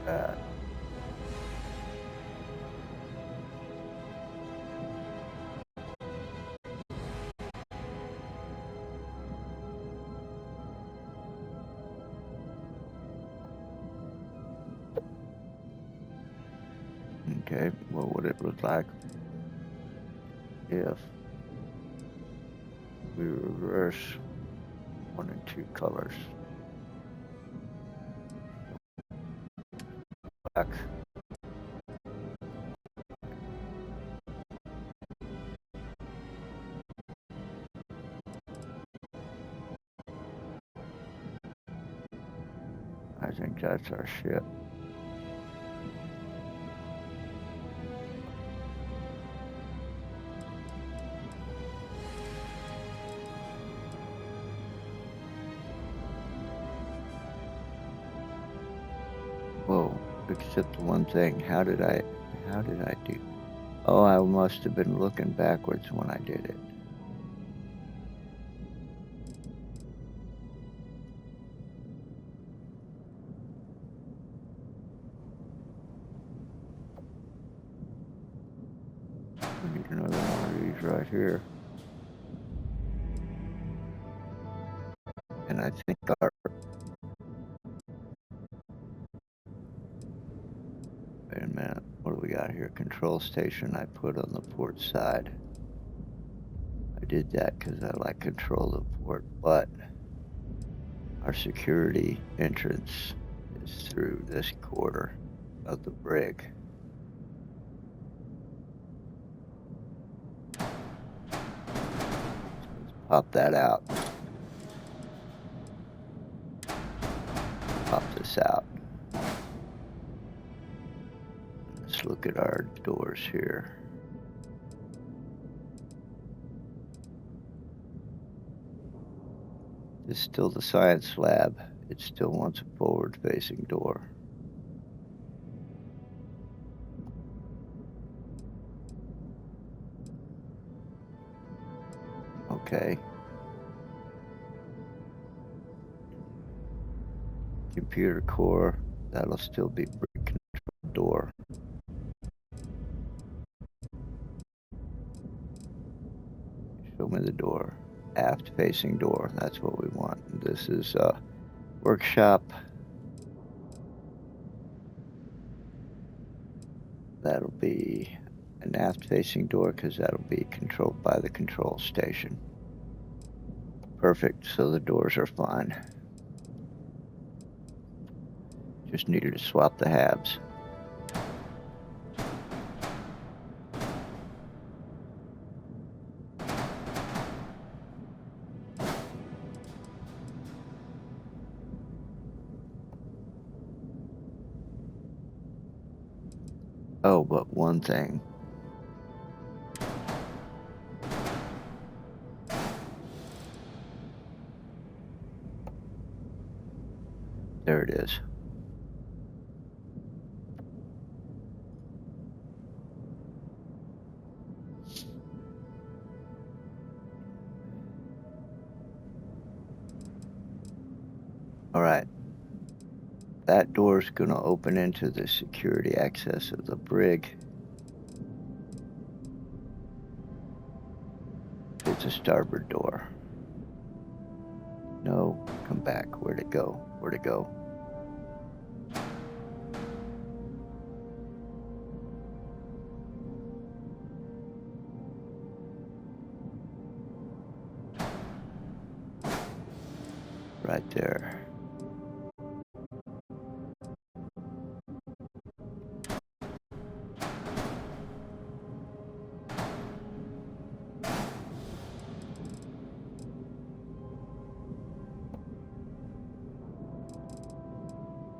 that. Okay, what would it look like if we reverse 1 and 2 colors? Black. I think that's our ship. Except the one thing. How did I do? Oh, I must have been looking backwards when I did it. We need another one of these right here. And I think our... Wait a minute. What do we got here? Control station I put on the port side. I did that because I like control of the port, but our security entrance is through this quarter of the brig. Let's pop that out. Pop this out. Let's look at our doors here. This is still the science lab. It still wants a forward-facing door. Okay. Computer core, that'll still be brick control door. Show me the door. Aft facing door, that's what we want. This is workshop. That'll be an aft facing door because that'll be controlled by the control station. Perfect, so the doors are fine. Just needed to swap the halves. Oh, but one thing. There it is. All right. That door's gonna open into the security access of the brig. It's a starboard door. No, come back. Where'd it go? Where'd it go? Right there.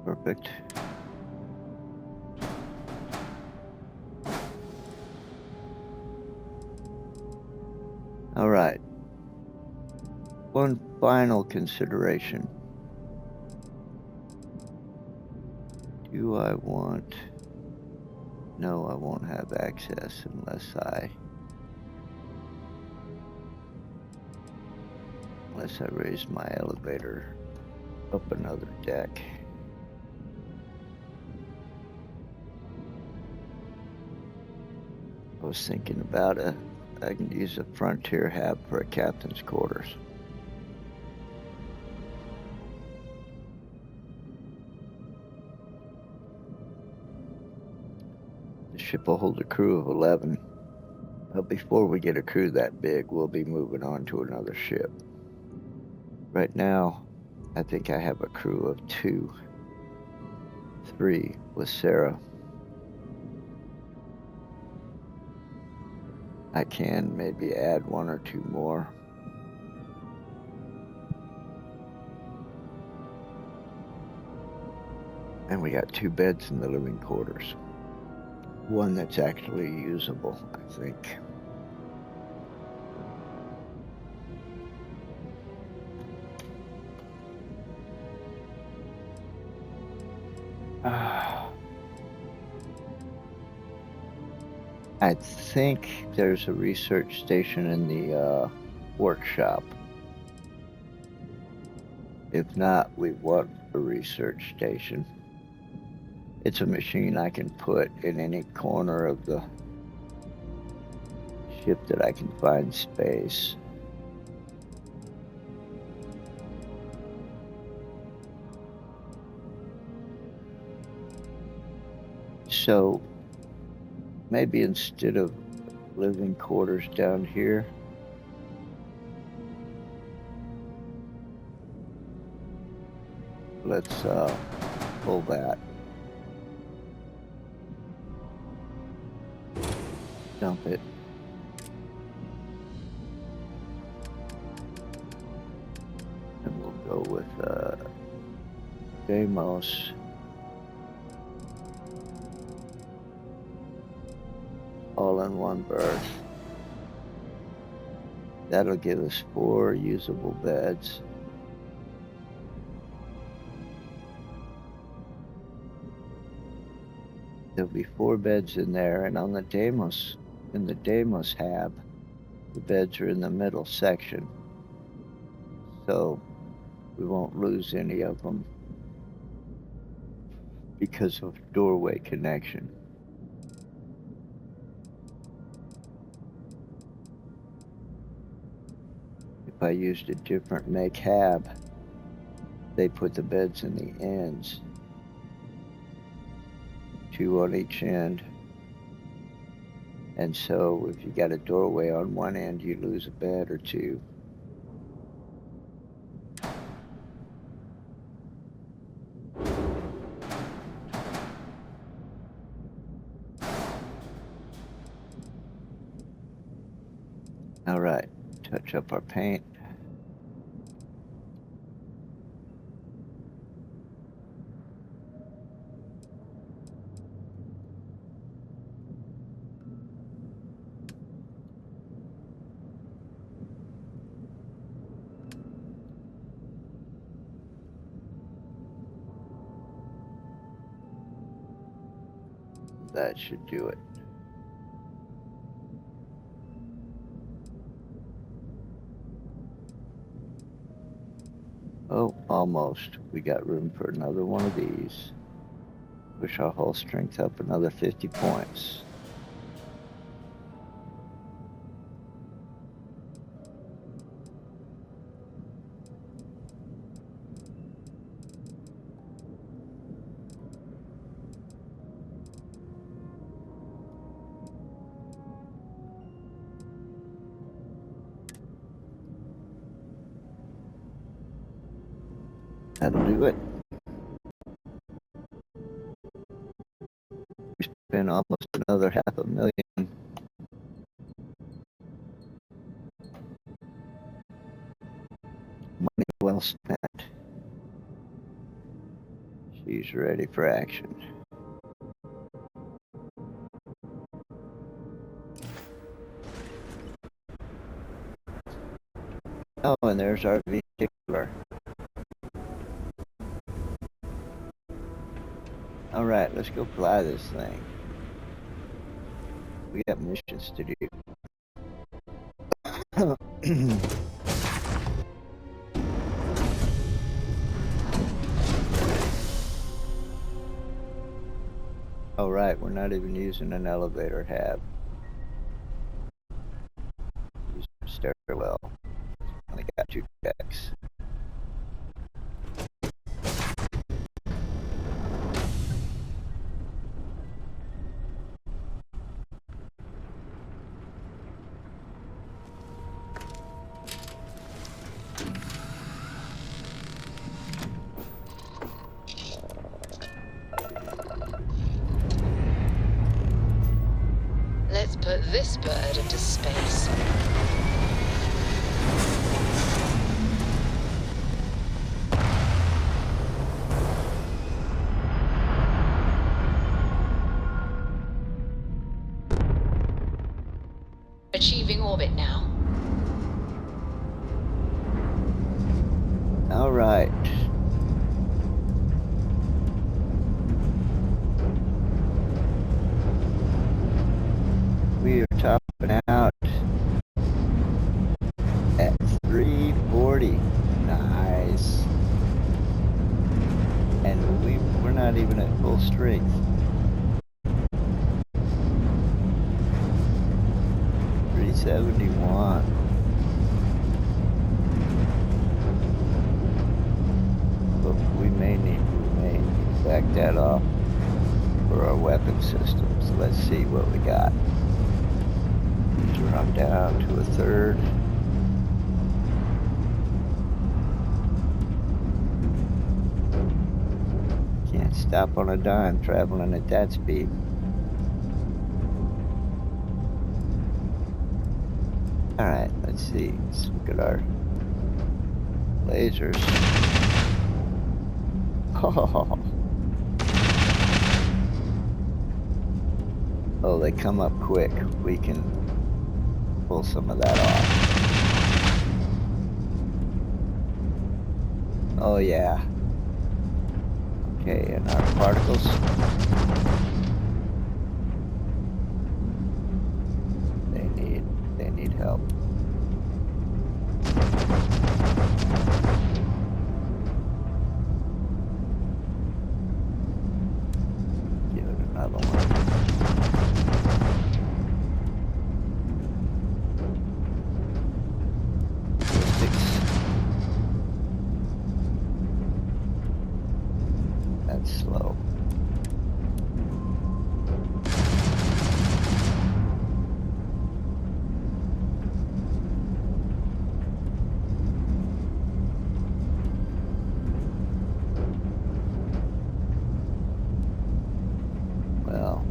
Perfect. All right. One final consideration. Do I want... No, I won't have access unless I raise my elevator up another deck. I was thinking about I can use a frontier hab for a captain's quarters. The ship will hold a crew of 11. But before we get a crew that big, we'll be moving on to another ship. Right now, I think I have a crew of 2, 3 with Sarah. I can maybe add 1 or 2 more. And we got 2 beds in the living quarters. 1 that's actually usable, I think. I think there's a research station in the workshop. If not, we want a research station. It's a machine I can put in any corner of the ship that I can find space. So maybe instead of living quarters down here, let's pull that. Dump it. And we'll go with Deimos. All in one berth. That'll give us 4 usable beds. There'll be 4 beds in there, and on the Deimos, in the Deimos hab, the beds are in the middle section. So we won't lose any of them because of doorway connection. If I used a different make hab, they put the beds in the ends. 2 on each end. And so if you got a doorway on one end, you lose a bed or 2. All right, touch up our paint. That should do it. Oh, almost. We got room for another one of these. Push our hull strength up another 50 points. That'll do it. We spent almost another $500,000. Money well spent. She's ready for action. Oh, and there's our vehicular. All right, let's go fly this thing. We got missions to do. All right, we're not even using an elevator hab. Use a stairwell. Only got 2 decks. Let's put this bird into space. Achieving orbit now. All right. topping out at 340. Nice. And we're not even at full strength. 371. But we may need to back that off for our weapon systems. Let's see what we got. These are on down to a third. Can't stop on a dime traveling at that speed. Alright, let's see. Let's look at our lasers. Oh, they come up quick. We can pull some of that off. Oh yeah. Okay, and our particles. They need help. Give it another one. That's slow. Well,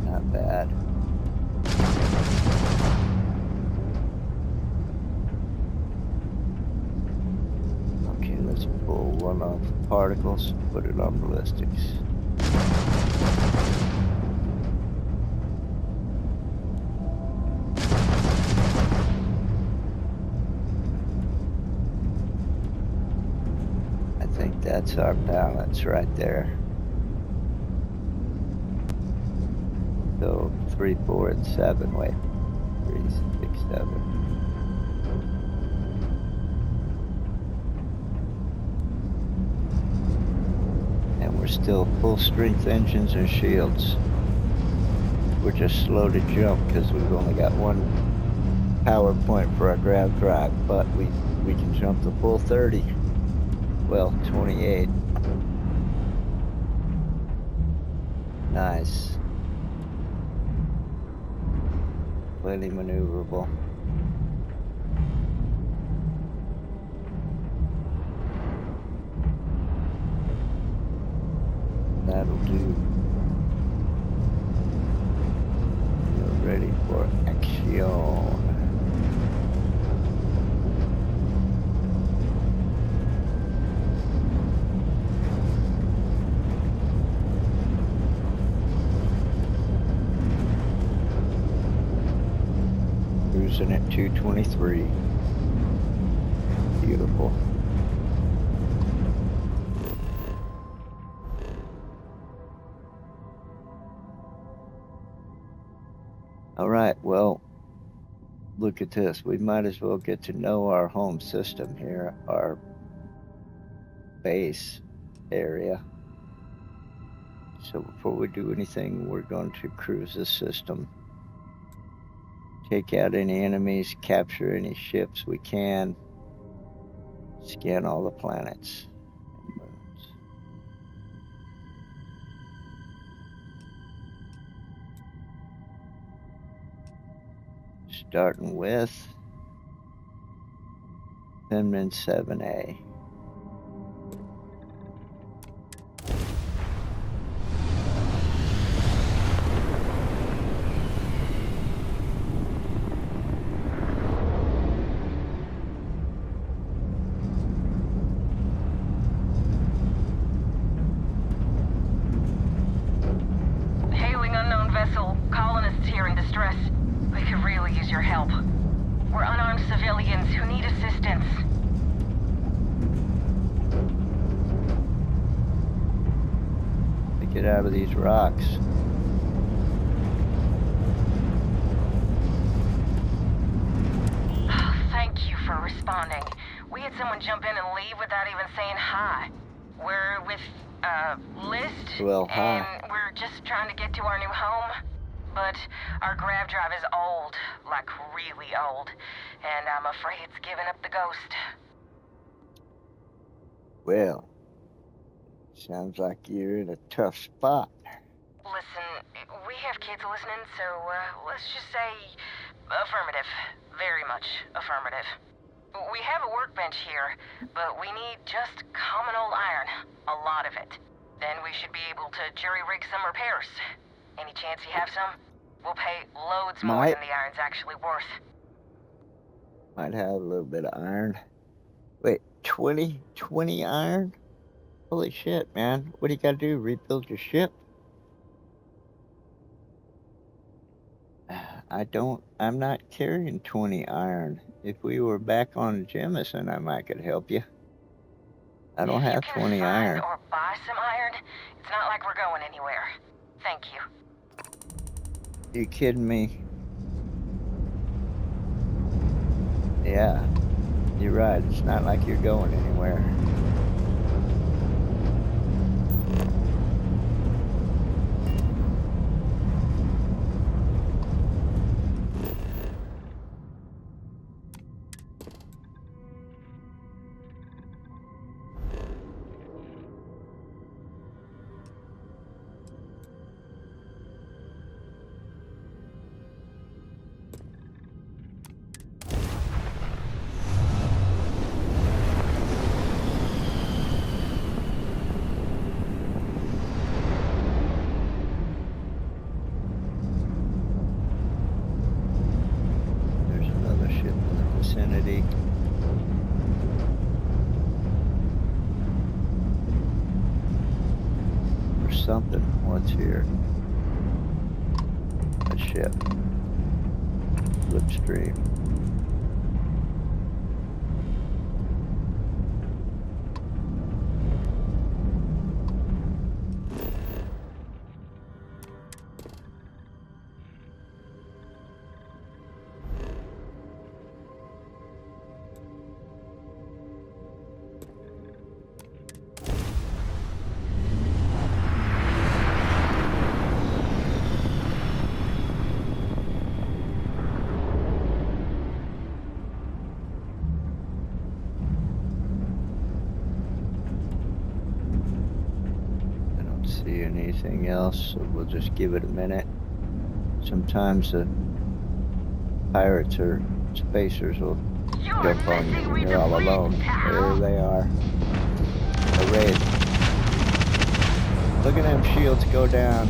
not bad. Okay, let's pull one off particles, put it on ballistics. I think that's our balance right there. So 3, 4, and 7. Wait, 3, 6, 7. And we're still full strength engines and shields. We're just slow to jump because we've only got one power point for our grav drive, but we can jump the full 30. Well, 28. Nice. Plenty maneuverable. That'll do. We're ready for action. Cruising at 223. Beautiful. All right, well, look at this. We might as well get to know our home system here, our base area. So before we do anything, we're going to cruise the system. Take out any enemies, capture any ships we can, scan all the planets and moons. Starting with Penman 7A. Hailing unknown vessel. Colonists here in distress. We could really use your help. We're unarmed civilians who need assistance. To get out of these rocks. thank you for responding. We had someone jump in and leave without even saying hi. We're with, List, Well, hi. and we're just trying to get to our new home. But our grav drive is old, like really old, and I'm afraid it's given up the ghost. Well, sounds like you're in a tough spot. Listen, we have kids listening, so let's just say affirmative. Very much affirmative. We have a workbench here, but we need just common old iron. A lot of it. Then we should be able to jury-rig some repairs. Any chance you have some? We'll pay loads more than the iron's actually worth. Might have a little bit of iron. Wait, 20 iron? Holy shit, man. What do you gotta do? Rebuild your ship? I'm not carrying 20 iron. If we were back on Jemison, I might could help you. I don't have 20 iron. Or buy some iron, it's not like we're going anywhere. Thank you. You kidding me? Yeah, you're right. It's not like you're going anywhere. Something. What's here? A ship. Slipstream. Anything else, so we'll just give it a minute. Sometimes the pirates or spacers will jump on you when you're all alone. There they are. A raid. Look at them shields go down.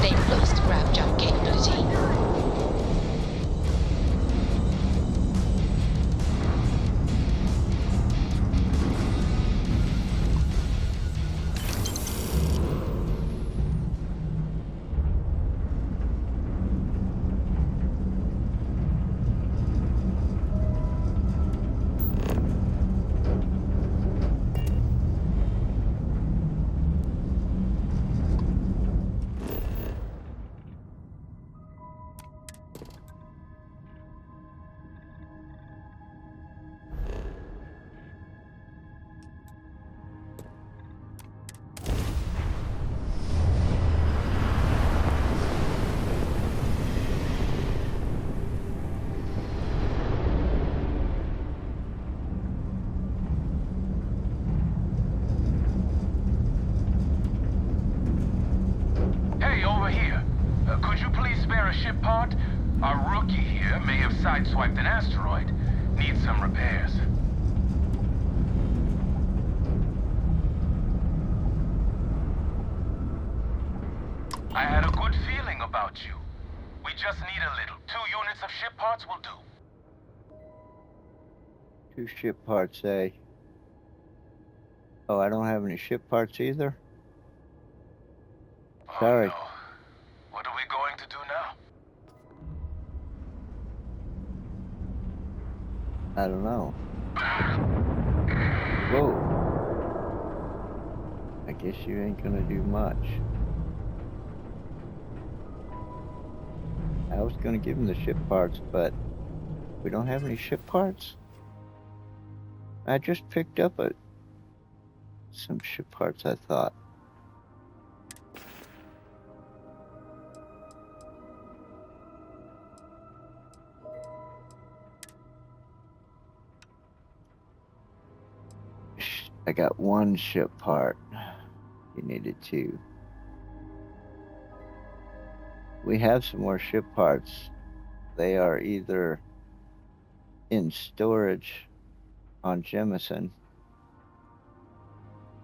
They've lost grav jump capability. Ship part? Our rookie here may have sideswiped an asteroid. Needs some repairs. I had a good feeling about you. We just need a little. 2 units of ship parts will do. 2 ship parts, eh? Oh, I don't have any ship parts either? Sorry. Oh, no. What are we going to do now? I don't know. Whoa. I guess you ain't gonna do much. I was gonna give him the ship parts, but we don't have any ship parts. I just picked up some ship parts, I thought. I got one ship part. You needed two. We have some more ship parts. They are either in storage on Jemison,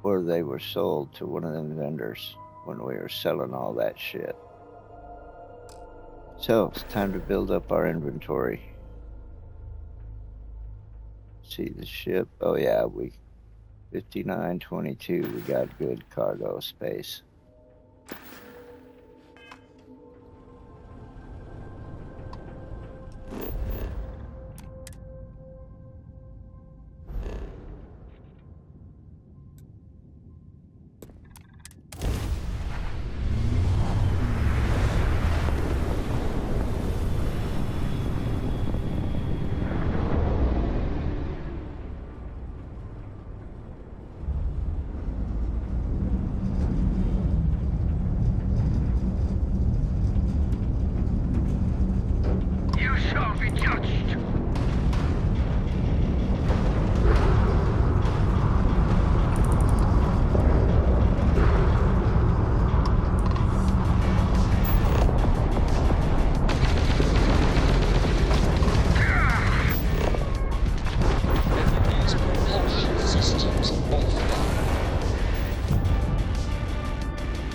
or they were sold to one of them vendors when we were selling all that shit. So it's time to build up our inventory. See the ship. Oh yeah, 5922. We got good cargo space.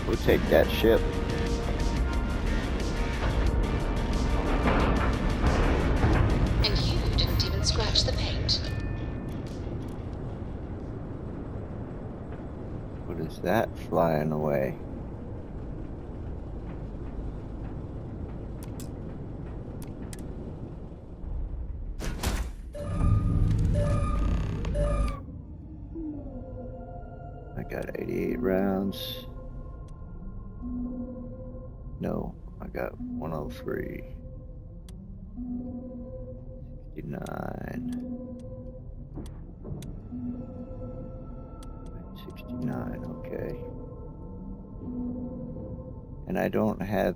We'll take that ship. And you didn't even scratch the paint. What is that flying away? I got 88 rounds. No, I got 103. 69. 69, okay. And I don't have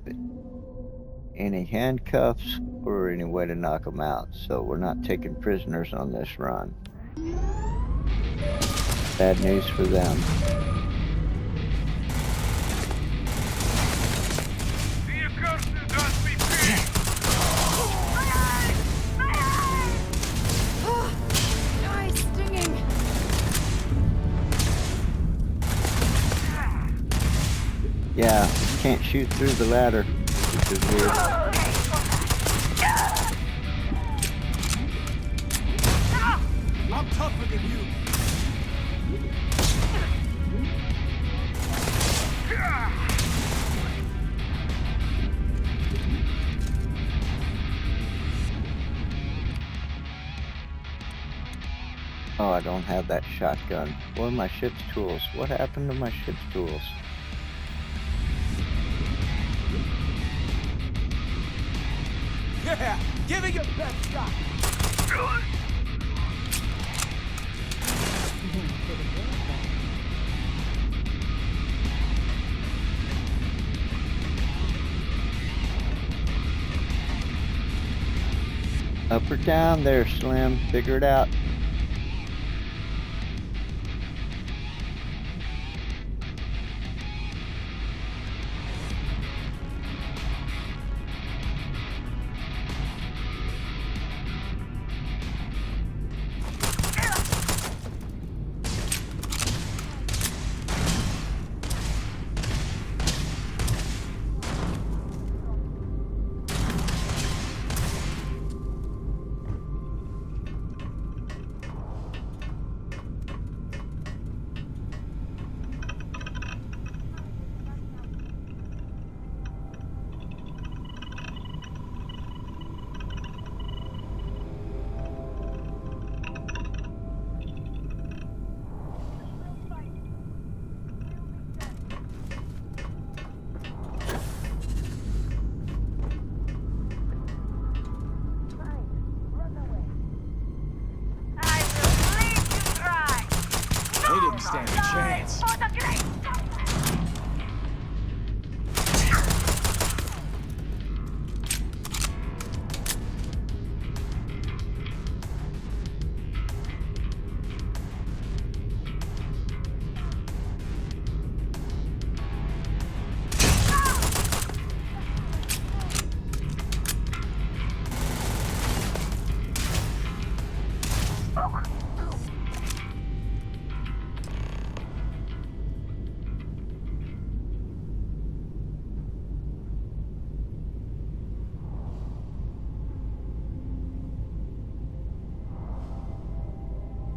any handcuffs or any way to knock them out, so we're not taking prisoners on this run. Bad news for them. Yeah, can't shoot through the ladder, which is weird. I'm tougher than you. Oh, I don't have that shotgun. Or my ship's tools. What happened to my ship's tools? Yeah, give it your best shot. Up or down there, Slim. Figure it out.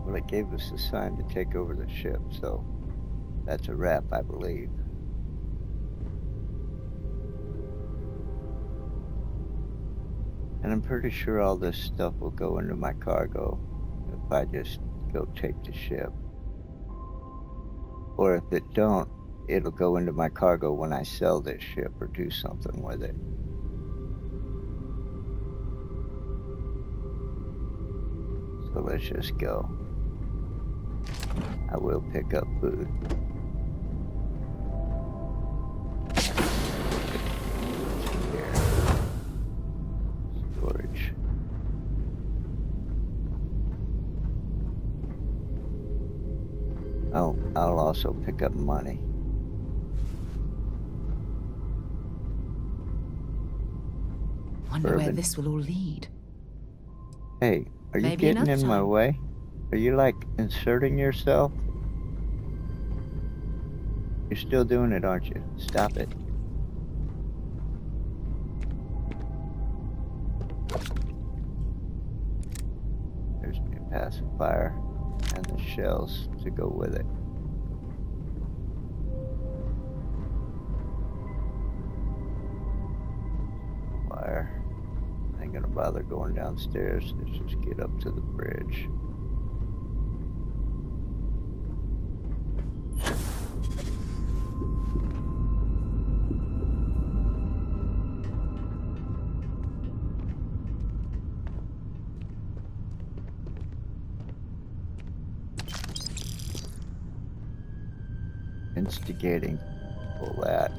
Well, it gave us a sign to take over the ship, so that's a wrap, I believe. And I'm pretty sure all this stuff will go into my cargo if I just go take the ship. Or if it don't, it'll go into my cargo when I sell this ship or do something with it. So let's just go. I will pick up food. Here. Storage. Oh, I'll also pick up money. Wonder where Bourbon. this will all lead. Hey, are you Maybe getting another in my time. way? Are you like inserting yourself? You're still doing it, aren't you? Stop it. There's my pacifier and the shells to go with it. Wire. I ain't gonna bother going downstairs. Let's just get up to the bridge. Instigating. Pull that.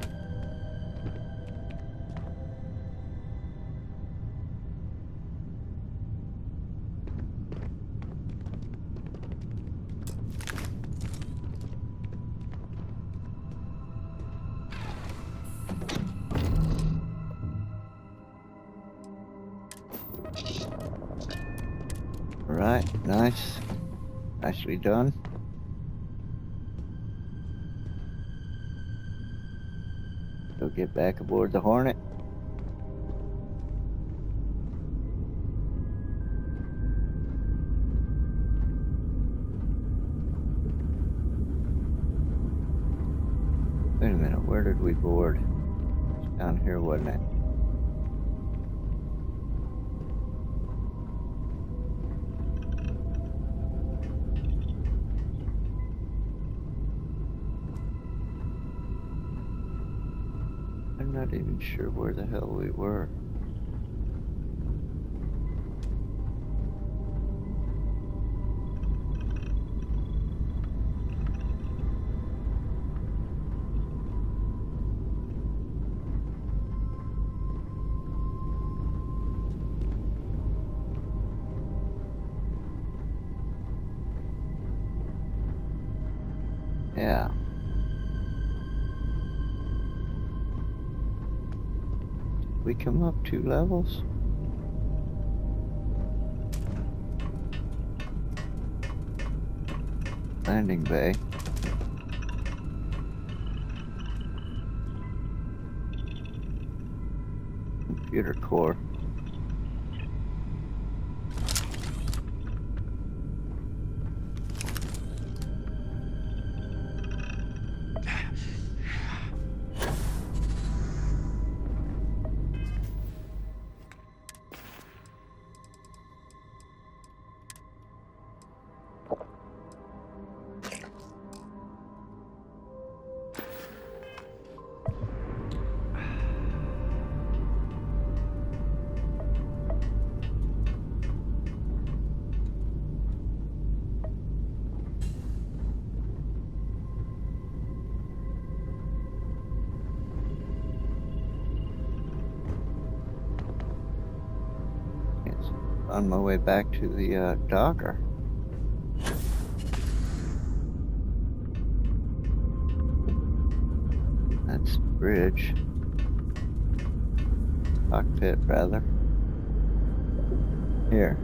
Alright, nice. Nicely done. Go get back aboard the Hornet. Wait a minute, where did we board? It's down here, wasn't it? I'm not even sure where the hell we were. Yeah. Did we come up 2 levels? Landing bay. Computer core. On my way back to the docker. That's the bridge. Cockpit, rather. Here.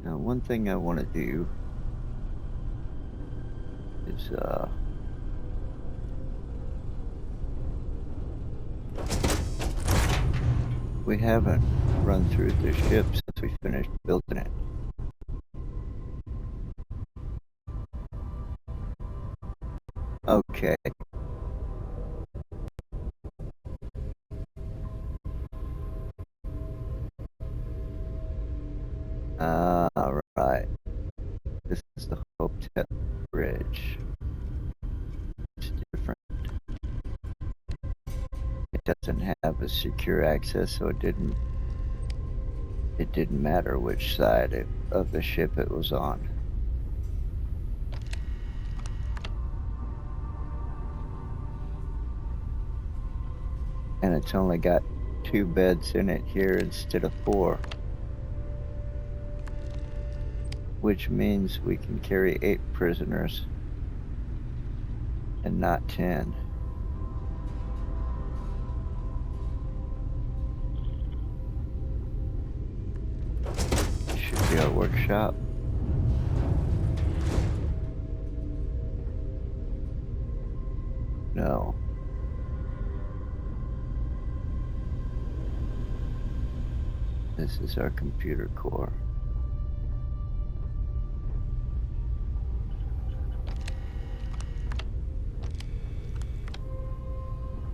Now, one thing I want to do is, we haven't run through the ship since we finished building it. Okay. Alright. This is the Hotel Bridge. It's different. It doesn't have a secure access, so it didn't matter which side of the ship it was on. And it's only got 2 beds in it here instead of 4. Which means we can carry 8 prisoners and not 10. Should be our workshop. No. This is our computer core.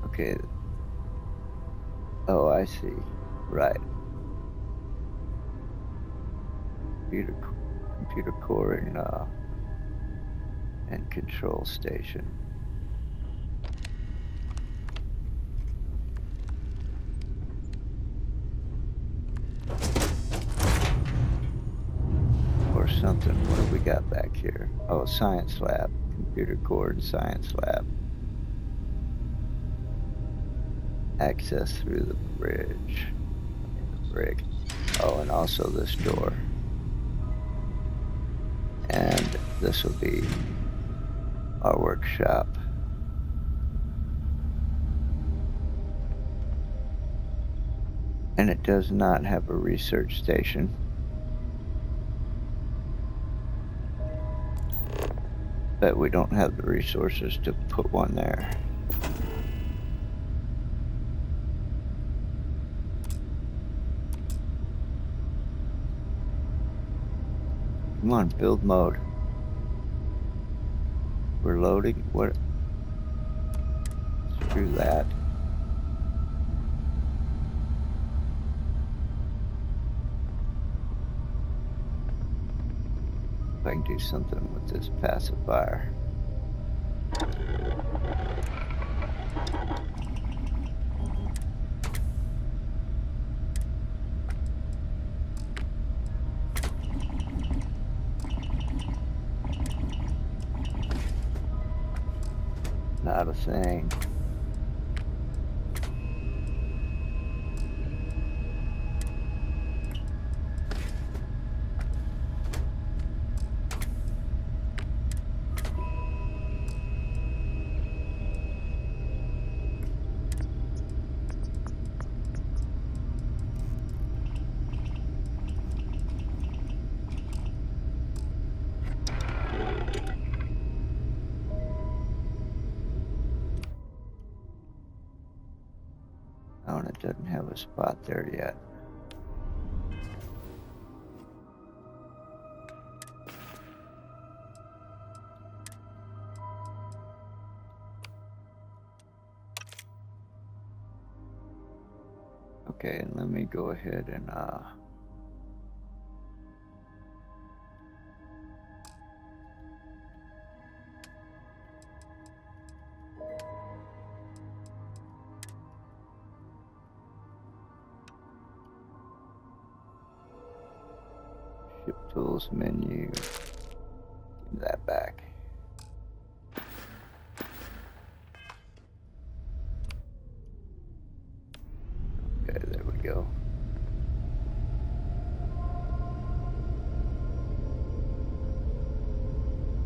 Okay. Oh, I see. Right. Computer core and control station. Or something. What do we got back here? Oh, science lab. Computer core and science lab. Access through the bridge. The brig. Oh, and also this door. And this will be our workshop. And it does not have a research station. But we don't have the resources to put one there. Come on, build mode. We're loading. What? Screw that. If I can do something with this pacifier. Not a thing. Oh, and it doesn't have a spot there yet. Okay, and let me go ahead and ship tools menu. Give that back. Okay, there we go.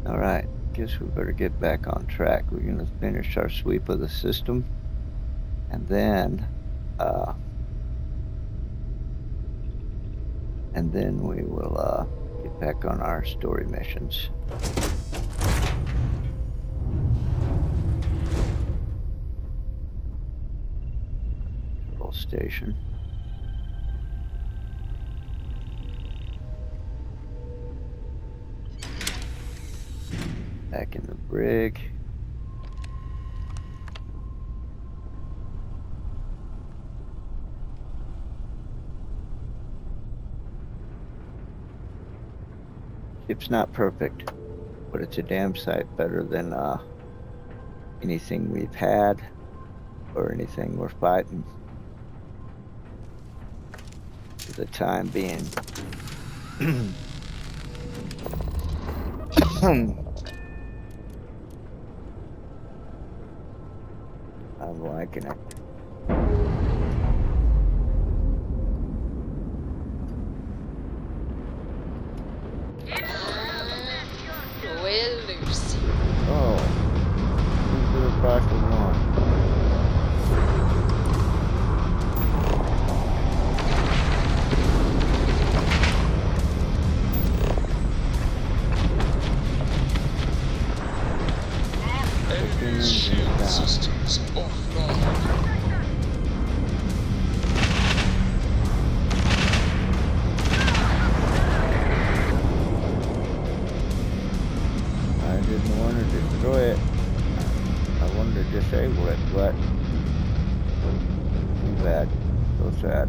All right, guess we better get back on track. We're gonna finish our sweep of the system, and then we will Get back on our story missions. Little station. Back in the brig. Ship's not perfect, but it's a damn sight better than anything we've had or anything we're fighting for the time being. I'm liking it. Well, Lucy. Oh, who's the across the lawn? Enemy shield systems offline. I didn't want to destroy it. I wanted to disable it, but too bad. So sad.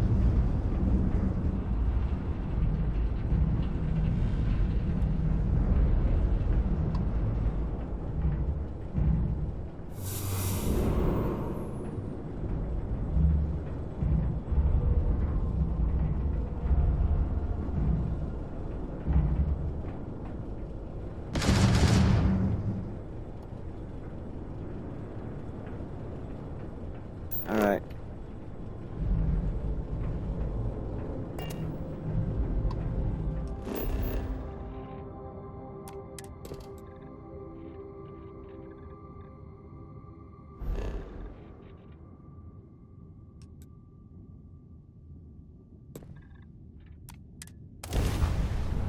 All right.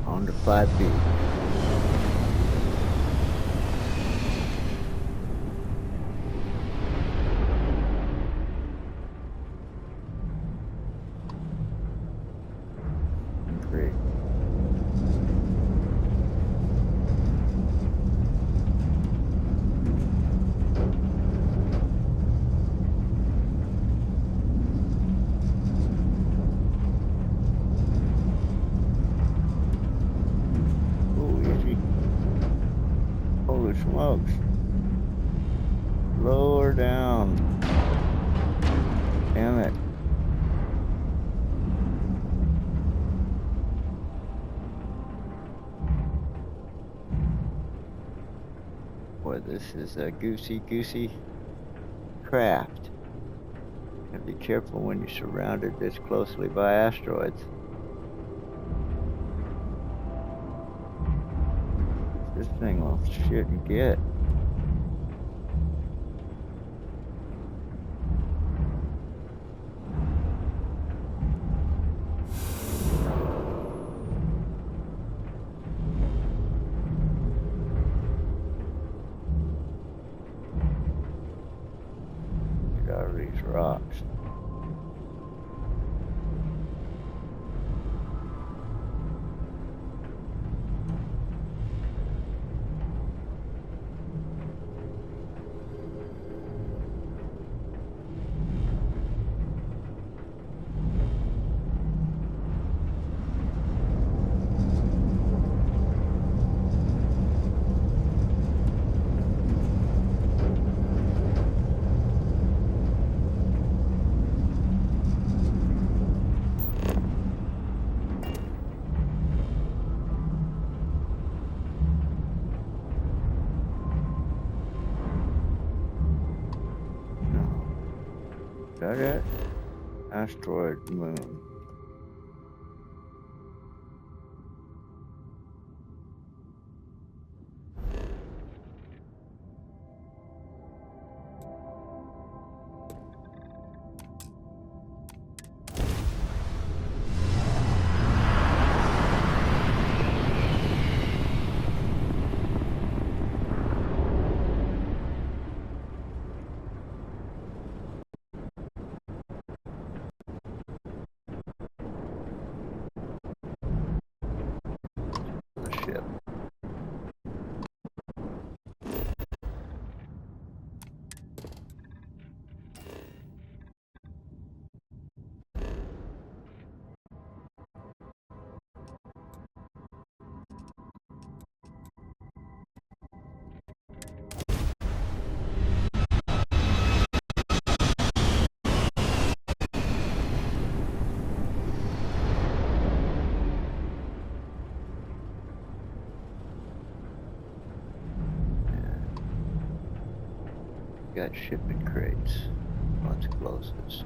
On to 5B. Great. Oh, easy. Holy smokes. Lower down. Damn it. Boy, this is a goosey craft. Gotta be careful when you're surrounded this closely by asteroids. This thing will shit and get. Get out of these rocks. Got it? Asteroid moon. got shipping crates. What's closest?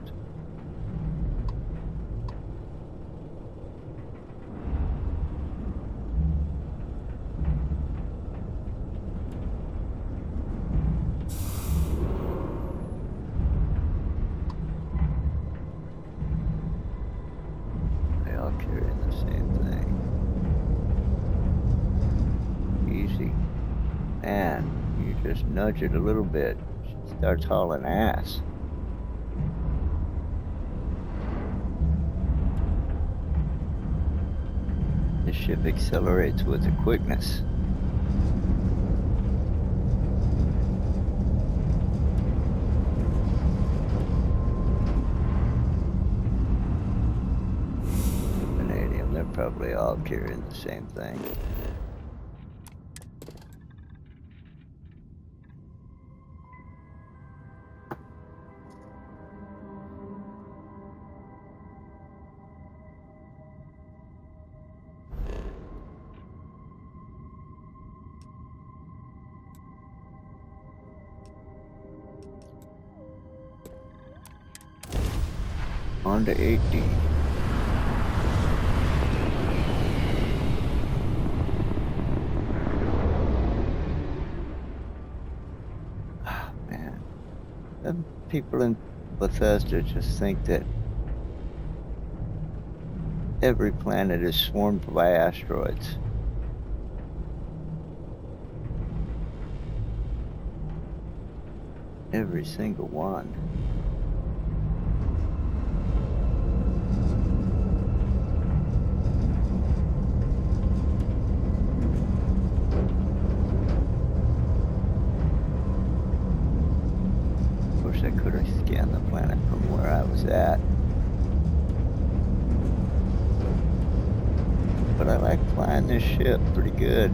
They all carrying the same thing. Easy. Man, you just nudge it a little bit. It starts hauling ass. The ship accelerates with a quickness. Vanadium, they're probably all carrying the same thing. On to 18. Ah, man. Them people in Bethesda just think that every planet is swarmed by asteroids. Every single one. I could have scanned the planet from where I was at. But I like flying this ship pretty good.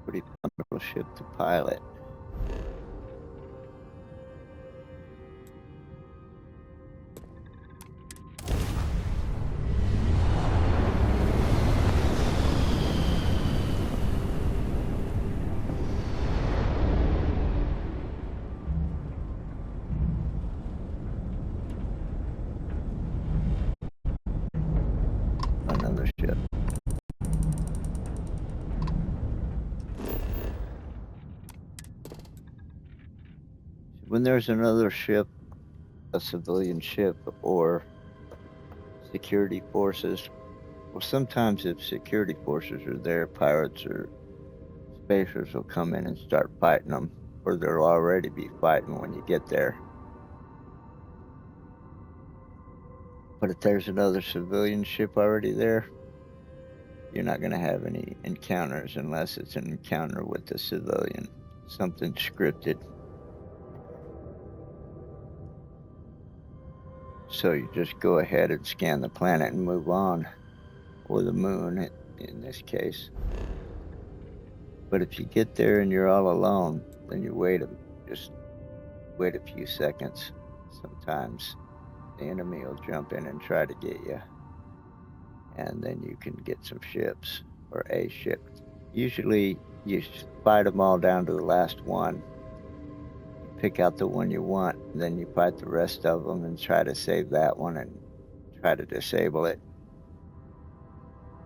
Pretty wonderful ship to pilot. Another ship. When there's another ship, a civilian ship, or security forces, well, sometimes if security forces are there, pirates or spacers will come in and start fighting them, or they'll already be fighting when you get there. But if there's another civilian ship already there, you're not going to have any encounters unless it's an encounter with a civilian, something scripted. So you just go ahead and scan the planet and move on, or the moon in this case. But if you get there and you're all alone, then you just wait a few seconds. Sometimes the enemy will jump in and try to get you, and then you can get some ships, or a ship. Usually you fight them all down to the last one. You pick out the one you want, and then you fight the rest of them and try to save that one and try to disable it.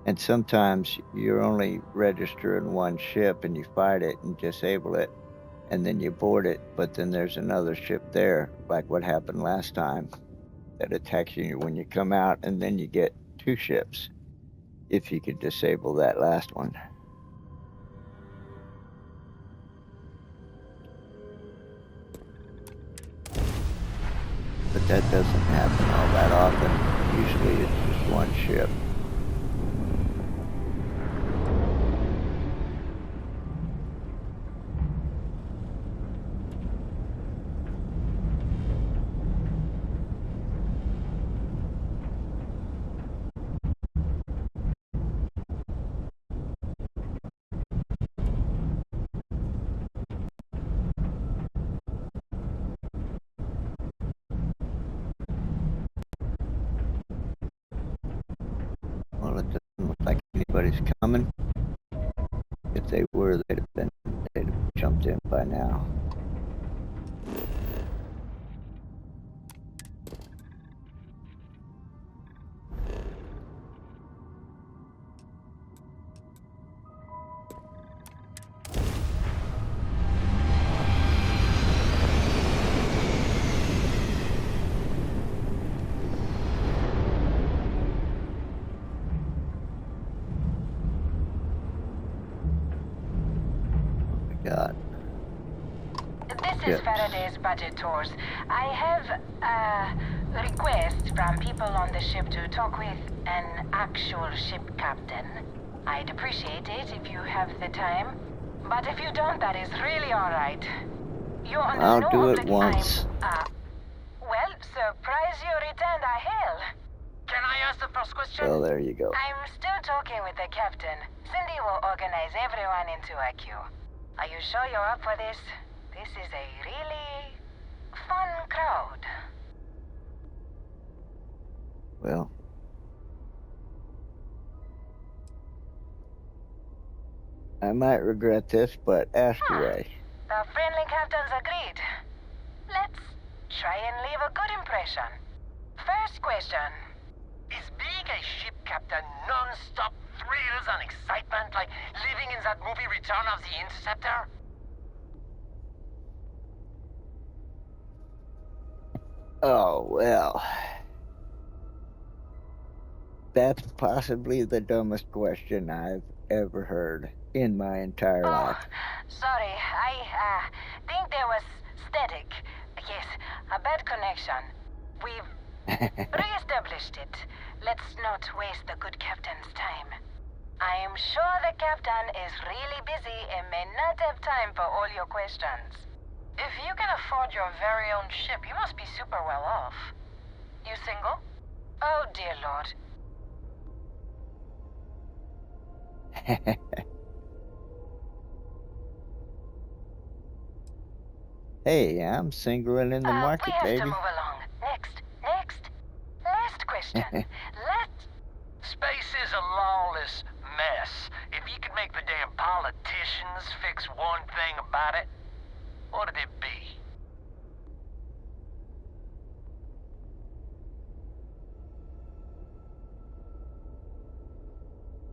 And sometimes you're only registering one ship and you fight it and disable it, and then you board it, but then there's another ship there, like what happened last time, that attacks you when you come out, and then you get two ships if you could disable that last one. But that doesn't happen all that often. Usually it's just one ship. anybody's coming. If they were, they'd have jumped in by now. God. This is Faraday's budget tours. I have a request from people on the ship to talk with an actual ship captain. I'd appreciate it if you have the time. But if you don't, that is really alright. You're under I'll no do it once. Well, surprise you returned a hail. Can I ask the first question? Well, there you go. I'm still talking with the captain. Cindy will organize everyone into a queue. Are you sure you're up for this? This is a really fun crowd. Well. I might regret this, but ask away. The friendly captains agreed. Let's try and leave a good impression. First question. Is being a ship captain non-stop thrills and excitement like living in that movie Return of the Interceptor? Oh, well. That's possibly the dumbest question I've ever heard in my entire life. Sorry, I think there was static. Yes, a bad connection. We've re-established it. Let's not waste the good captain's time. I am sure the captain is really busy and may not have time for all your questions. If you can afford your very own ship, you must be super well off. You single? Oh, dear Lord. Hey, I'm single and in the market, we have baby. to move along. Next. Last question. Space is a lawless mess. If you could make the damn politicians fix one thing about it, what'd it be?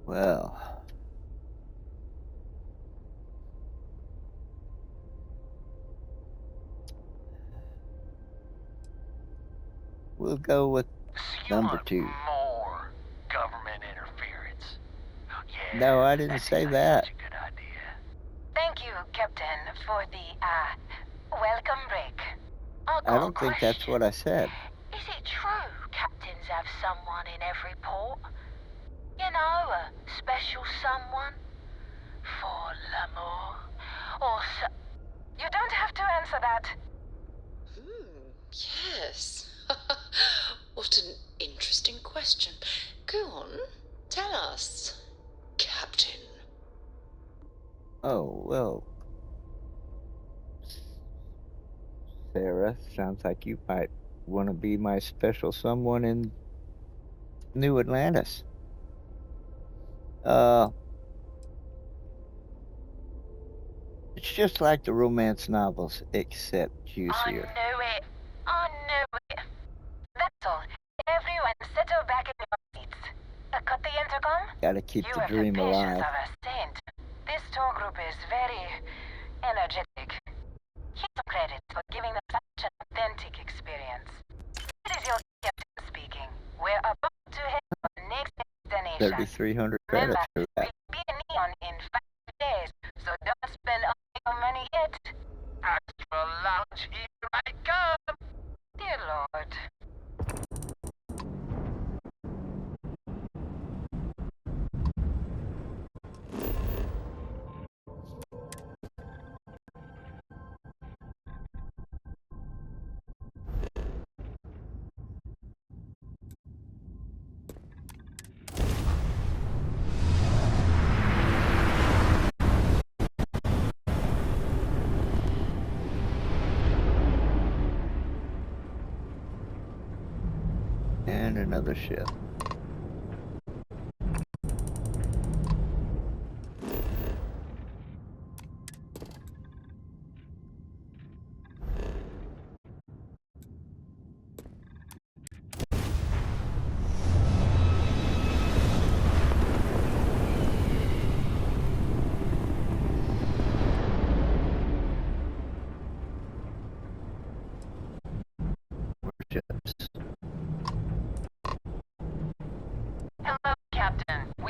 Well. We'll go with number 2. More government interference. Yeah, No, I didn't that say seems like that. such a good idea. Thank you, Captain, for the, welcome break. I don't think that's what I said. Is it true captains have someone in every port? You know, a special someone? For l'amour? Or You don't have to answer that. Yes. What an interesting question. Go on, tell us, Captain. Oh, well. Sarah, sounds like you might want to be my special someone in New Atlantis. It's just like the romance novels, except juicier. I knew it. That's all. Everyone settle back in your seats. Cut the intercom? Gotta keep You the have dream the patience alive. of a saint. This tour group is very energetic. Here's some credit for giving them such an authentic experience. It is your captain speaking. We're about to head to the next destination. 3,300 credits for that. We'll be in Neon in 5 days, so don't spend all your money yet. Astral Lounge, here I come! Dear Lord. And another ship.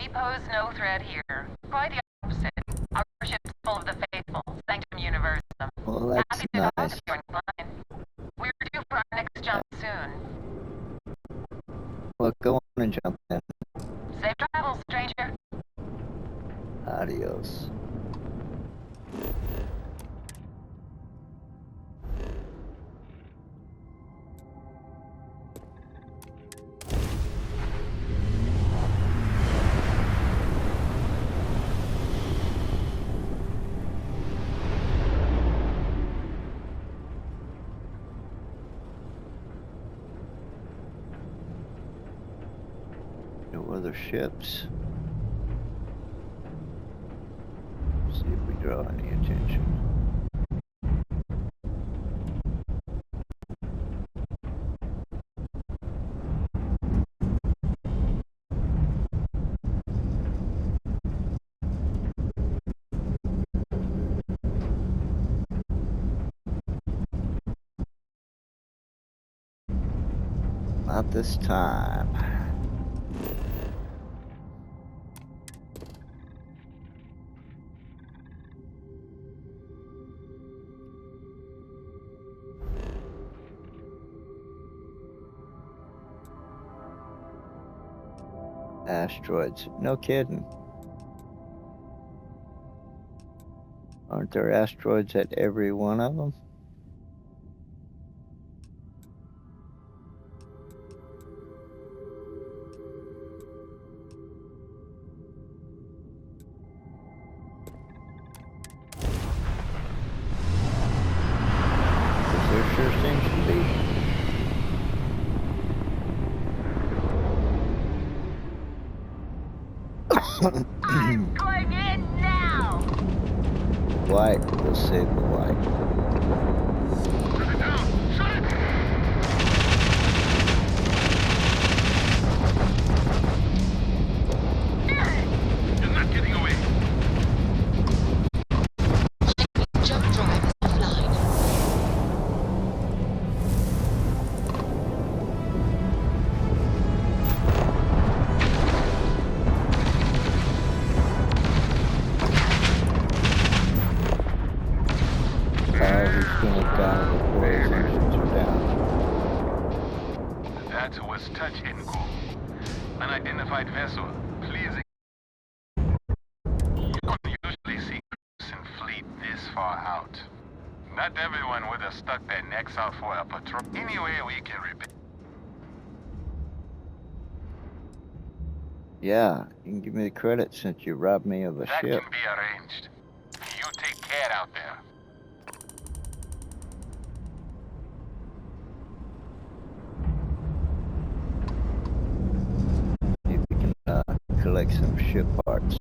We pose no threat here. Quite the opposite. Our ship's full of the faithful, Sanctum Universum. Well, that's Happy to talk nice. if you're inclined. We're due for our next jump soon. Well, go on and jump in. Safe travels, stranger. Adios. No other ships. See if we draw any attention. Not this time. Asteroids. No kidding. Aren't there asteroids at every one of them? There sure seems to be. I'm going in now! White. We'll save the white. You're not getting away. Jump drive is offline. He's gonna die before his engines are down. That was touch and go. Unidentified vessel. Please. You don't usually see ships in fleet this far out. Not everyone would have stuck their necks out for a patrol. Anyway, we can repair. Yeah, you can give me the credit since you robbed me of a That ship. can be arranged. You take care out there. See if we can collect some ship parts.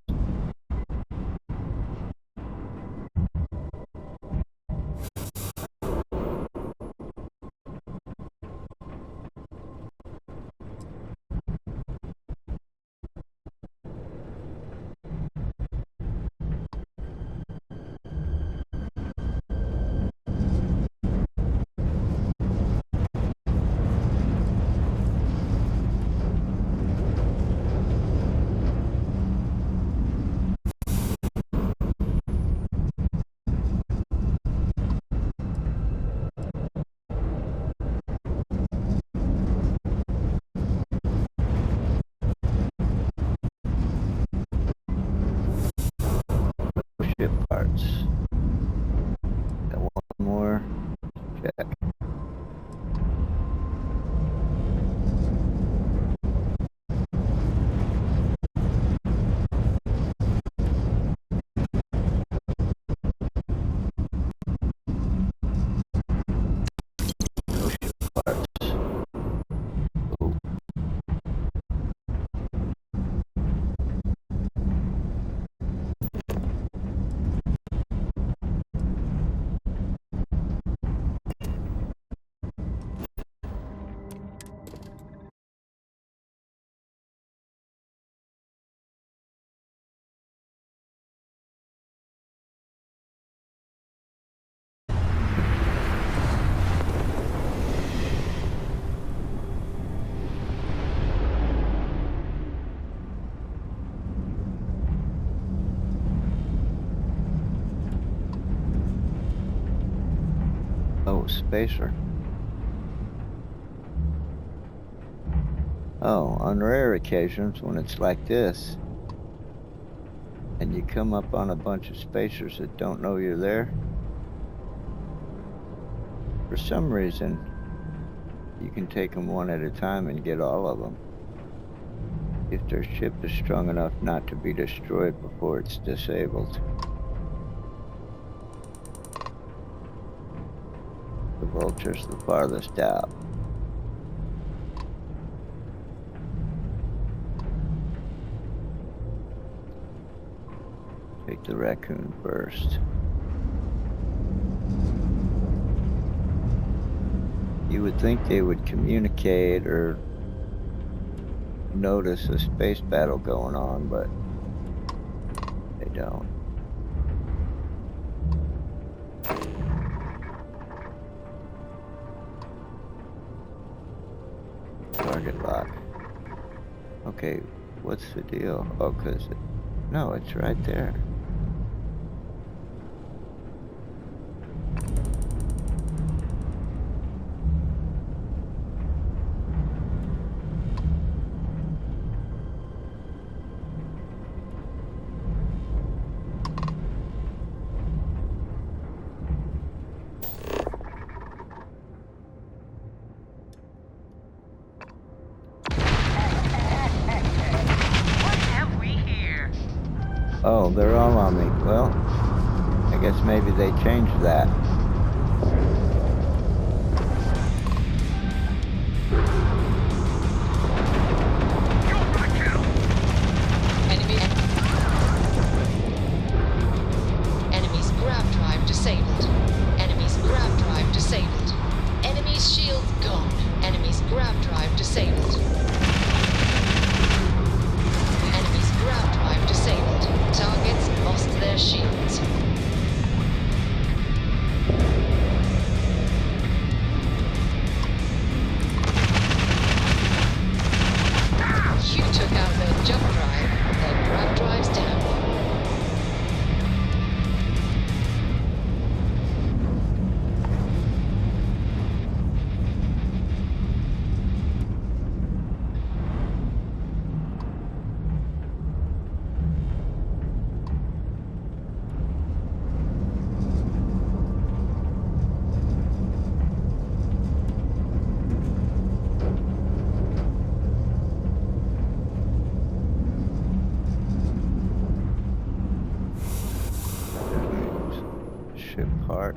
Ship parts. Got one more. Check. No ship parts. Oh. spacer. Oh, on rare occasions when it's like this, and you come up on a bunch of spacers that don't know you're there, for some reason, you can take them one at a time and get all of them. If their ship is strong enough not to be destroyed before it's disabled. The Vulture's the farthest out. Take the Raccoon first. You would think they would communicate or notice a space battle going on, but they don't. Target lock. Okay, what's the deal? Oh, no, it's right there. Oh, they're all on me. Well, I guess maybe they changed that. Enemy's grab drive disabled. Enemy's grab drive disabled. Enemy's shield gone. Enemy's grab drive disabled. Enemy's grab drive disabled. Targets lost their shields. You took out their jump drive. Their grab drive's down. Ship part.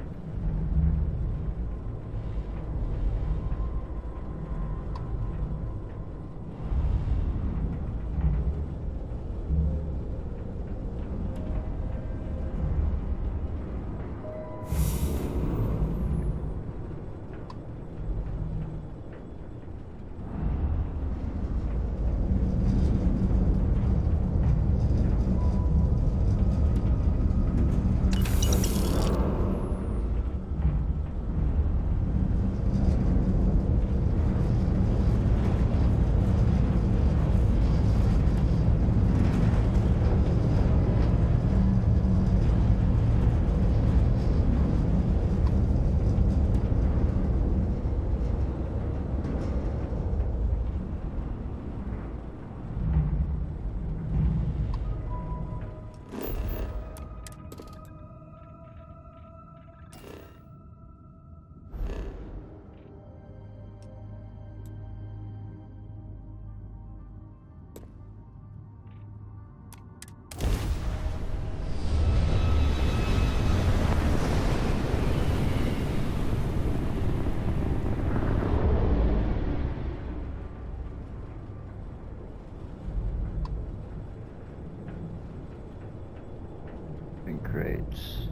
Crates.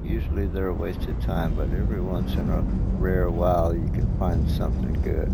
Usually they're a waste of time, but every once in a rare while you can find something good.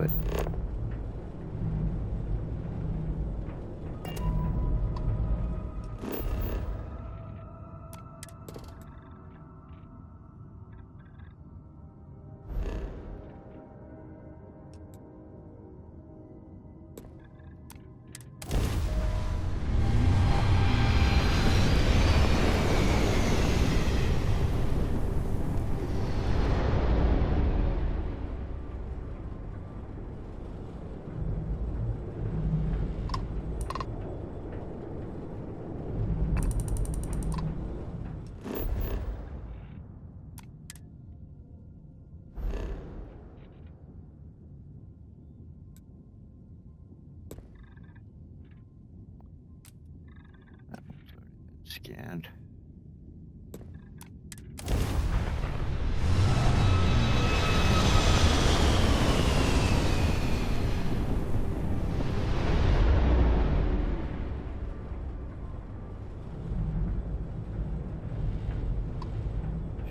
it. Scanned.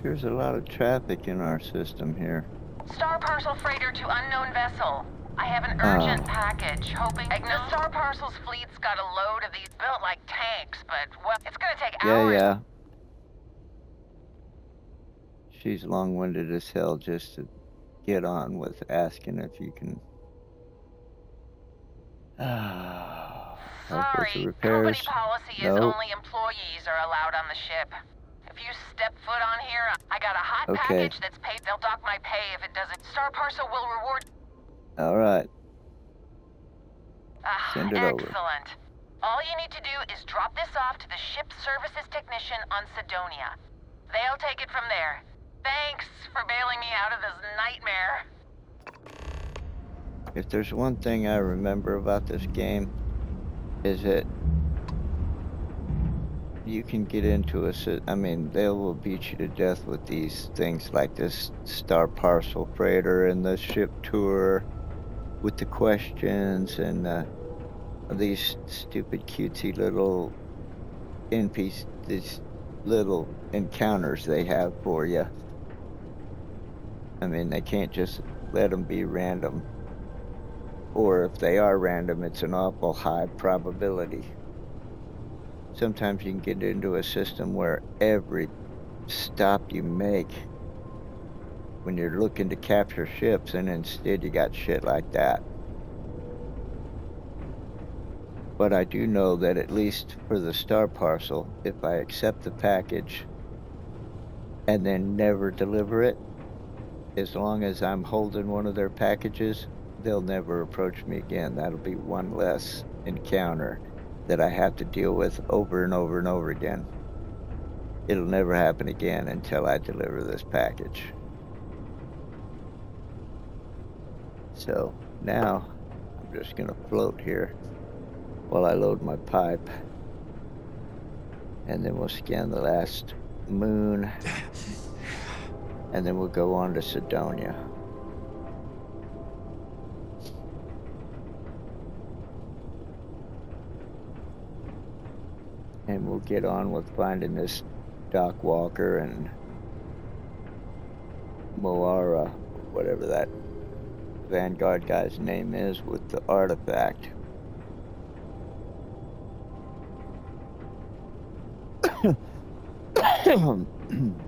There's a lot of traffic in our system here. Star Parcel freighter to unknown vessel. I have an urgent package, hoping... The Star Parcel's fleet's got a load of these built like tanks, but, well, it's gonna take hours. Yeah. She's long-winded as hell just to get on with asking if you can... help with the Sorry, repairs. company policy is only employees are allowed on the ship. If you step foot on here, I got a hot package that's paid. They'll dock my pay if it doesn't. Star Parcel will reward... All right. Send it over. Excellent. All you need to do is drop this off to the ship services technician on Sidonia. They'll take it from there. Thanks for bailing me out of this nightmare. If there's one thing I remember about this game, is that you can get into they will beat you to death with these things like this Star Parcel freighter and the ship tour with the questions and these stupid cutesy little these little encounters they have for you. I mean, they can't just let them be random. Or if they are random, it's an awful high probability. Sometimes you can get into a system where every stop you make when you're looking to capture ships, and instead you got shit like that. But I do know that at least for the Star Parcel, if I accept the package and then never deliver it, as long as I'm holding one of their packages, they'll never approach me again. That'll be one less encounter that I have to deal with over and over and over again. It'll never happen again until I deliver this package. So now I'm just gonna float here while I load my pipe, and then we'll scan the last moon, and then we'll go on to Sidonia. And we'll get on with finding this Doc Walker and Moara, whatever that Vanguard guy's name is, with the artifact.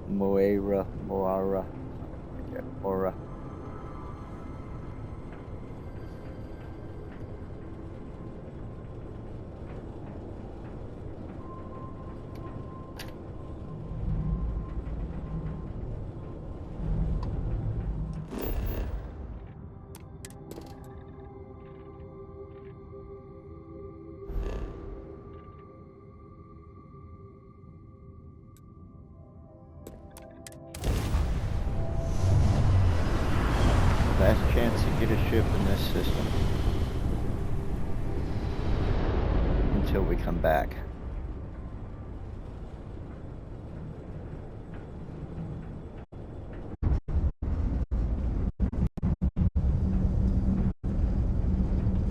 Moara, Moara. Last chance to get a ship in this system until we come back.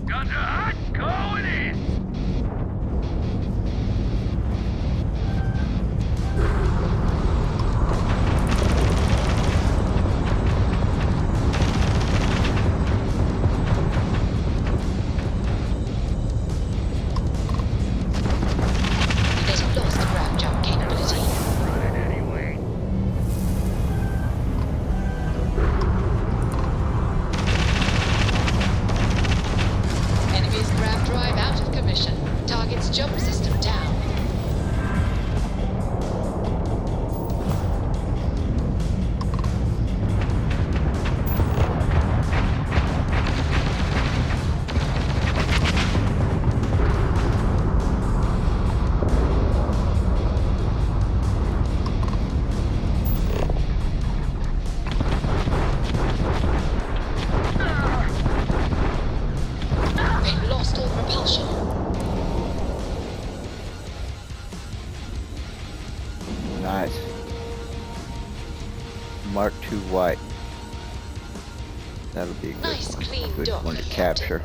Guns are hot, going in! Enemy's jump system down. They've lost all propulsion. Nice. Mark II white. That'll be a good Nice, one. clean Good dock, one to Captain. capture.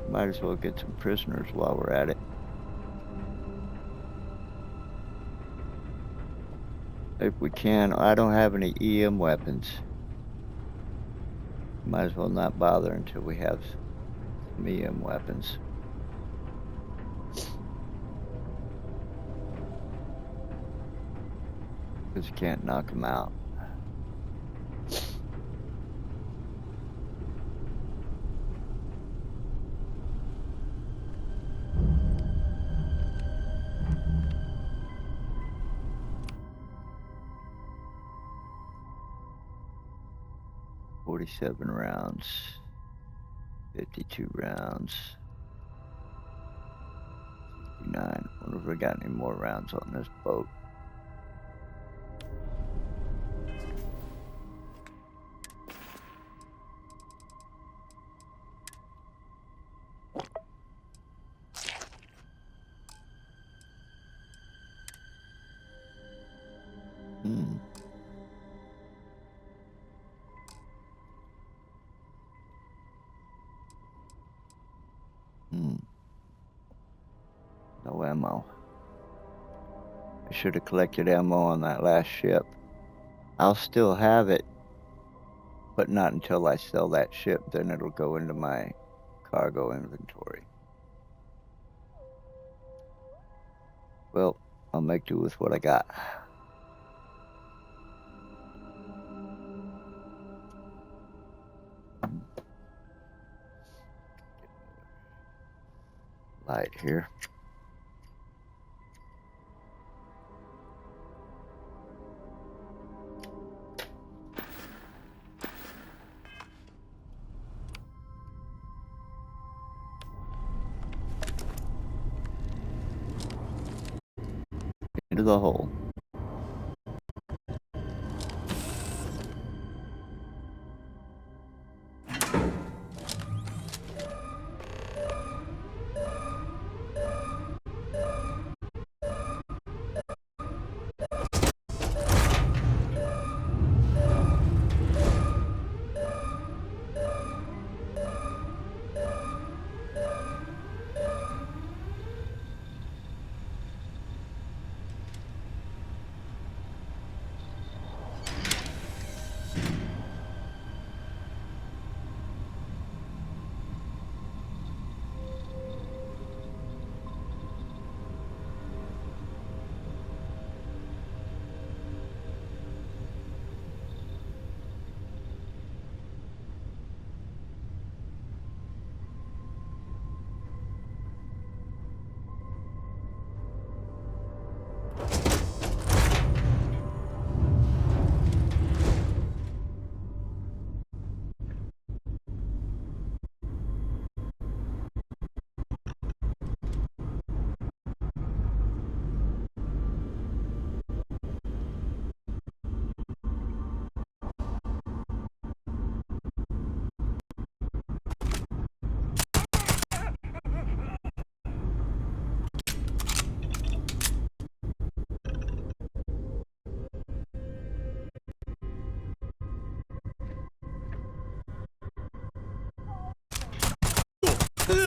Might as well get some prisoners while we're at it. If we can. I don't have any EM weapons. Might as well not bother until we have some EM weapons. Because you can't knock them out. $47 rounds, 52 rounds, 69. Wonder if we got any more rounds on this boat. No ammo. I should have collected ammo on that last ship. I'll still have it, but not until I sell that ship. Then it'll go into my cargo inventory. Well, I'll make do with what I got. Light here. Into the hole.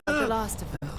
The last of them.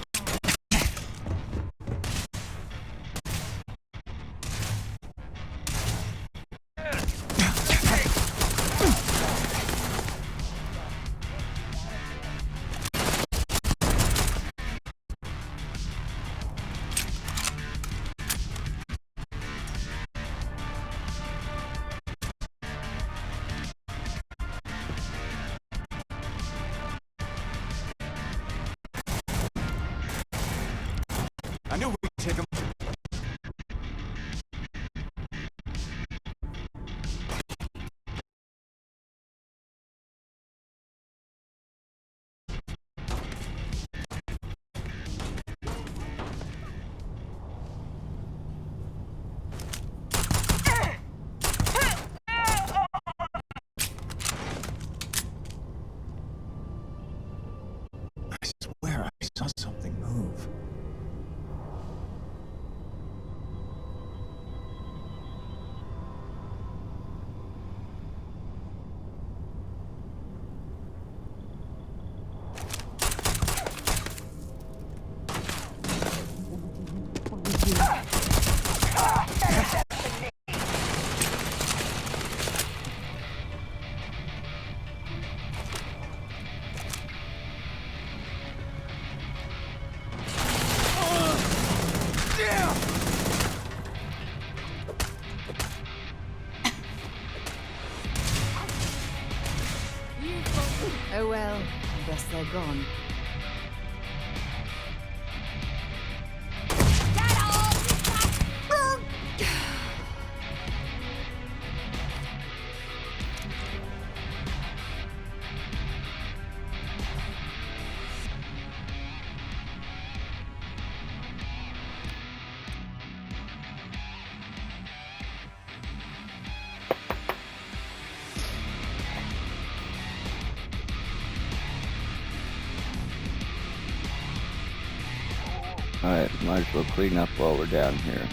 Oh well, I guess they're gone. Alright, might as well clean up while we're down here.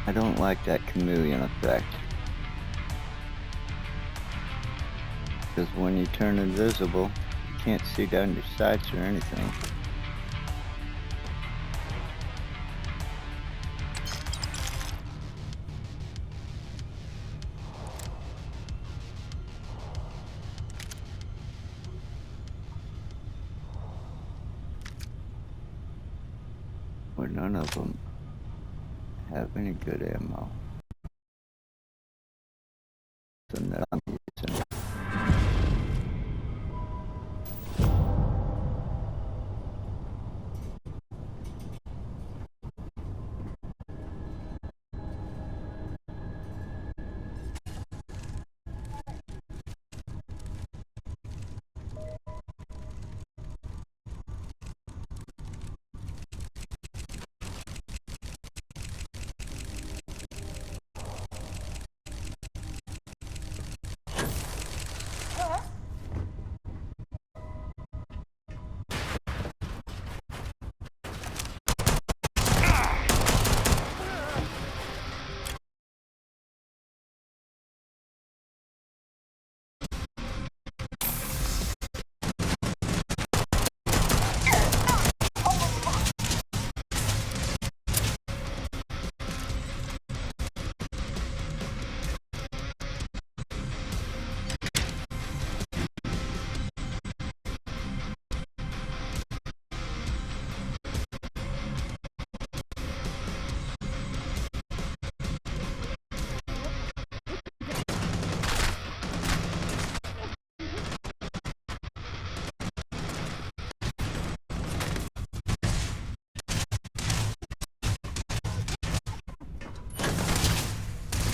I don't like that chameleon effect. Because when you turn invisible, you can't see down your sights or anything. Or none of them have any good ammo. Than that I'm using.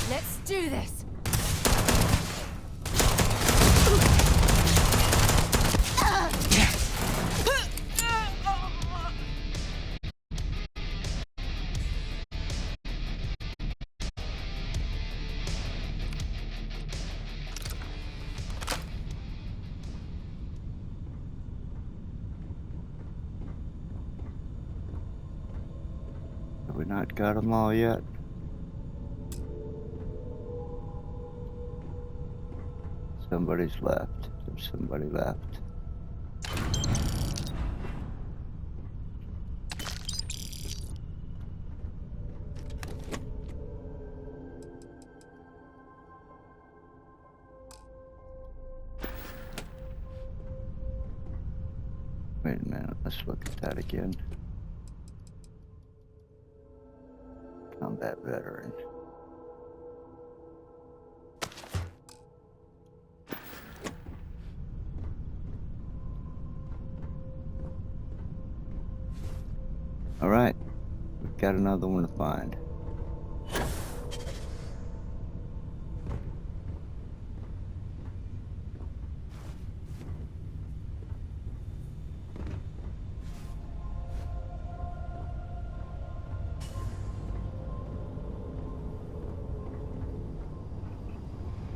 Let's do this! Have we not got them all yet? Somebody's left. There's somebody left. Wait a minute, let's look at that again. Combat veteran. Alright, we've got another one to find.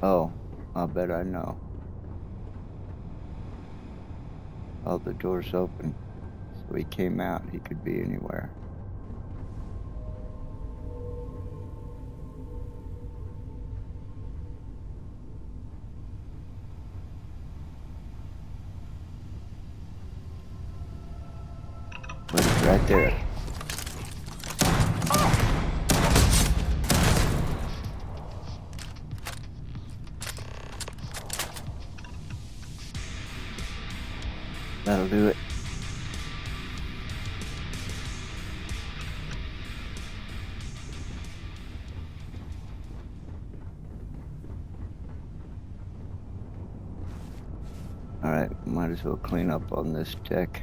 Oh, I bet I know. Oh, the door's open. So he came out. He could be anywhere. But he's right there. That'll do it. Alright, might as well clean up on this deck.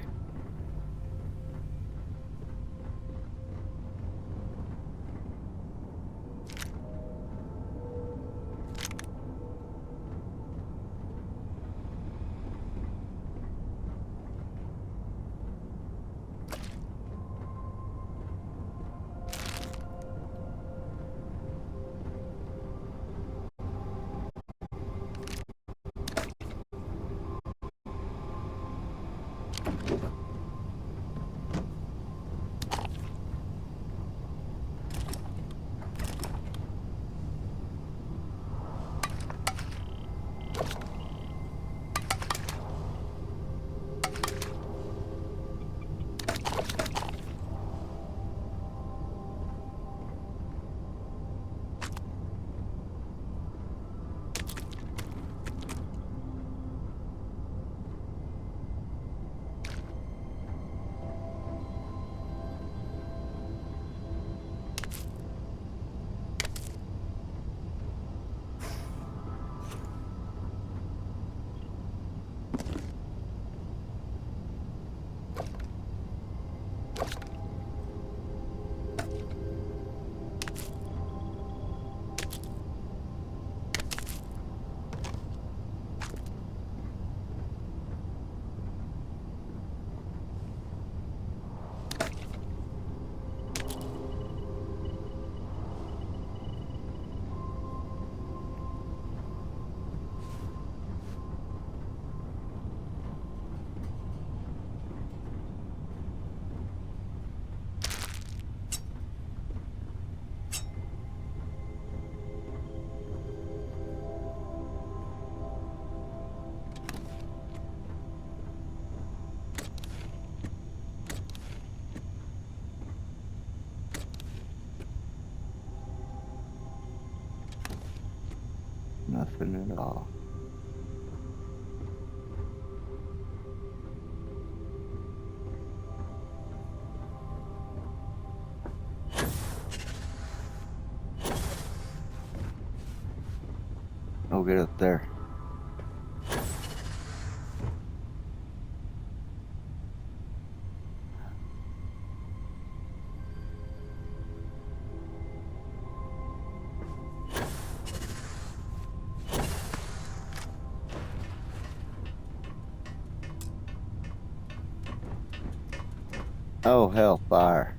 Nothing at all. Oh, get up there. Oh, hell, fire.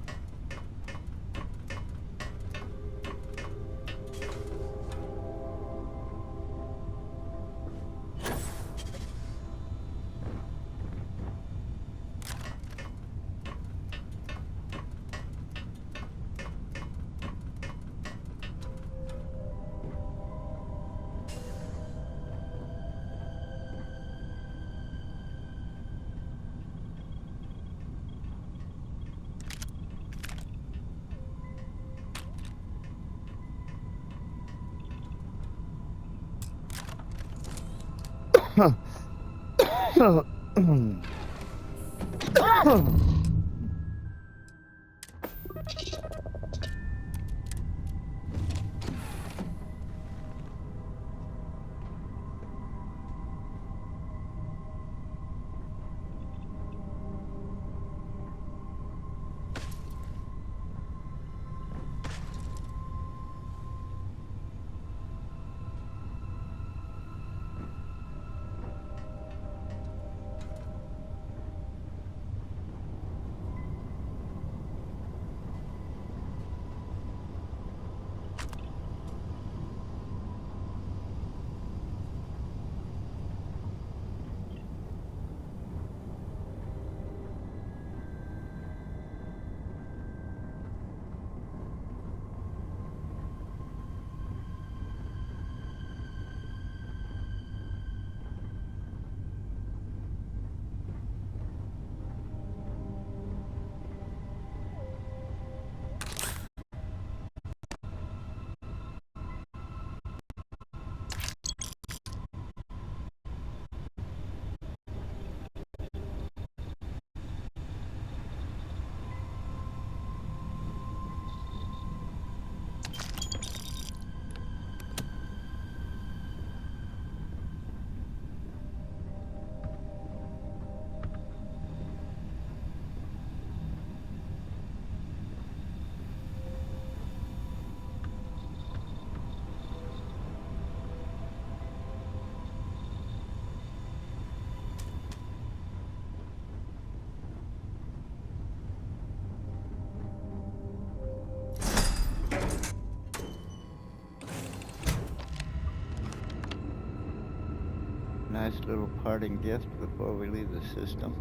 nice little parting gift before we leave the system.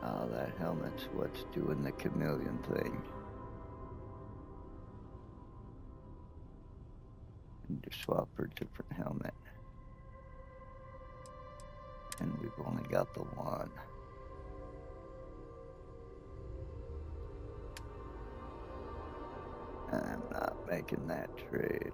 Oh, that helmet's what's doing the chameleon thing. Need to swap for a different helmet. And we've only got the one. I'm not making that trade.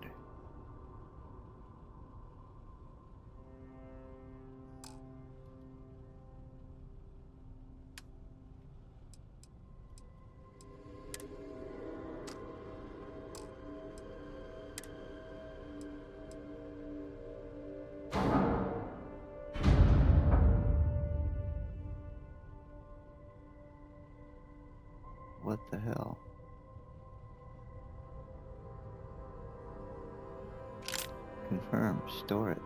What the hell? Confirm, store it.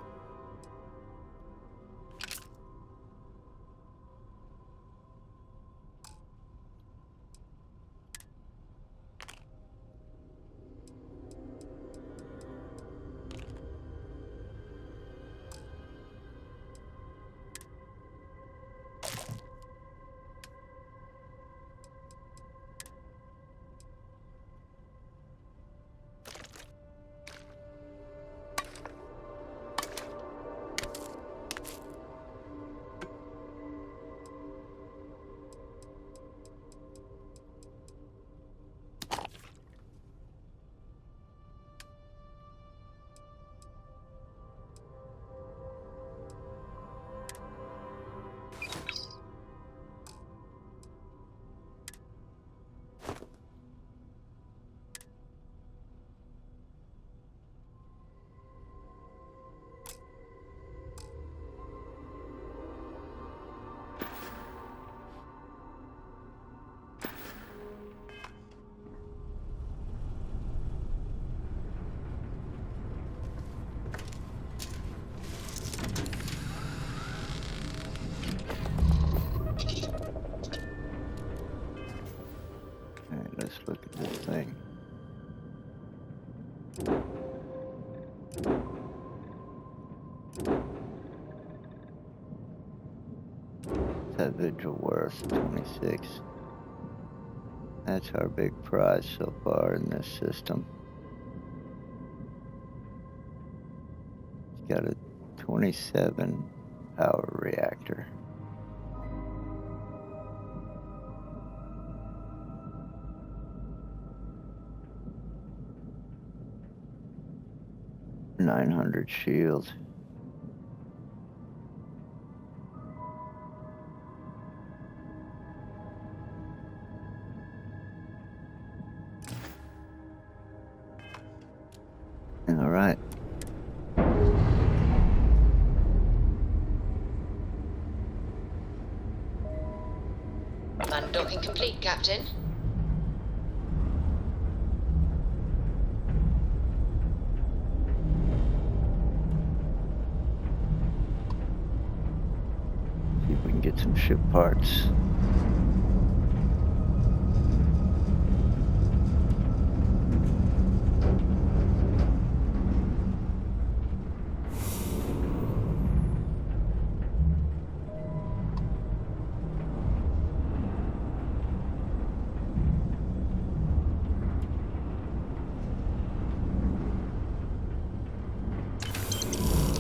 Alright, let's look at this thing. That vigil worth 26. That's our big prize so far in this system. It's got a 27 power reactor. $900 shield. All right. Undocking complete, Captain. See if we can get some ship parts.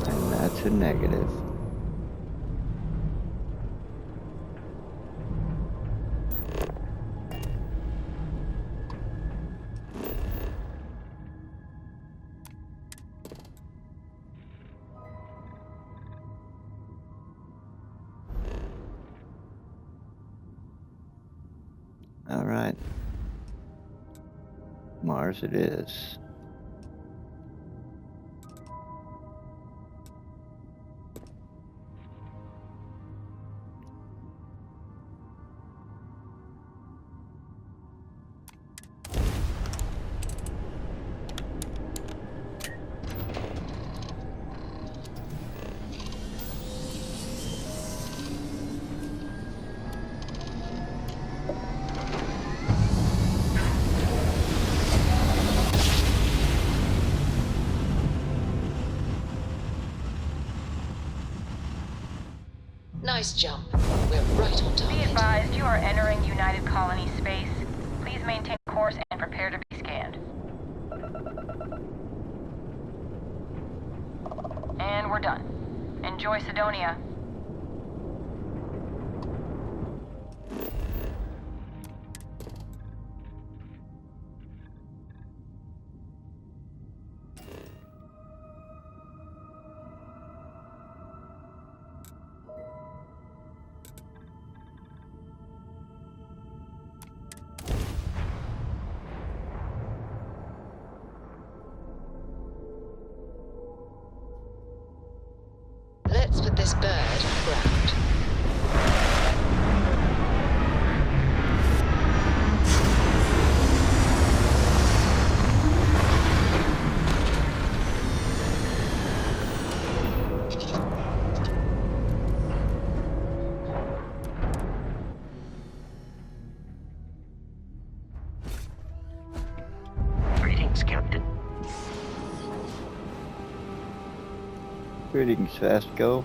And that's a negative. All right. Mars it is. Nice jump. We're right on Be target. advised, you are entering United Colony space. Please maintain course and prepare to be scanned. And we're done. Enjoy Sidonia. Let's put this bird on the ground. Greetings, Captain. Greetings, Vasco.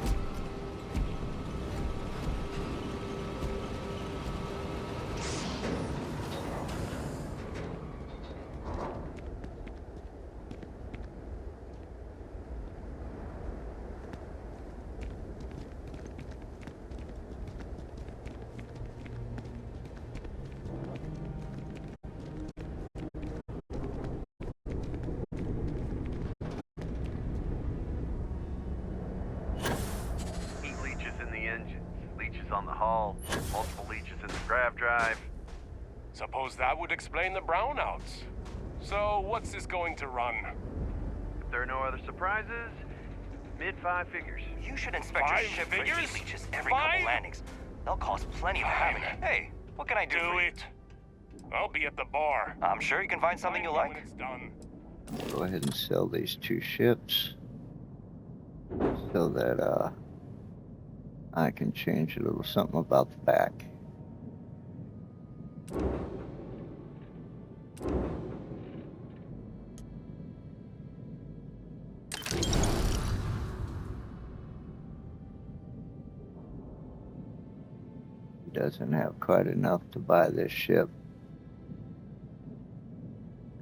Heat leeches in the engines, leeches on the hull, multiple leeches in the grav drive. Suppose that would explain the brownouts. So, what's this going to run? If there are no other surprises, mid-five figures. You should inspect your Five ship for figures? heat leeches every Five? couple landings. They'll cause plenty of havoc. Hey, what can I do Do for you? it. I'll be at the bar. I'm sure you can find something you When like. it's done. Go ahead and sell these 2 ships so that I can change a little something about the back. He doesn't have quite enough to buy this ship.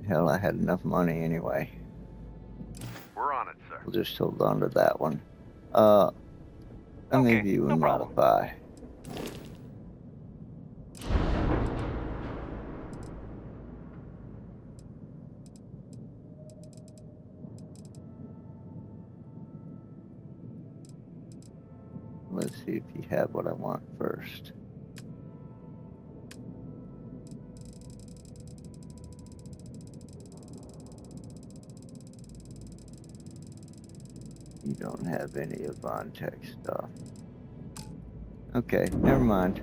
Hell, I had enough money anyway. We're on it, sir. We'll just hold on to that one. Let me Okay, view no and problem. modify. Let's see if you have what I want first. You don't have any of Vontech stuff. Okay, never mind.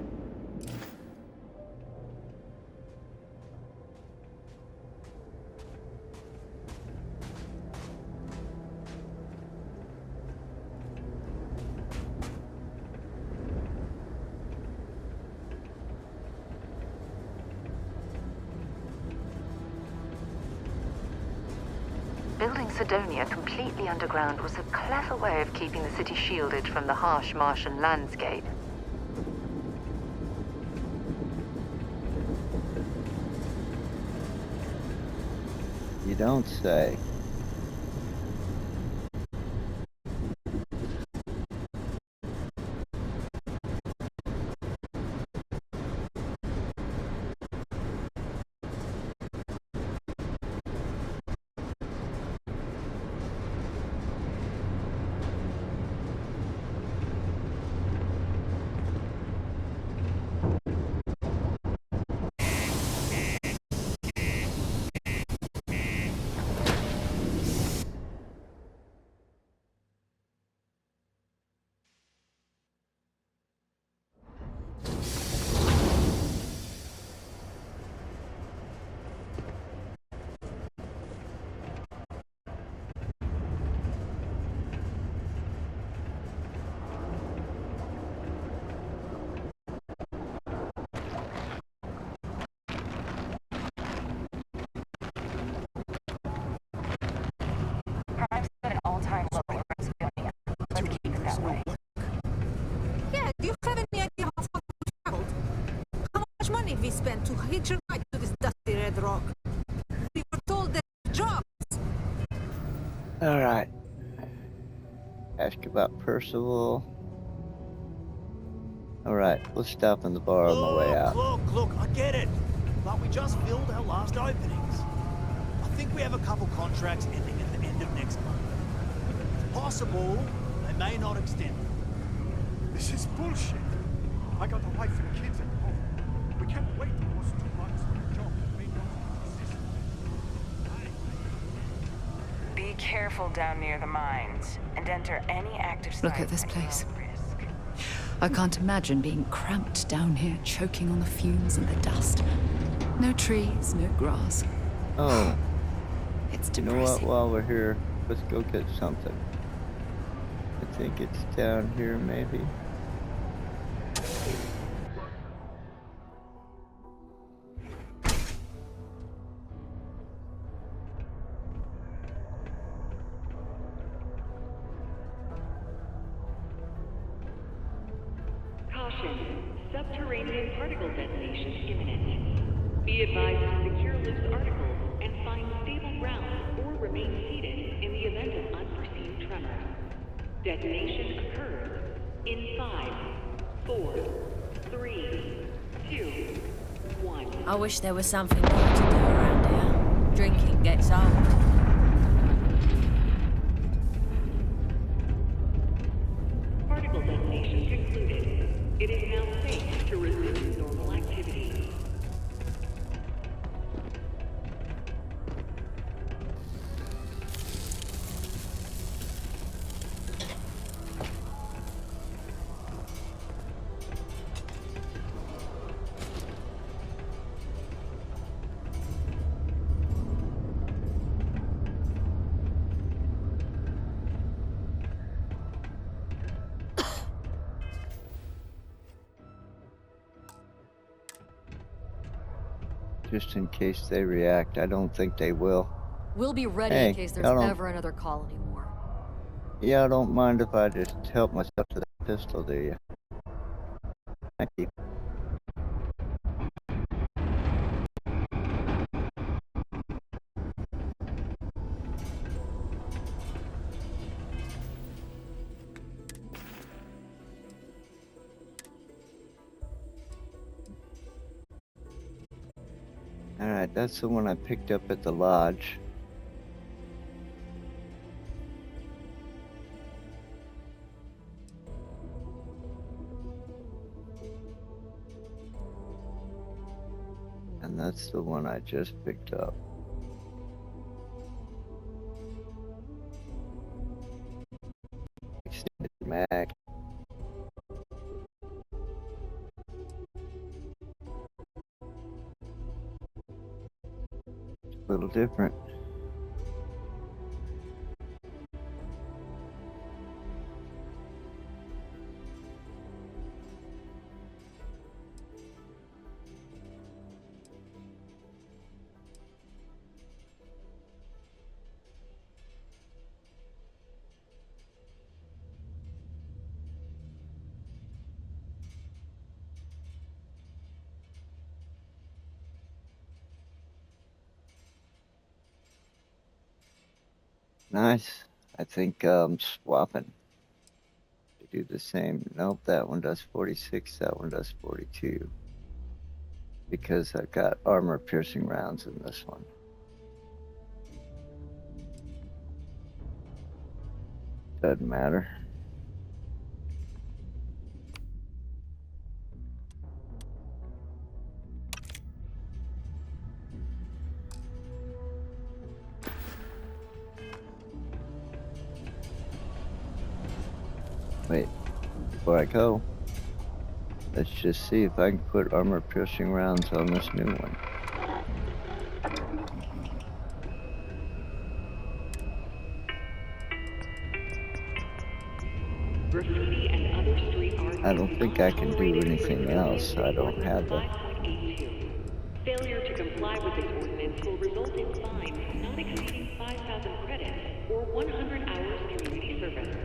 Building Sidonia completely underground was a clever way of keeping the city shielded from the harsh Martian landscape. You don't say. hitch a ride to this dusty red rock. We were told that jobs. Alright. Ask about Percival. Alright, we'll stop in the bar on the way out. Look, I get it. But we just filled our last openings. I think we have a couple contracts ending at the end of next month. It's possible they may not extend them. This is bullshit. I got a wife and kids at home. We can't wait almost 2 months for a job that may not exist. Be careful down near the mines and enter any active sites. Look at this place. I can't imagine being cramped down here, choking on the fumes and the dust. No trees, no grass. Oh. It's depressing. You know what? While we're here, let's go get something. I think it's down here, maybe. Subterranean particle detonation imminent. Be advised to secure loose articles and find stable ground or remain seated in the event of unforeseen tremors. Detonation occurs in 5, 4, 3, 2, 1. I wish there was something more to do around here. Drinking gets old. Particle detonation concluded. It is now safe to resume normal activity. Just in case they react. I don't think they will. We'll be ready in case there's ever another colony war. Yeah, I don't mind if I just help myself to that pistol, do you? Thank you. Alright, that's the one I picked up at the lodge. And that's the one I just picked up. Extended mag. A little different. Nice. I think swapping to do the same. Nope, that one does 46, that one does 42. Because I've got armor piercing rounds in this one. Doesn't matter. Wait, before I go, let's just see if I can put armor piercing rounds on this new one. Graffiti and other street art. I don't think I can do anything else. I don't have the... Failure to comply with this ordinance will result in fines not exceeding 5,000 credits or 100 hours community service.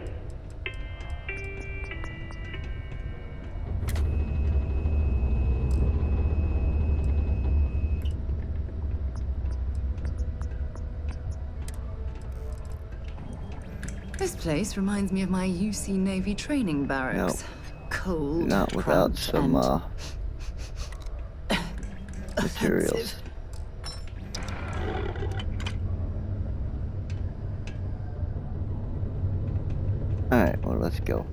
This place reminds me of my UC Navy training barracks. Cold, not without cramped, some and materials. offensive. Alright, well, let's go.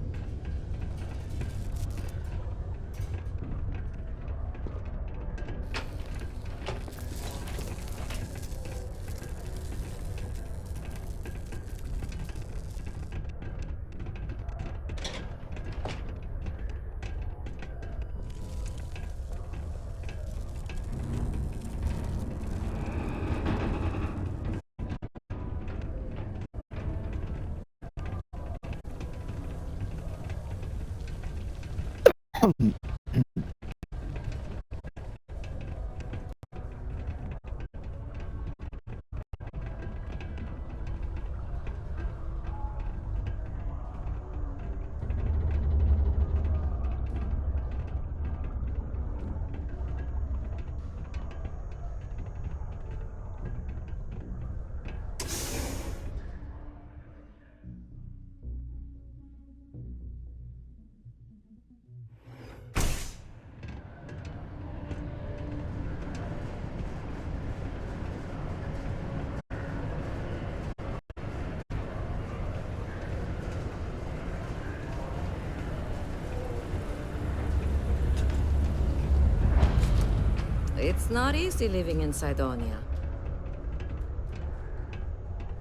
It's not easy living in Cydonia.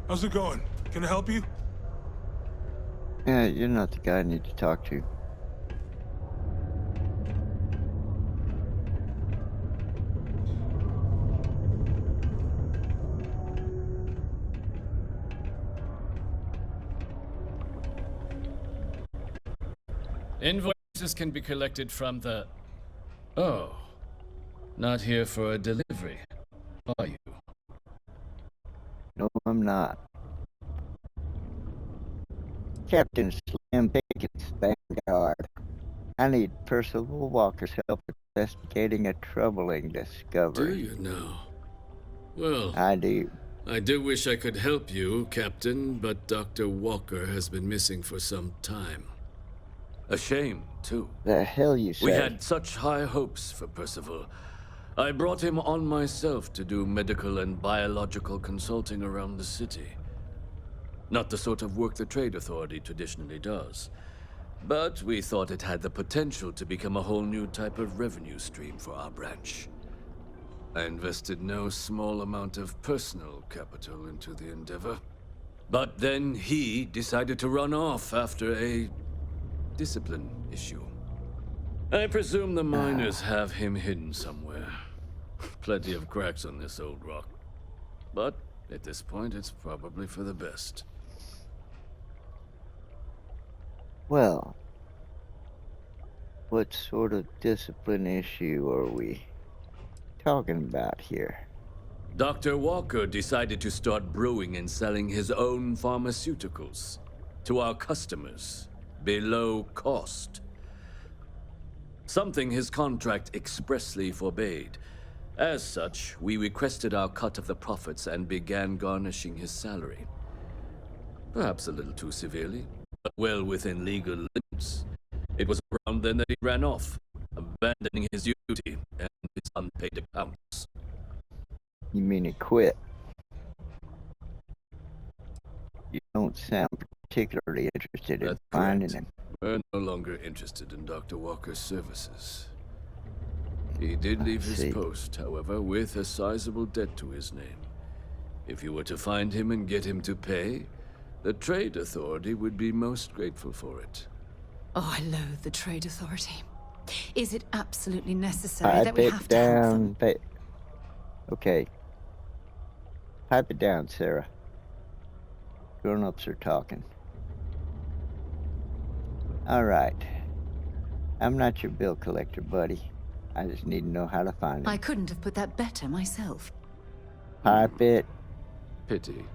How's it going? Can I help you? Yeah, you're not the guy I need to talk to. Invoices can be collected from the... Oh. Not here for a delivery, are you? No, I'm not. Captain Slim Pickens, Vanguard. I need Percival Walker's help investigating a troubling discovery. Do you now? Well, I do. I do wish I could help you, Captain, but Dr. Walker has been missing for some time. A shame, too. The hell you say? We had such high hopes for Percival. I brought him on myself to do medical and biological consulting around the city. Not the sort of work the Trade Authority traditionally does. But we thought it had the potential to become a whole new type of revenue stream for our branch. I invested no small amount of personal capital into the endeavor. But then he decided to run off after a discipline issue. I presume the miners have him hidden somewhere. Plenty of cracks on this old rock. But at this point, it's probably for the best. Well, what sort of discipline issue are we talking about here? Dr. Walker decided to start brewing and selling his own pharmaceuticals to our customers below cost. Something his contract expressly forbade. As such, we requested our cut of the profits and began garnishing his salary. Perhaps a little too severely, but well within legal limits. It was around then that he ran off, abandoning his duty and his unpaid accounts. You mean he quit? You don't sound particularly interested in finding him. We're no longer interested in Dr. Walker's services. He did leave his post, however, with a sizable debt to his name. If you were to find him and get him to pay, the Trade Authority would be most grateful for it. Oh, I loathe the Trade Authority. Is it absolutely necessary that we have to help them? Okay. Pipe it down, Sarah. Grown-ups are talking. All right. I'm not your bill collector, buddy. I just need to know how to find him. I couldn't have put that better myself. Pipe it. Pity.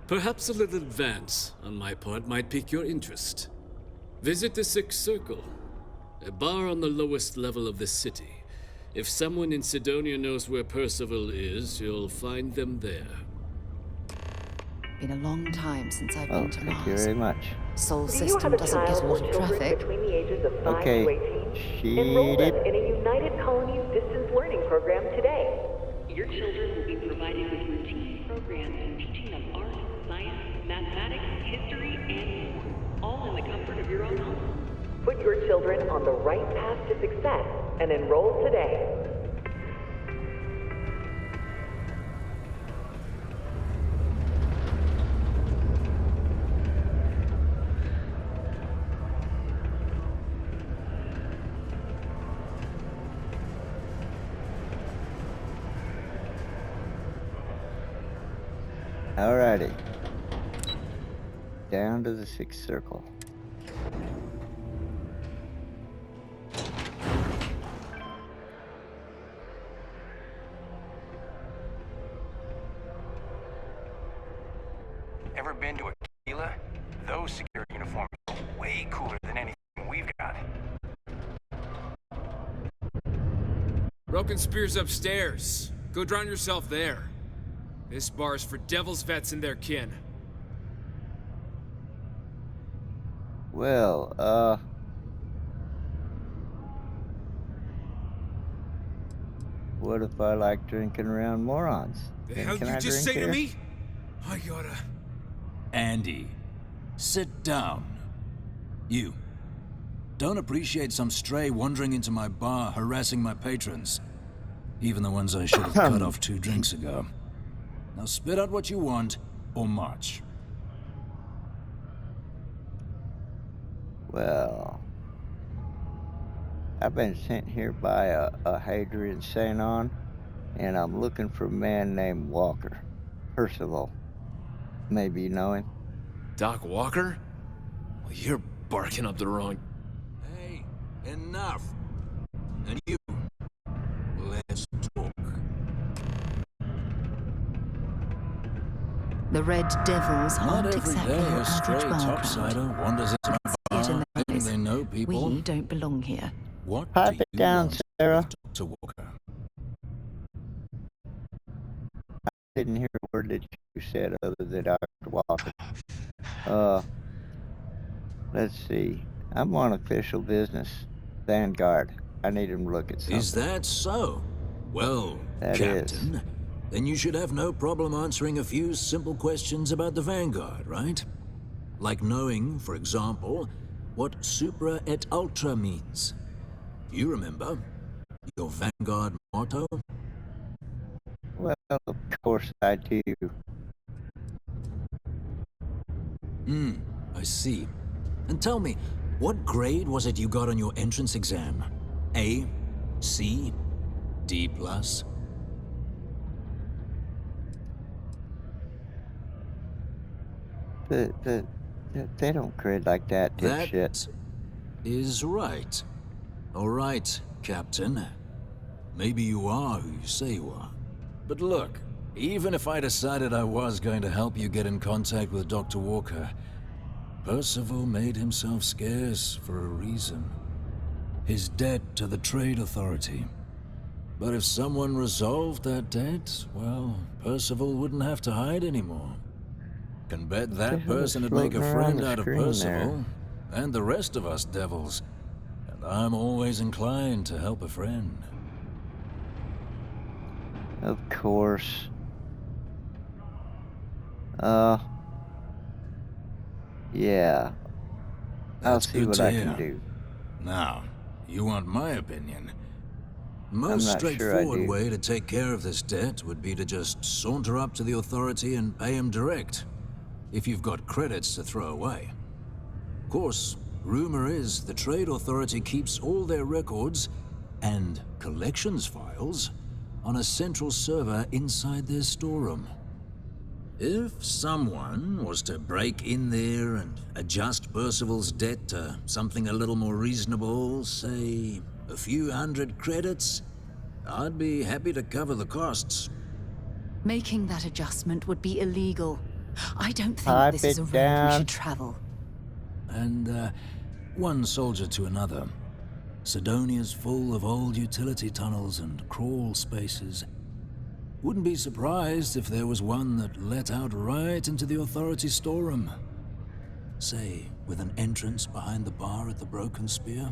Perhaps a little advance on my part might pique your interest. Visit the Sixth Circle, a bar on the lowest level of the city. If someone in Cydonia knows where Percival is, you'll find them there. Been a long time since I've Oh, been to thank Mars. you very much. Solar Do you have system a doesn't child get a or lot of children traffic. between the ages of 5 Okay. to 18? Enroll them Shit. in a United Colonies distance learning program today. Your children will be provided with routine programs and teaching of art, science, mathematics, history, and more, all in the comfort of your own home. Put your children on the right path to success and enroll today. Alrighty. Down to the 6th circle. Ever been to a tequila? Those security uniforms are way cooler than anything we've got. Broken Spear's upstairs. Go drown yourself there. This bar's for Devil's vets and their kin. Well, what if I like drinking around morons? The Then hell can you I just drink say here? to me? I gotta... Andy, sit down. You. Don't appreciate some stray wandering into my bar, harassing my patrons. Even the ones I should have cut off 2 drinks ago. Now spit out what you want, or march. Well, I've been sent here by a Hadrian Sanon, and I'm looking for a man named Walker. Percival. Maybe you know him? Doc Walker? Well, you're barking up the wrong... Hey, enough. And you, let's talk. The Red Devils Not aren't every exactly day your a stray average bar crowd. topsider wanders into my Get in bar, their thinking eyes. they know people. We don't belong here. What Pipe do it you down, want, Sarah. Dr. Walker? I didn't hear a word that you said other than Dr. Walker. Let's see. I'm on official business. Vanguard. I need him to look at something. Is that so? Well, That Captain, is. then you should have no problem answering a few simple questions about the Vanguard, right? Like knowing, for example, what Supra et Ultra means. You remember? Your Vanguard motto? Well, of course I do. I see. And tell me, what grade was it you got on your entrance exam? A? C? D+? They don't grade like that, dipshit. That is right. All right, Captain. Maybe you are who you say you are. But look, even if I decided I was going to help you get in contact with Dr. Walker, Percival made himself scarce for a reason. His debt to the Trade Authority. But if someone resolved that debt, well, Percival wouldn't have to hide anymore. Can bet that person would make a friend out of Percival, and the rest of us devils. And I'm always inclined to help a friend. Of course. Yeah. I'll see what I can do. Now, you want my opinion? Most I'm not sure I straightforward do. way to take care of this debt would be to just saunter up to the authority and pay him direct, if you've got credits to throw away. Of course, rumor is the Trade Authority keeps all their records and collections files on a central server inside their storeroom. If someone was to break in there and adjust Percival's debt to something a little more reasonable, say a few hundred credits, I'd be happy to cover the costs. Making that adjustment would be illegal. I don't think Pipe this is a it road we down. should travel. And, one soldier to another. Sidonia's full of old utility tunnels and crawl spaces. Wouldn't be surprised if there was one that let out right into the authority storeroom. Say, with an entrance behind the bar at the Broken Spear.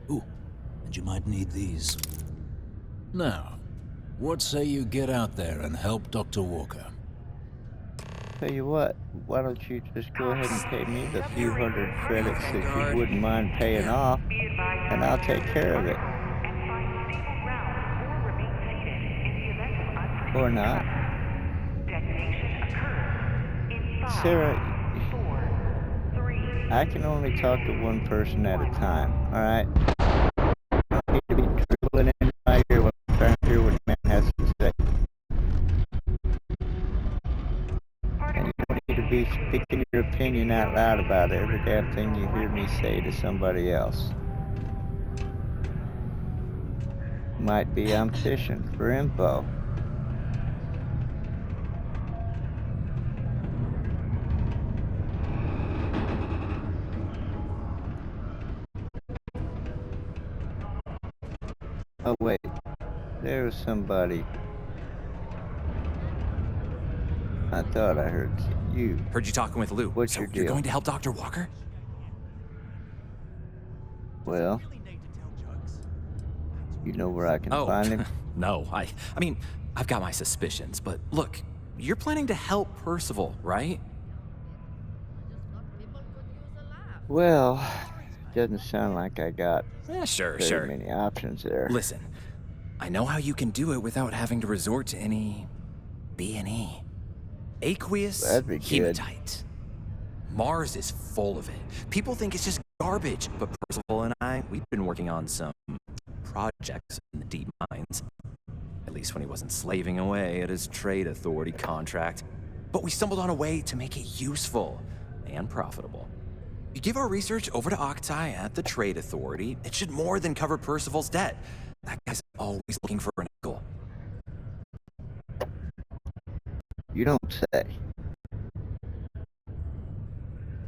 Ooh, and you might need these. Now, what say you get out there and help Dr. Walker? Tell you what, why don't you just go ahead and pay me the few hundred credits that you wouldn't mind paying off, and I'll take care of it. Or not. Sarah, I can only talk to one person at a time, alright? I don't need to be dribbling in my ear when I'm trying to hear what a man has to say. And you don't need to be speaking your opinion out loud about every damn thing you hear me say to somebody else. Might be I'm fishing for info. Oh wait, there was somebody. I thought I heard you. Heard you talking with Lou. What's so your deal? You're going to help Dr. Walker? Well, you know where I can find him? No, I mean, I've got my suspicions, but look, you're planning to help Percival, right? Well, doesn't sound like I got sure. very many options there. Listen, I know how you can do it without having to resort to any B&E. Aqueous That'd be good. hematite. Mars is full of it. People think it's just garbage, but Percival and I, we've been working on some projects in the deep mines. At least when he wasn't slaving away at his trade authority contract. But we stumbled on a way to make it useful and profitable. You give our research over to Octai at the trade authority, it should more than cover Percival's debt. That guy's always looking for an nickel. You don't say.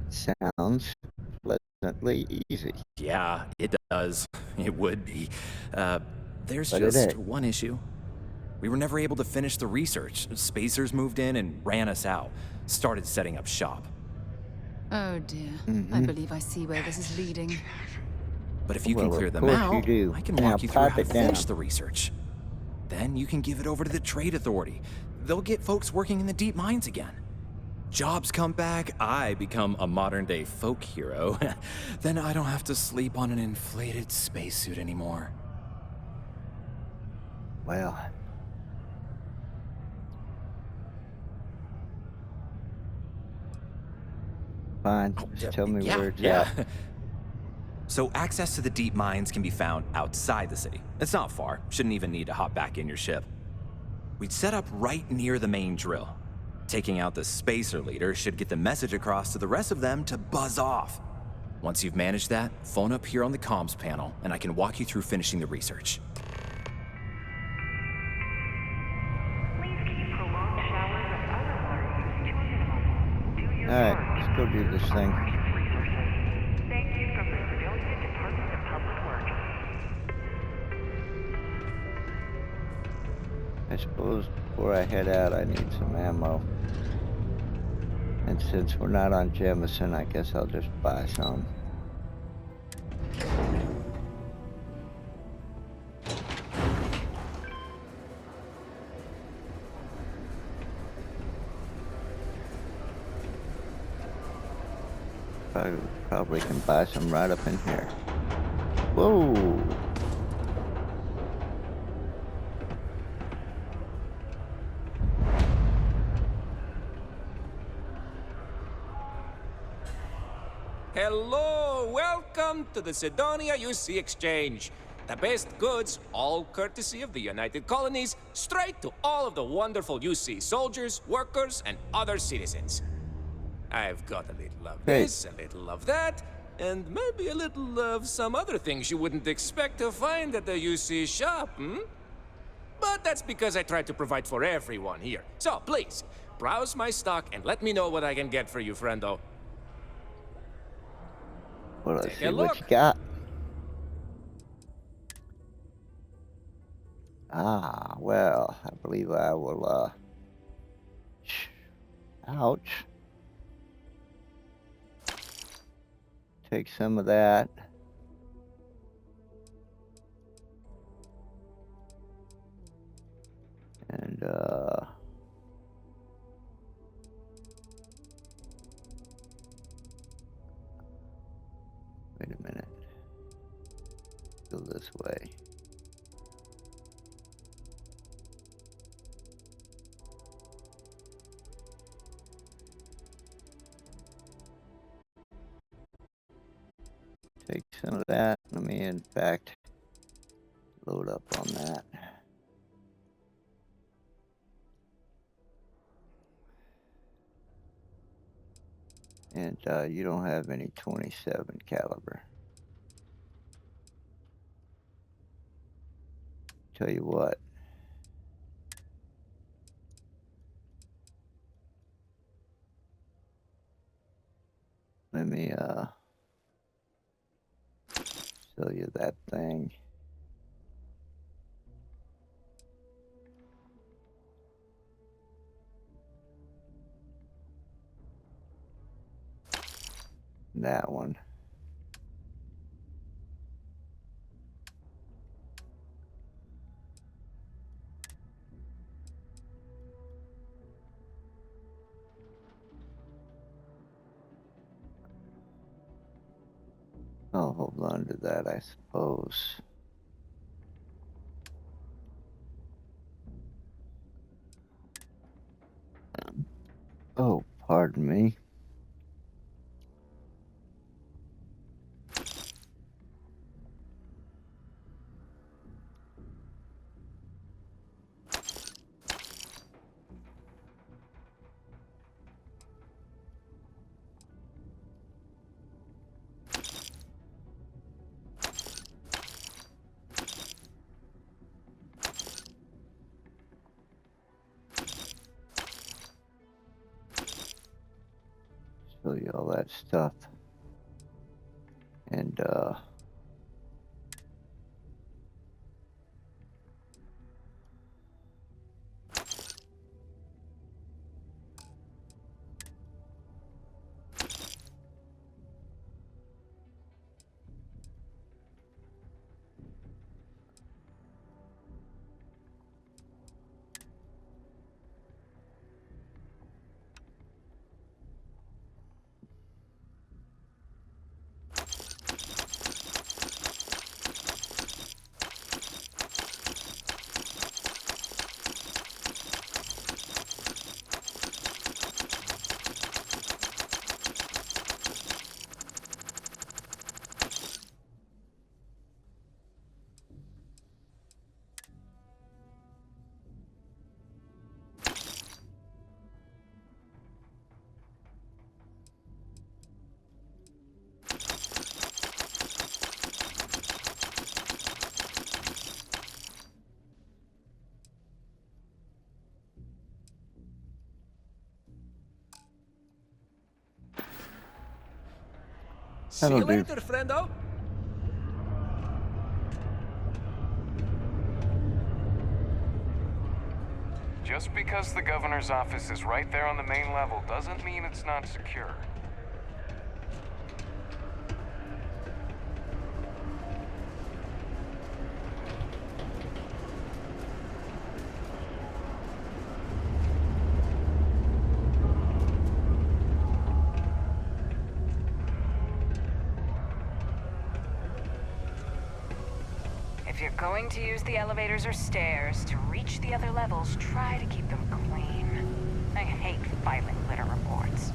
Sounds pleasantly easy. Yeah, it does. It would be. There's But it just ain't. one issue. We were never able to finish the research. Spacers moved in and ran us out. Started setting up shop. Oh dear. I believe I see where this is leading. But if you Well, can clear of them course out, you do. I can Now walk you through how pipe to it finish down. the research. Then you can give it over to the trade authority. They'll get folks working in the deep mines again. Jobs come back, I become a modern-day folk hero. Then I don't have to sleep on an inflated spacesuit anymore. Well, fine. Just tell me where it's at. So access to the deep mines can be found outside the city. It's not far. Shouldn't even need to hop back in your ship. We'd set up right near the main drill. Taking out the spacer leader should get the message across to the rest of them to buzz off. Once you've managed that, phone up here on the comms panel, and I can walk you through finishing the research. Alright, let's go do this thing. I suppose before I head out, I need some ammo. And since we're not on Jemison, I guess I'll just buy some. Probably can buy some right up in here. Whoa! Hello, welcome to the Sidonia UC Exchange. The best goods, all courtesy of the United Colonies, straight to all of the wonderful UC soldiers, workers, and other citizens. I've got a little of this, a little of that, and maybe a little of some other things you wouldn't expect to find at the UC shop, But that's because I try to provide for everyone here. So please, browse my stock and let me know what I can get for you, friendo. Well, let's Take see a what look. you got. Ah, well, I believe I will, ouch. Take some of that. And, wait a minute. Go this way. Take some of that. Let me, in fact, load up on that. And you don't have any 27 caliber. Tell you what. Let me sell you that thing. That one. I'll hold on to that, I suppose. Oh, pardon me. Show you all that stuff. And See you later, friendo. Just because the governor's office is right there on the main level doesn't mean it's not secure. If you're going to use the elevators or stairs to reach the other levels, try to keep them clean. I hate filing litter reports.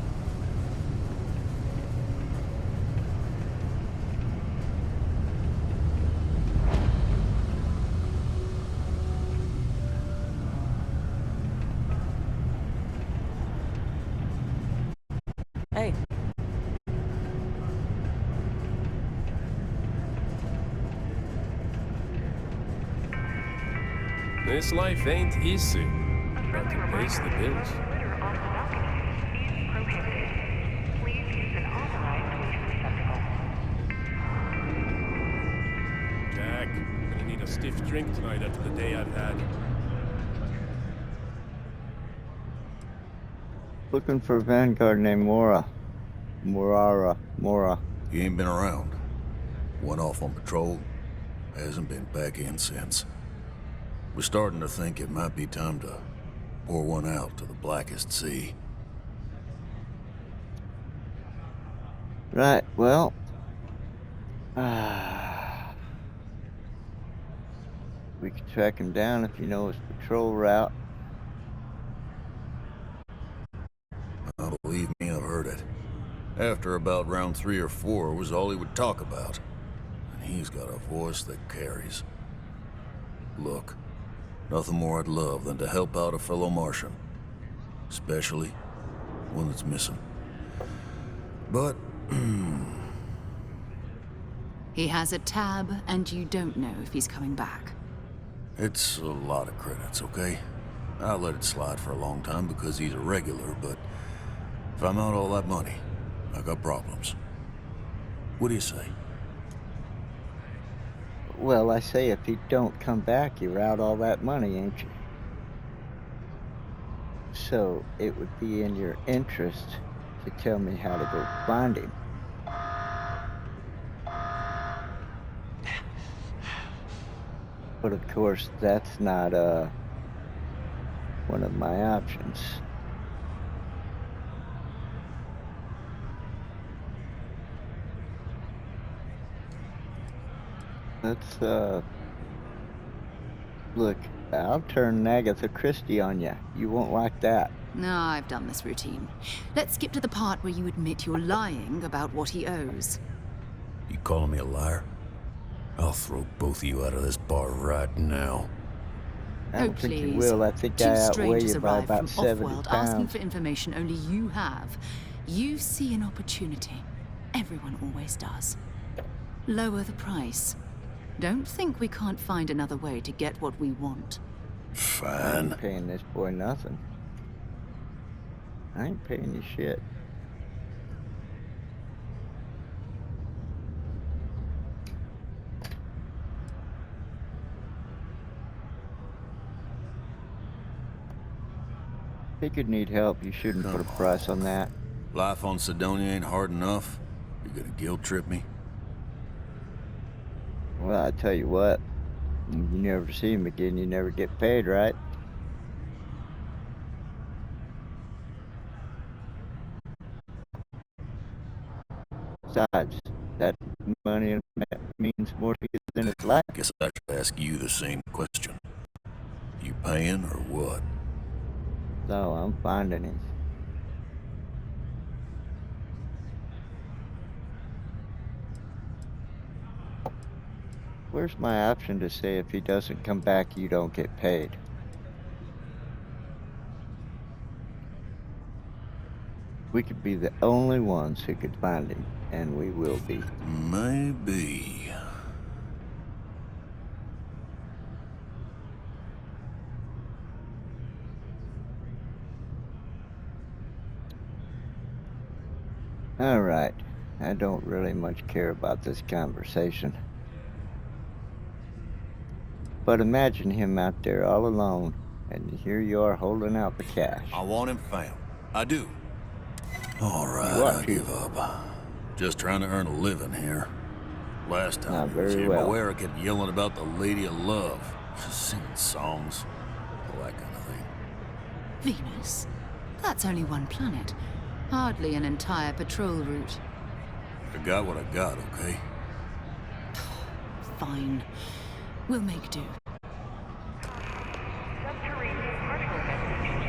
Hey. This life ain't easy, but it pays the bills. Jack, I'm gonna need a stiff drink tonight after the day I've had. Looking for a vanguard named Mora. He ain't been around. Went off on patrol. Hasn't been back in since. We're starting to think it might be time to pour one out to the blackest sea. Right, well... we could track him down if you know his patrol route. Believe me, I've heard it. After about round 3 or 4 was all he would talk about. And he's got a voice that carries. Look, nothing more I'd love than to help out a fellow Martian. Especially one that's missing. But... He has a tab, and you don't know if he's coming back. it's a lot of credits, okay? I let it slide for a long time because he's a regular, but if I'm out all that money, I got problems. What do you say? Well, I say if he don't come back, you're out all that money, ain't you? So, it would be in your interest to tell me how to go find him. But of course, that's not, one of my options. Let's, look, I'll turn Agatha Christie on you. You won't like that. No, I've done this routine. Let's skip to the part where you admit you're lying about what he owes. You calling me a liar? I'll throw both of you out of this bar right now. I don't think you please. will. I think Two I outweigh strangers you by arrive about from 70 off-world asking pounds. for information only you have. You see an opportunity. Everyone always does. Lower the price. Don't think we can't find another way to get what we want. I Fine. ain't paying this boy nothing. I ain't paying you shit. If he could need help, you shouldn't put a price on that. Life on Sidonia ain't hard enough. You gonna guilt trip me? Well, I tell you what, you never see him again, you never get paid, right? Besides, that money means more to you than his life. Guess I should ask you the same question. You paying or what? So I'm finding him. Where's my option to say if he doesn't come back, you don't get paid? We could be the only ones who could find him, and we will be. Maybe. All right. I don't really much care about this conversation. But imagine him out there all alone, and here you are holding out the cash. I want him found. I do. All right, What I you? give up. Just trying to earn a living here. Last time Not I was very here, well. Moira kept yelling about the Lady of Love. Singing songs. All that kind of thing. Venus? That's only one planet. Hardly an entire patrol route. I got what I got, okay? Fine. We'll make do. Particle detonation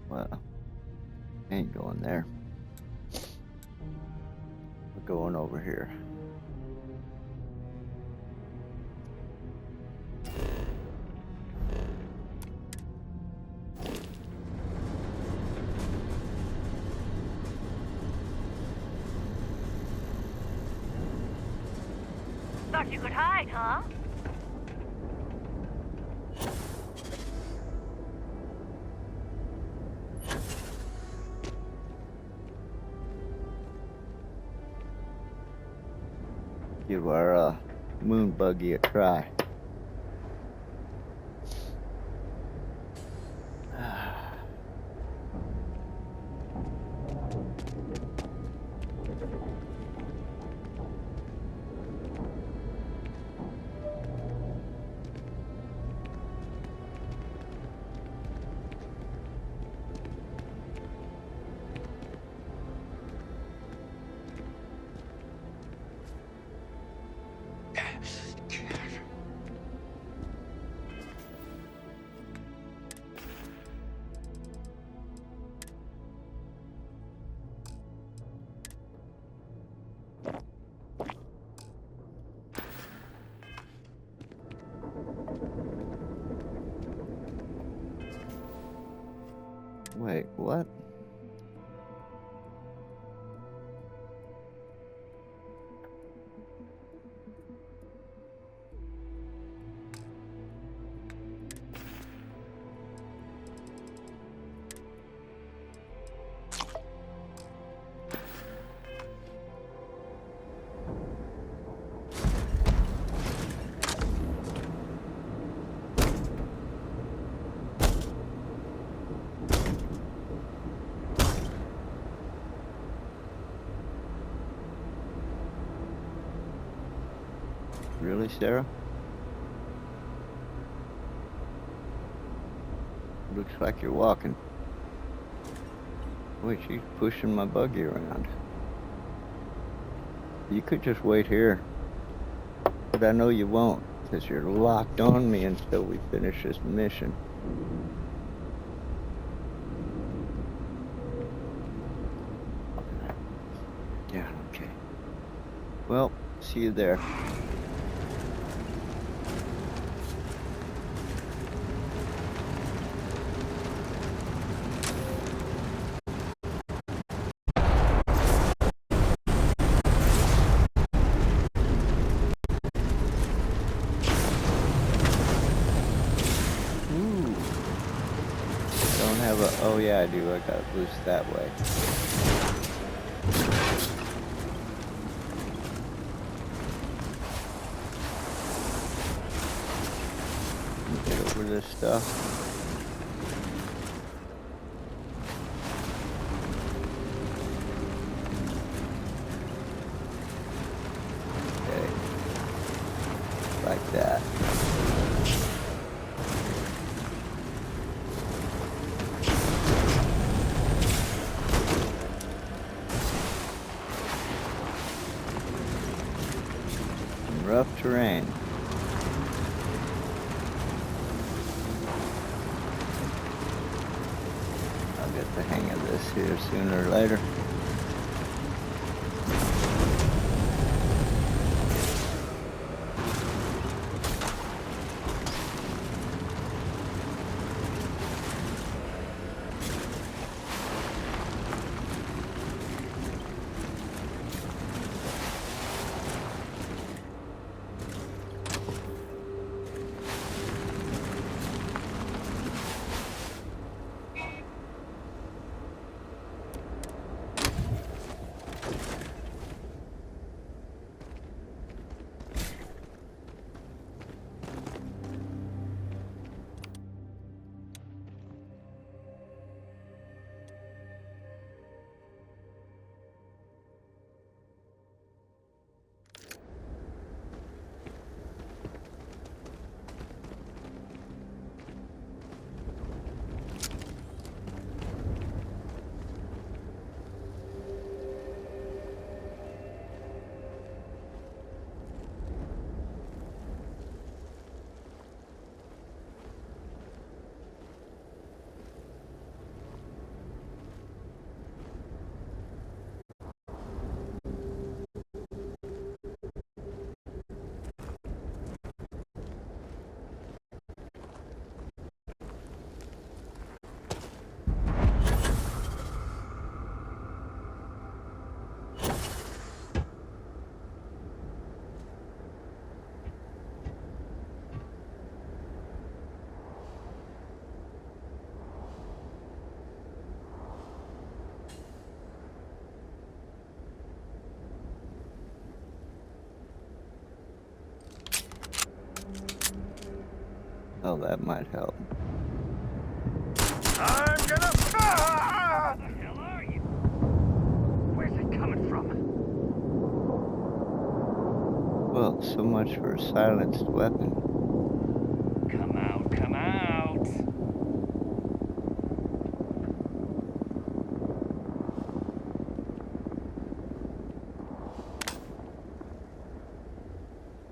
Well, ain't going there. We're going over here. Thought you could hide, huh? Give our moon buggy a try. Wait, what? Really, Sarah? Looks like you're walking. Wait, she's pushing my buggy around. You could just wait here. But I know you won't, because you're locked on me until we finish this mission. Yeah, okay. Well, see you there. Oh yeah, I do. I got loose that way. Get over this stuff. Okay. Like that. Rough terrain. I'll get the hang of this here sooner or later. Oh, that might help. I'm gonna. Ah! Where the hell are you? Where's it coming from? Well, so much for a silenced weapon. Come out, come out.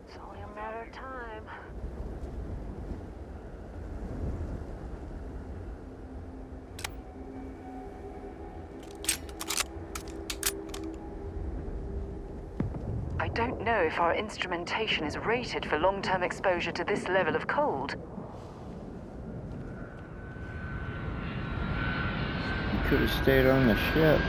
It's only a matter of time. I don't know if our instrumentation is rated for long-term exposure to this level of cold. You could have stayed on the ship.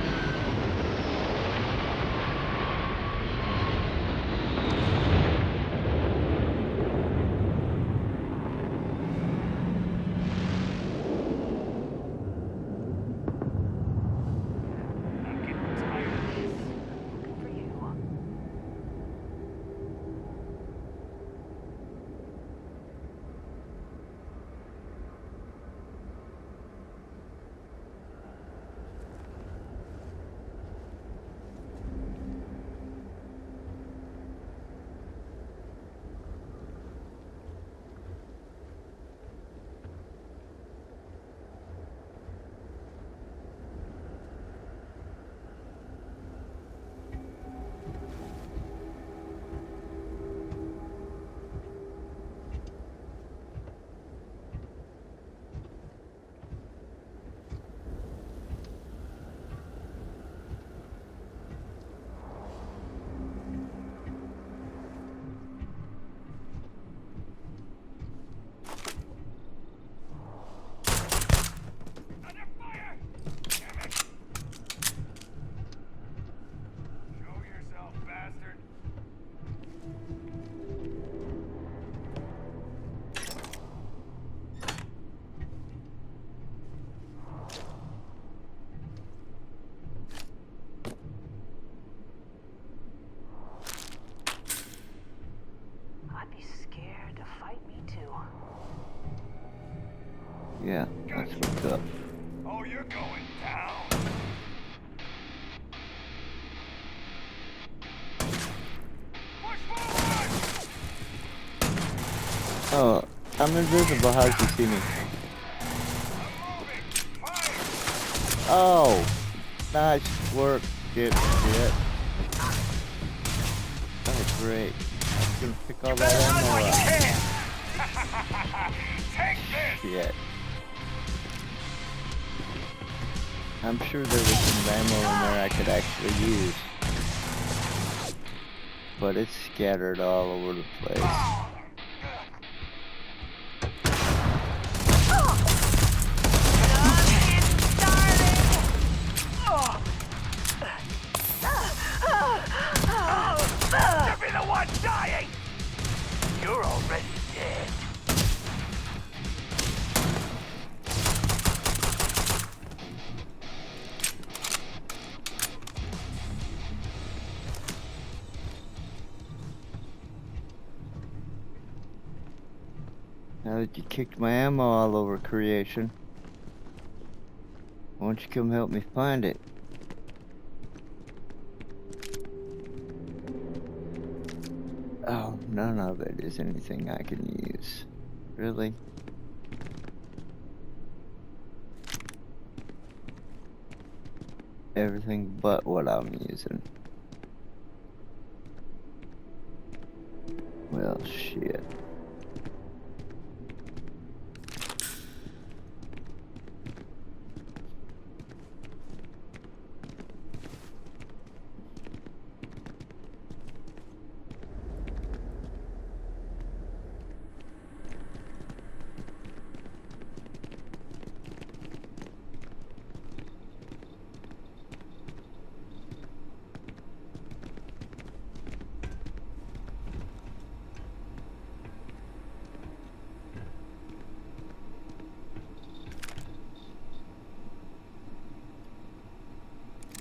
Yeah, that's what's up. Oh, you're going down. Oh, I'm invisible. How'd you see me? Oh, nice work, shit. Oh, great. I'm gonna pick all that ammo up. Shit. I'm sure there was some ammo in there I could actually use. But it's scattered all over the place. You'll be the one dying! You're already dead. Now that you kicked my ammo all over creation, why don't you come help me find it? Oh, none of it is anything I can use. Really? Everything but what I'm using. Well, shit.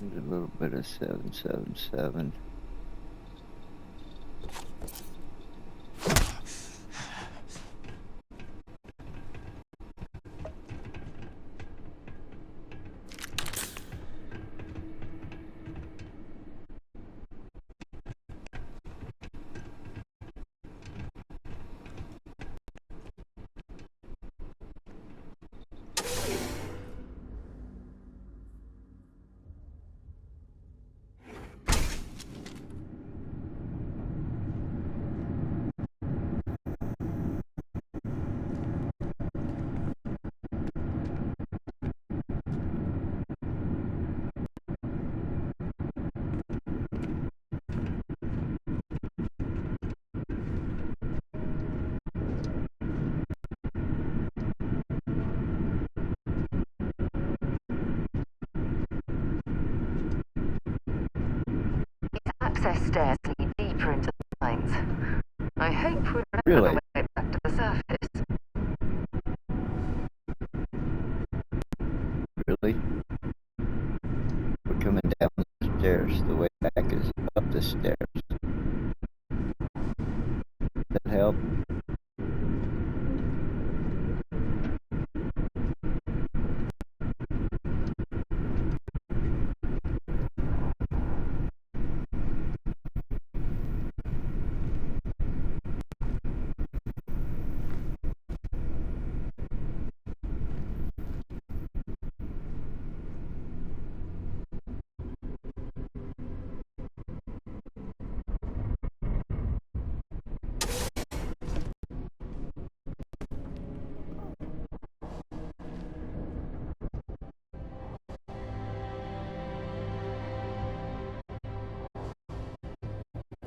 A little bit of 777. access stairs lead deeper into the mines. I hope we remember Really? the way back to the surface. Really? We're coming down the stairs. The way back is up the stairs. That help?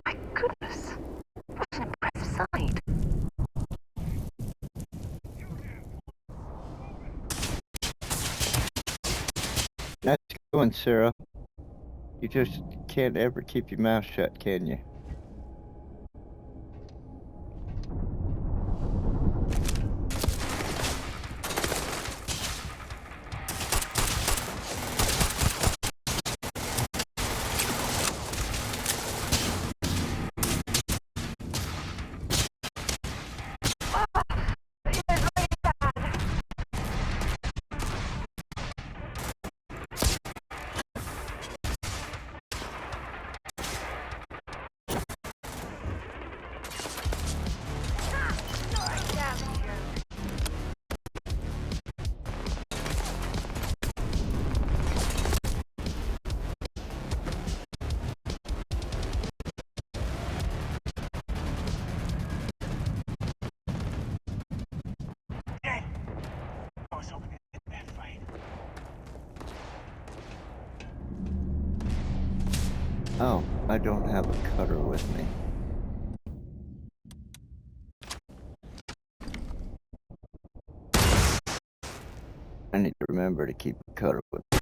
My goodness, what an impressive sight. Nice going, Sarah. You just can't ever keep your mouth shut, can you? Oh, I don't have a cutter with me. I need to remember to keep a cutter with me.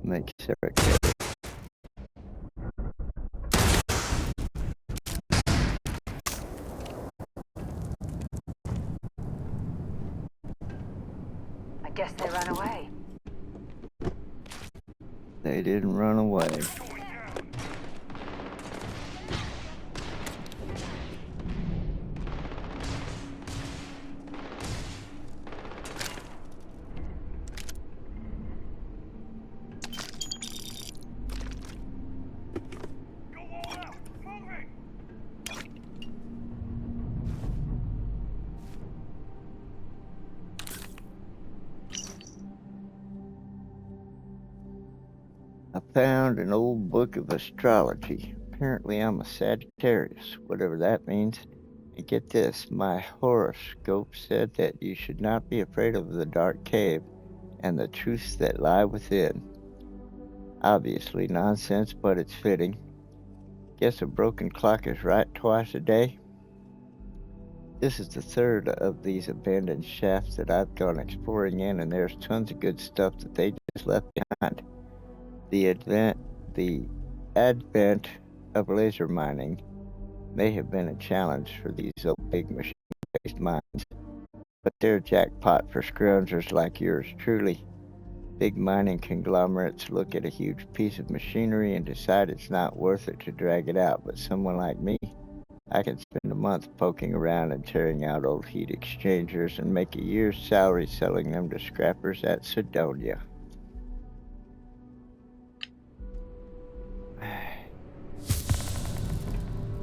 Make Sarah carry. I guess they ran away. They didn't run away. I found an old book of astrology. Apparently I'm a Sagittarius, whatever that means. And get this, my horoscope said that you should not be afraid of the dark cave and the truths that lie within. Obviously nonsense, but it's fitting. Guess a broken clock is right twice a day. This is the third of these abandoned shafts that I've gone exploring in, and there's tons of good stuff that they just left behind. The advent of laser mining may have been a challenge for these old big machine-based mines, but they're a jackpot for scroungers like yours truly. Big mining conglomerates look at a huge piece of machinery and decide it's not worth it to drag it out, but someone like me, I can spend a month poking around and tearing out old heat exchangers and make a year's salary selling them to scrappers at Sidonia.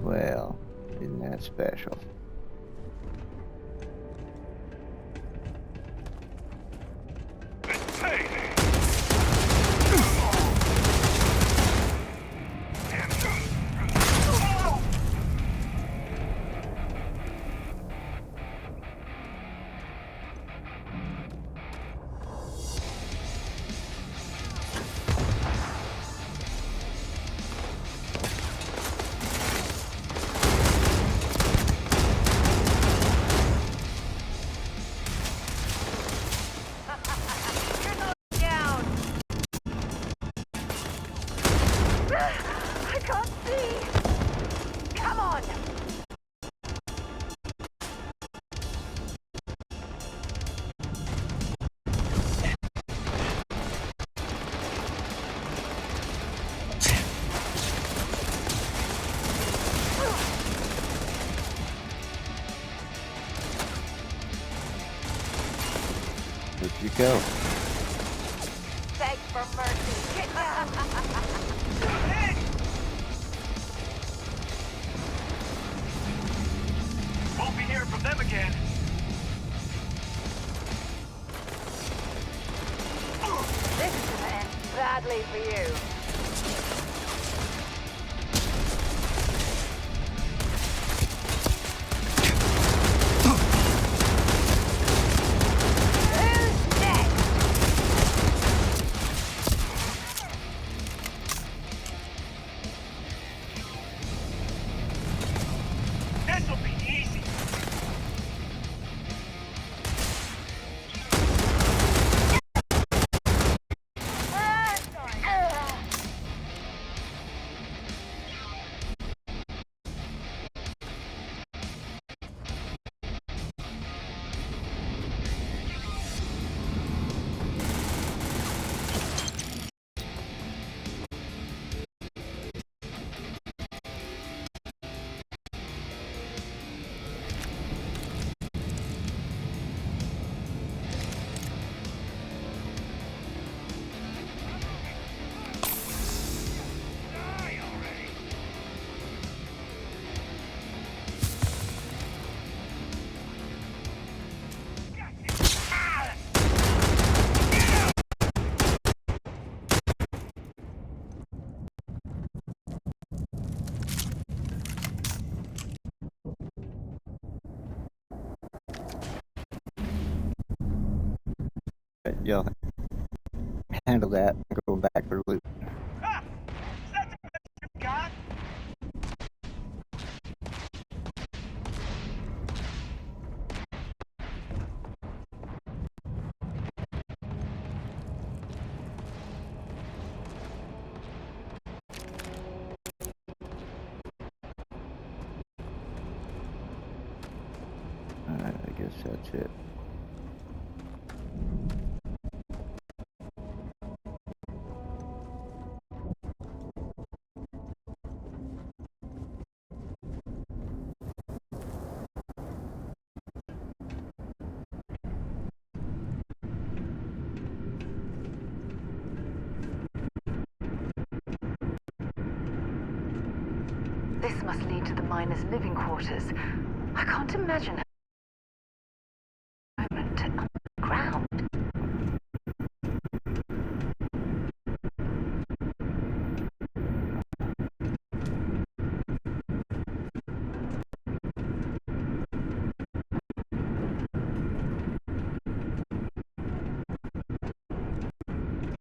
Well, isn't that special? you go. Beg for mercy. Get down. Won't be hearing from them again. This is gonna end badly for you. Who's next? This'll be easy. Y'all handle that. I'm going back for loot. God. Alright, I guess that's it. This must lead to the miners' living quarters. I can't imagine how underground.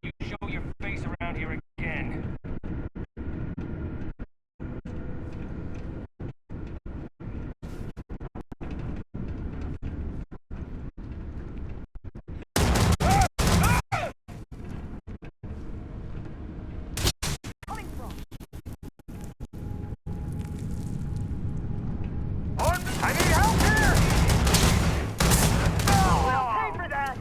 You show your face around here again. I need help here! Oh, I'll pay for that!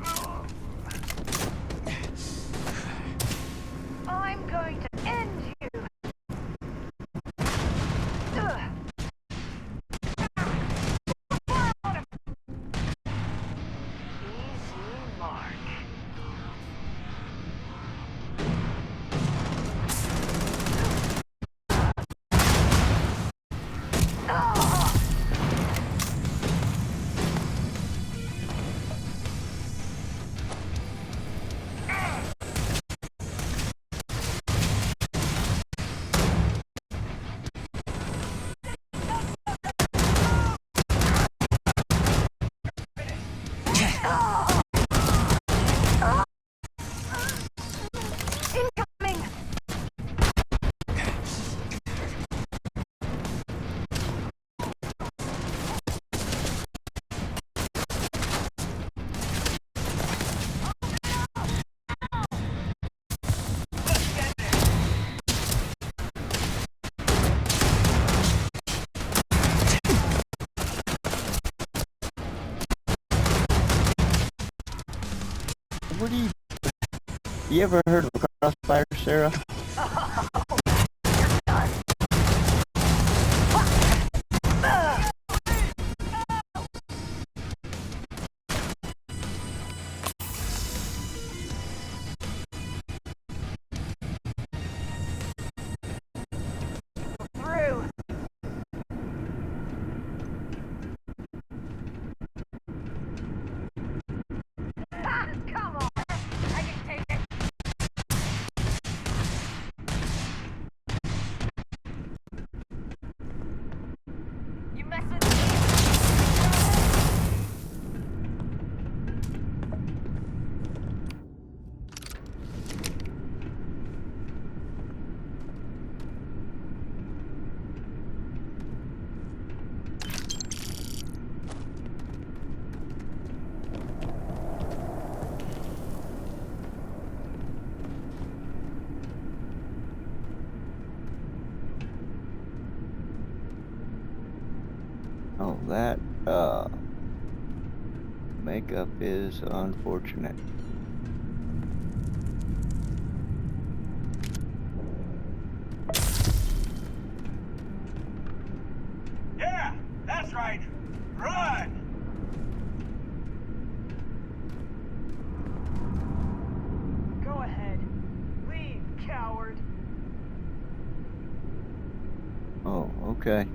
I'm going to end you. Easy mark. Incoming! What do you ever heard of a crossfire, Sarah? that makeup is unfortunate. Yeah, that's right. Run! Go ahead. Leave, coward. Oh, okay.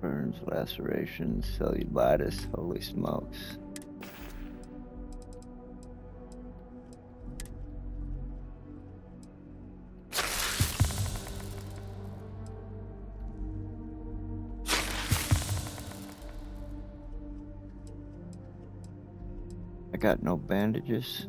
Burns, lacerations, cellulitis, holy smokes. I got no bandages.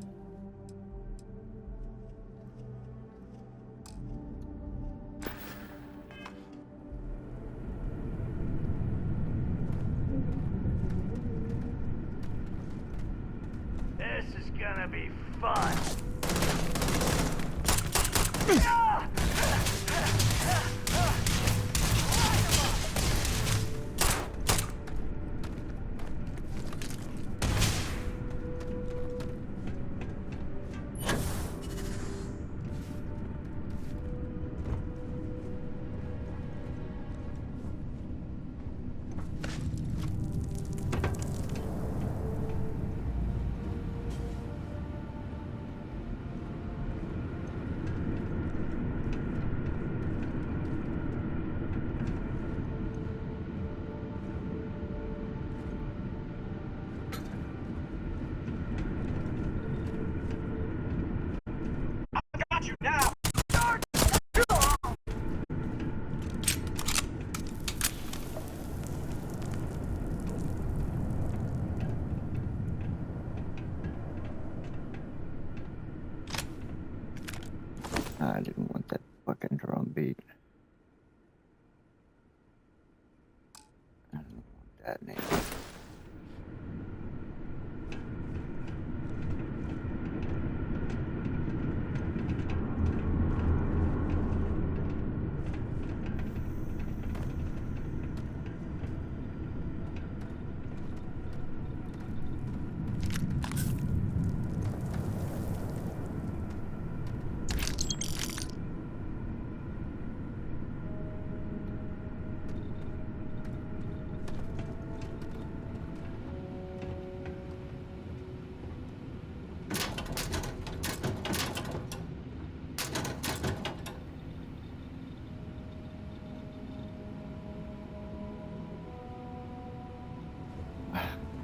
This is gonna be fun. Got you now. I didn't want that fucking drum beat. I don't want that name.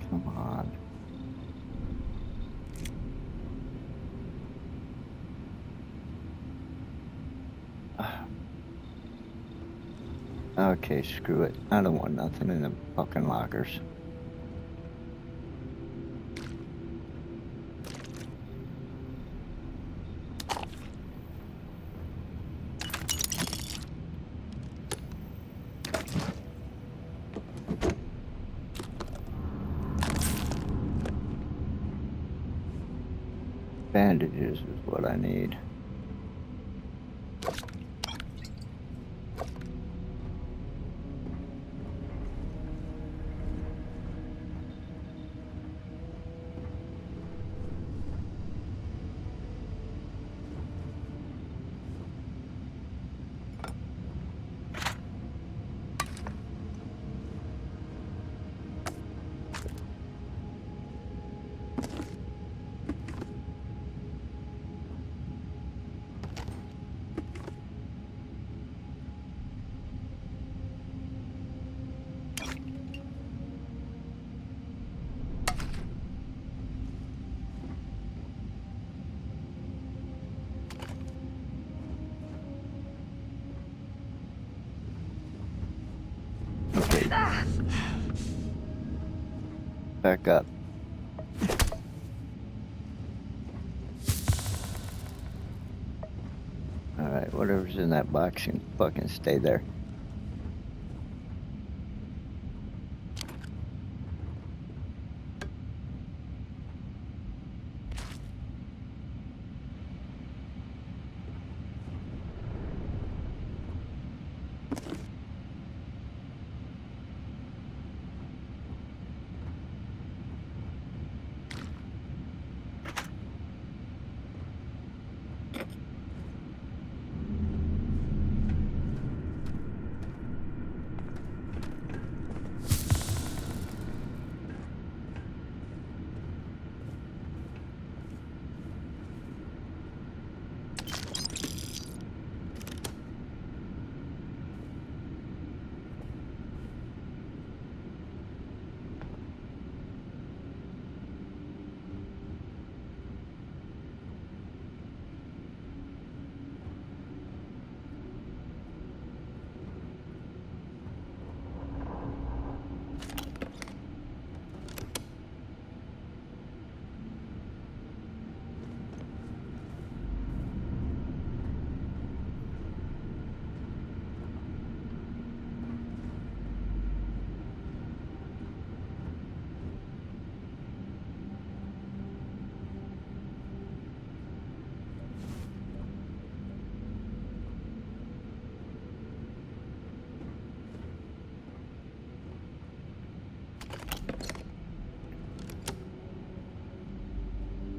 Come on. Okay, screw it. I don't want nothing in the fucking lockers. Bandages is what I need. Okay. Back up. Alright, whatever's in that box can fucking stay there.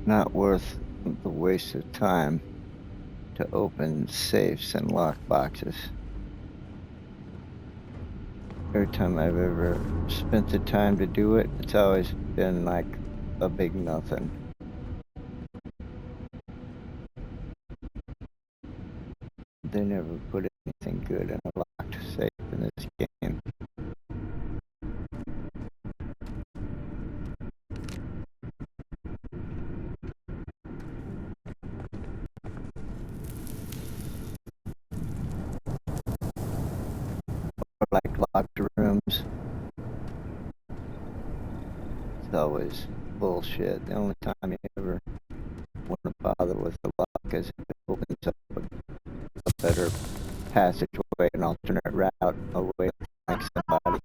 Not worth the waste of time to open safes and lock boxes. Every time I've ever spent the time to do it, it's always been like a big nothing. They never put anything good in a locked safe in this game. Like locked rooms. It's always bullshit. The only time you ever want to bother with the lock is if it opens up a better passageway, an alternate route, a way to find somebody.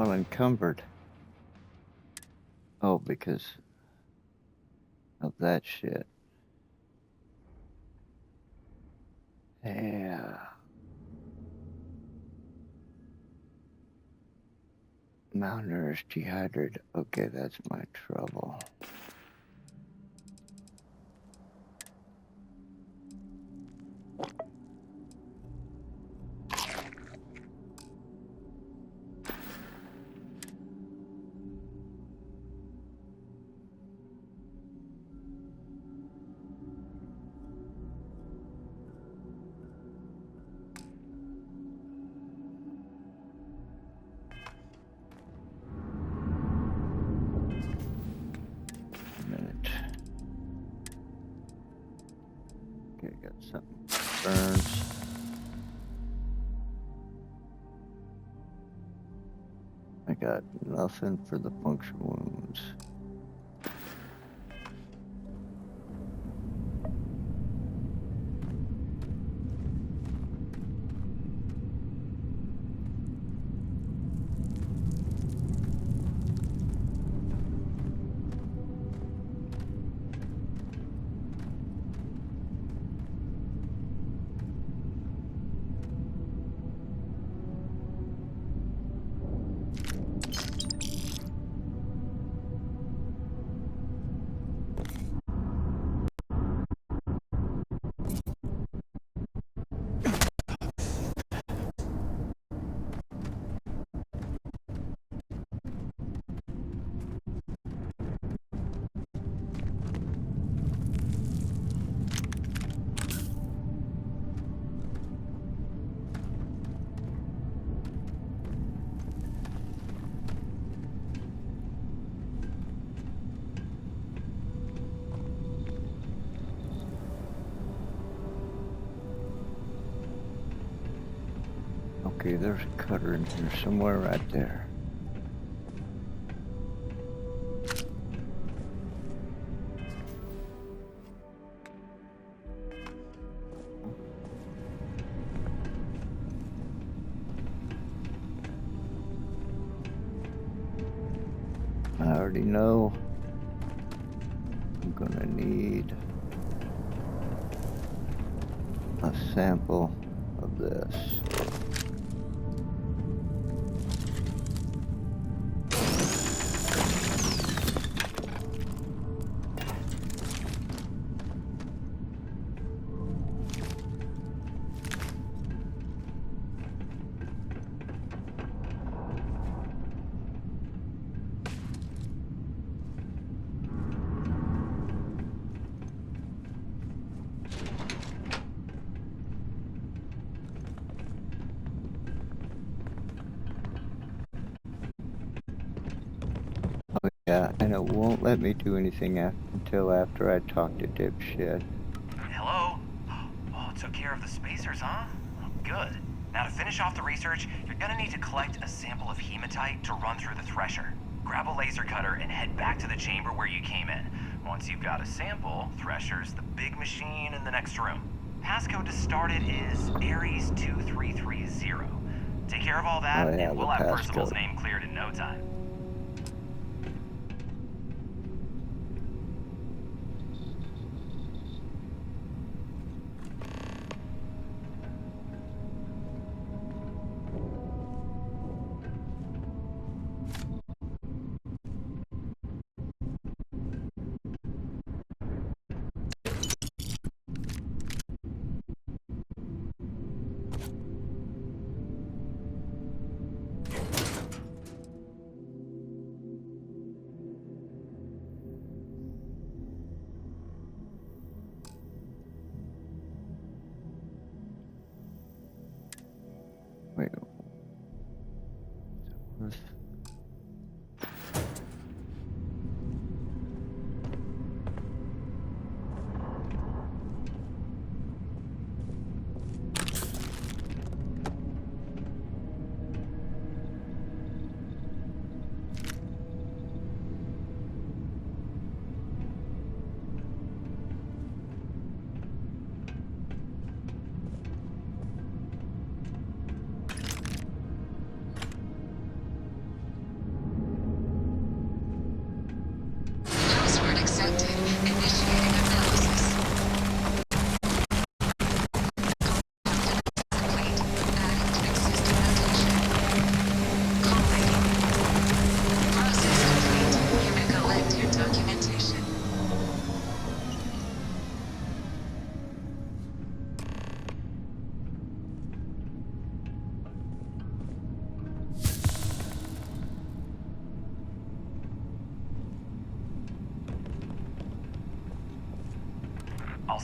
Well, encumbered. Oh, because of that shit. Yeah. Malnourished, dehydrated. Okay, that's my trouble. Okay, got something. Burns. I got nothing for the puncture wounds. Okay, there's a cutter in here somewhere right there. I already know I'm gonna need a sample of this. Oh yeah, and it won't let me do anything until after I talk to dipshit. Hello? Oh, took care of the spacers, huh? Oh, good. Now to finish off the research, you're gonna need to collect a sample of hematite to run through the thresher. Grab a laser cutter and head back to the chamber where you came in. Once you've got a sample, thresher's the big machine in the next room. Passcode to start it is Ares 2330. Take care of all that, Oh, yeah, and we'll the have Percival's passcode. name cleared in no time. Wait. Where's...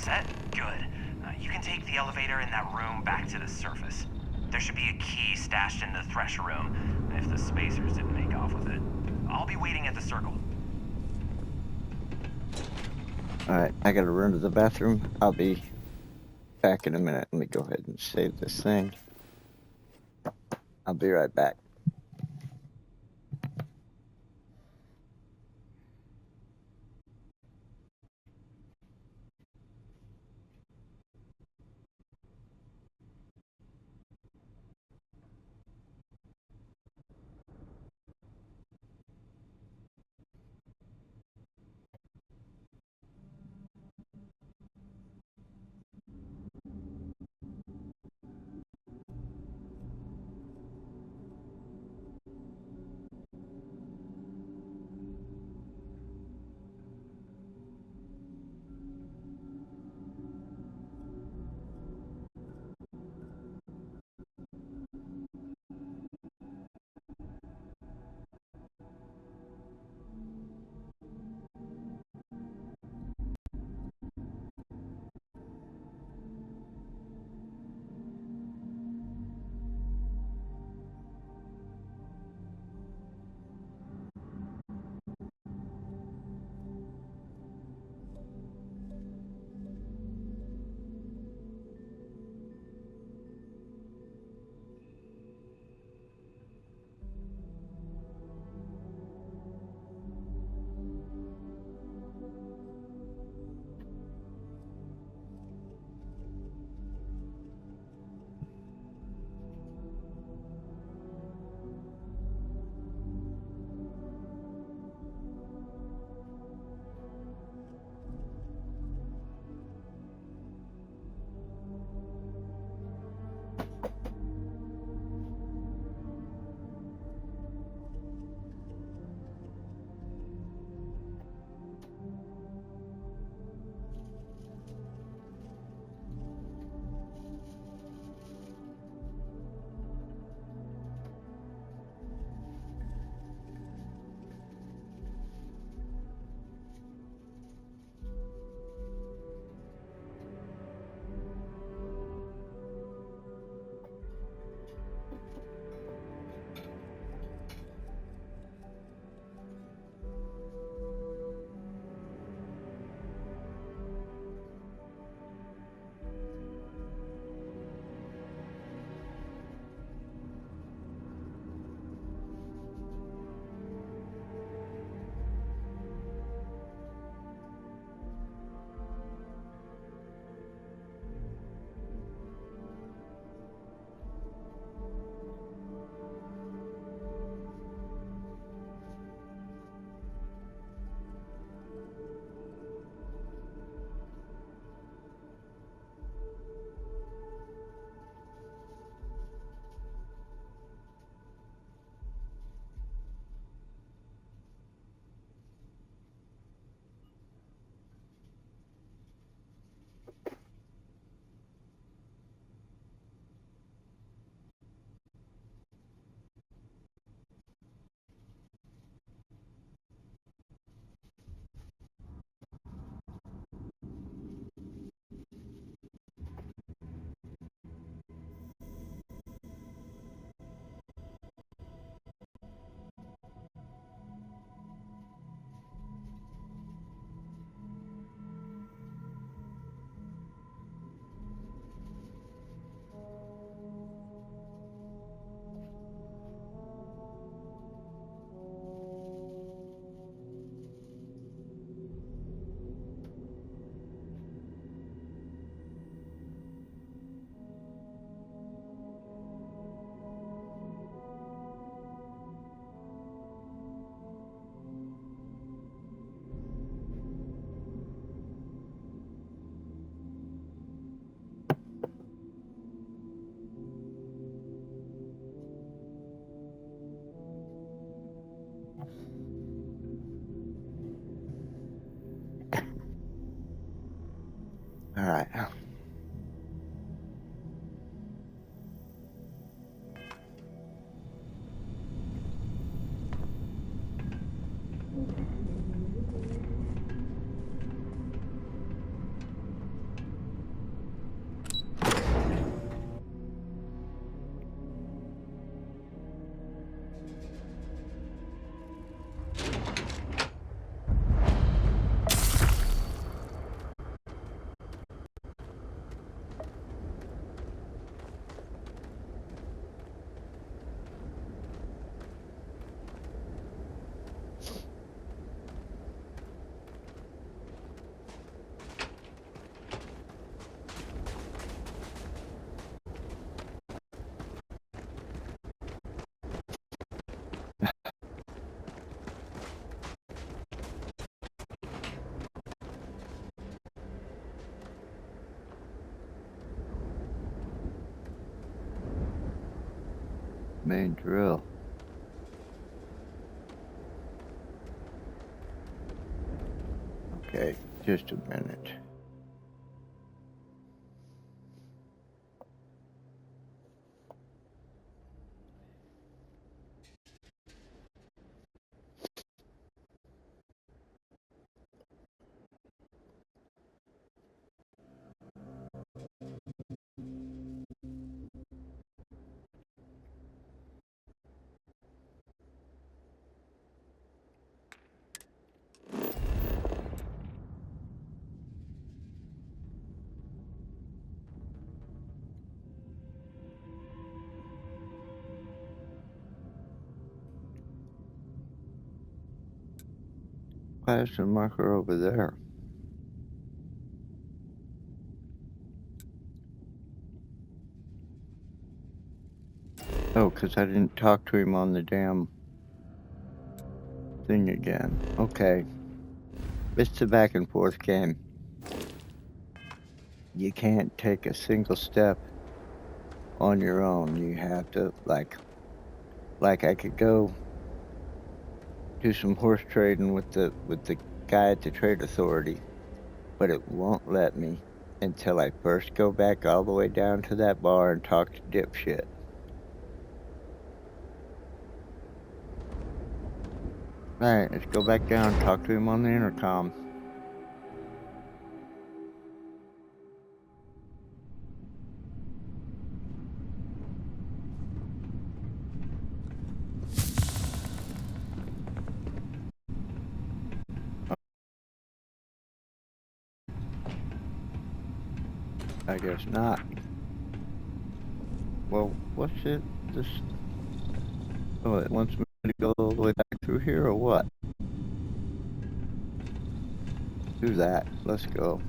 set? Good. You can take the elevator in that room back to the surface. There should be a key stashed in the thresher room, if the spacers didn't make off with it. I'll be waiting at the circle. Alright, I gotta run to the bathroom. I'll be back in a minute. Let me go ahead and save this thing. I'll be right back. Main drill. Okay, just a minute. Why is the marker over there? Oh, because I didn't talk to him on the damn thing again. Okay. It's a back and forth game. You can't take a single step on your own. You have to, like I could go do some horse trading with the guy at the trade authority, but it won't let me until I first go back all the way down to that bar and talk to dipshit. Alright, let's go back down and talk to him on the intercom. I guess not. Well, what's it? This. Oh, it wants me to go all the way back through here, or what? Do that. Let's go.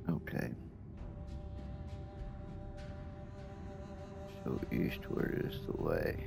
Okay. So eastward is the way.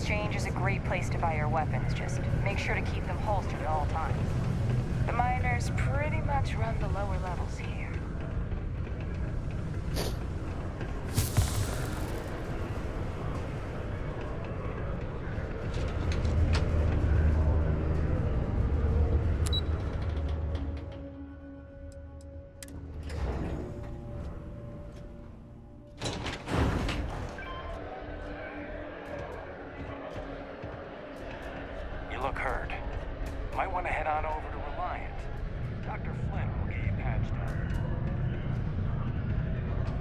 Exchange is a great place to buy your weapons. Just make sure to keep them holstered at all times. The miners pretty much run the lower levels here. You look hurt. Might want to head on over to Reliant. Dr. Flynn will get you patched up.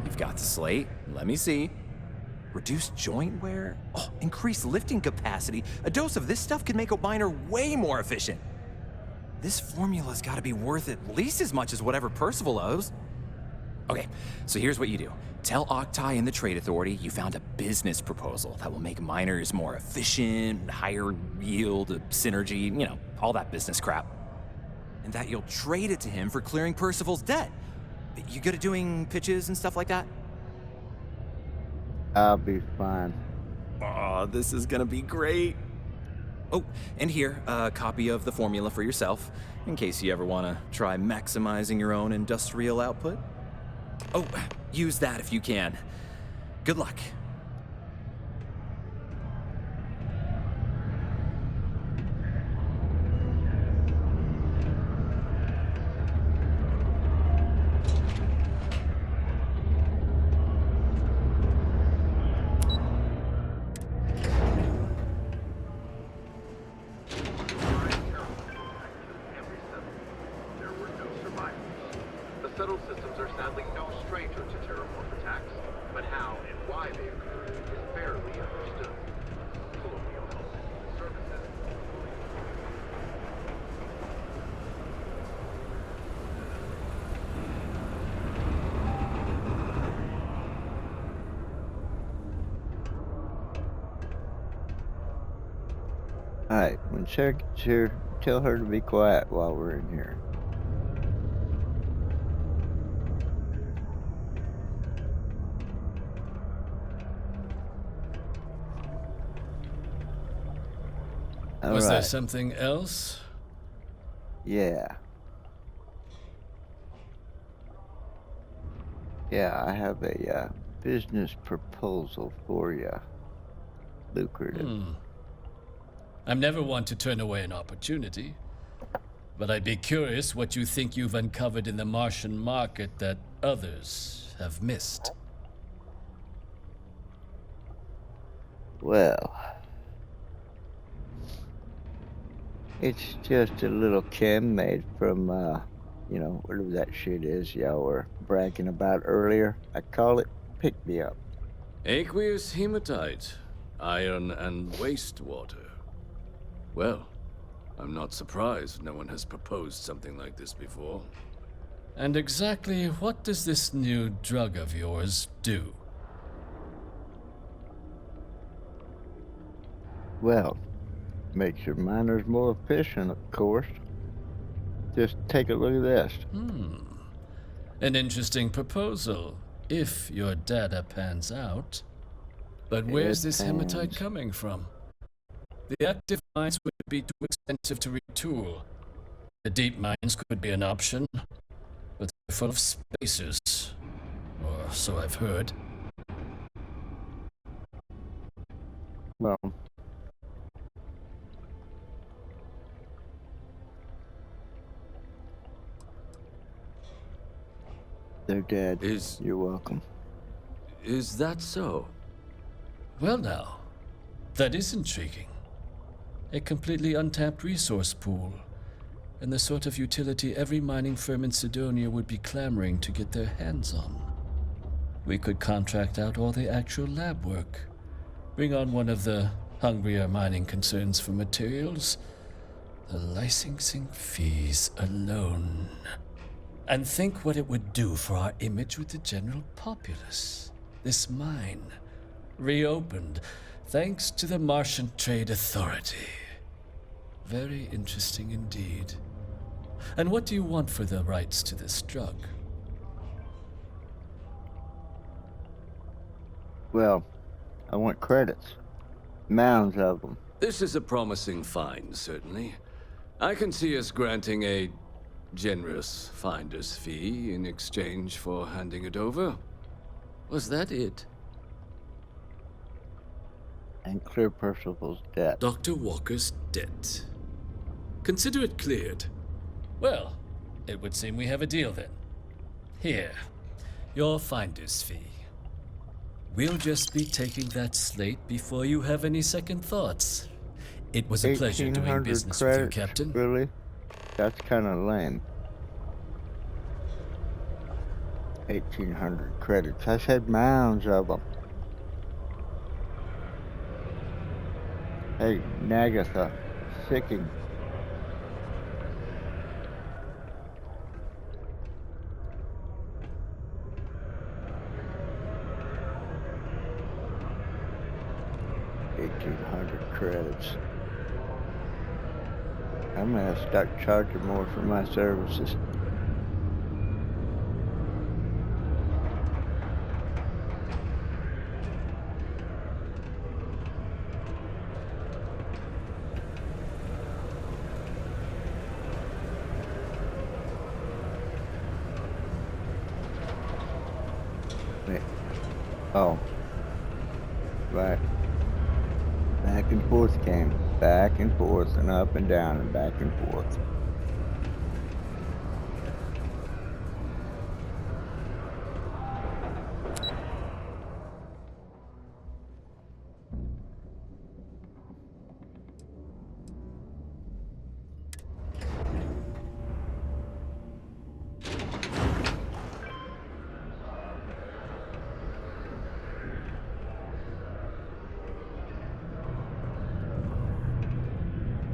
You've got the slate. Let me see. Reduced joint wear? Oh, increased lifting capacity. A dose of this stuff could make a miner way more efficient. This formula's gotta be worth at least as much as whatever Percival owes. Okay, so here's what you do. Tell Octai and the Trade Authority you found a business proposal that will make miners more efficient, higher yield, synergy, you know, all that business crap. And that you'll trade it to him for clearing Percival's debt. You good at doing pitches and stuff like that? I'll be fine. Oh, this is gonna be great. Oh, and here, a copy of the formula for yourself, in case you ever want to try maximizing your own industrial output. Oh, use that if you can. Good luck. Alright, when Sarah gets here, tell her to be quiet while we're in here. Was there something else? Yeah. Yeah, I have a business proposal for you. Lucrative. I'm never one to turn away an opportunity, but I'd be curious what you think you've uncovered in the Martian market that others have missed. Well, it's just a little chem made from, you know, whatever that shit is y'all were bragging about earlier. I call it pick-me-up. Aqueous hematite, iron and wastewater. Well, I'm not surprised no one has proposed something like this before. And exactly what does this new drug of yours do? Well, makes your miners more efficient, of course. Just take a look at this. An interesting proposal, if your data pans out. But where's this hematite coming from? The active mines would be too expensive to retool. The deep mines could be an option, but they're full of spacers. Or so I've heard. Well, they're dead. You're welcome. Is that so? Well now, that is intriguing. A completely untapped resource pool, and the sort of utility every mining firm in Sidonia would be clamoring to get their hands on. We could contract out all the actual lab work, bring on one of the hungrier mining concerns for materials, the licensing fees alone. And think what it would do for our image with the general populace. This mine, reopened thanks to the Martian Trade Authority. Very interesting indeed. And what do you want for the rights to this drug? Well, I want credits. Mounds of them. This is a promising find, certainly. I can see us granting a generous finder's fee in exchange for handing it over. Was that it? And clear Percival's debt. Dr. Walker's debt. Consider it cleared. Well, it would seem we have a deal then. Here, your finder's fee. We'll just be taking that slate before you have any second thoughts. It was a pleasure doing business with you, Captain. Really? That's kind of lame. 1,800 credits. I said mounds of them. Hey, Nagatha. Sicking. Credits. I'm gonna start charging more for my services. Wait. Oh. Right. Back and forth came. Back and forth and up and down and back and forth.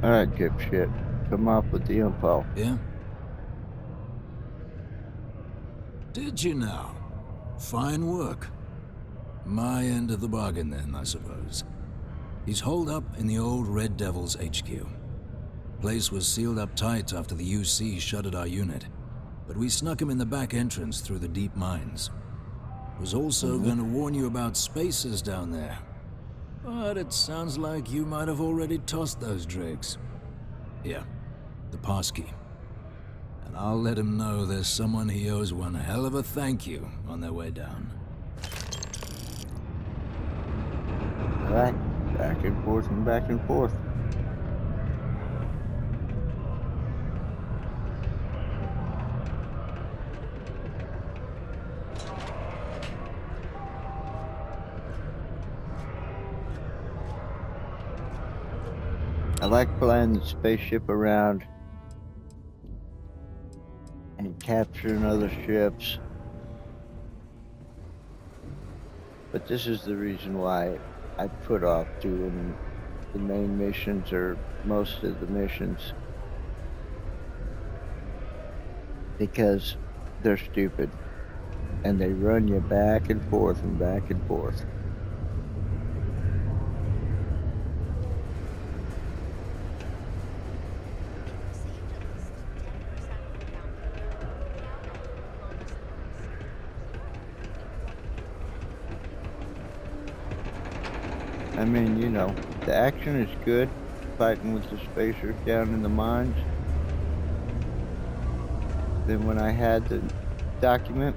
Alright, dipshit. Come up with the info. Yeah? Did you now? Fine work. My end of the bargain then, I suppose. He's holed up in the old Red Devil's HQ. Place was sealed up tight after the UC shuttered our unit, but we snuck him in the back entrance through the deep mines. Was also going to warn you about spacers down there. But it sounds like you might have already tossed those dregs. Yeah, the passkey. And I'll let him know there's someone he owes one hell of a thank you on their way down. Alright, back and forth and back and forth. I like flying the spaceship around and capturing other ships. But this is the reason why I put off doing the main missions or most of the missions. Because they're stupid. And they run you back and forth and back and forth. I mean, you know, the action is good, fighting with the spacers down in the mines. Then when I had the document,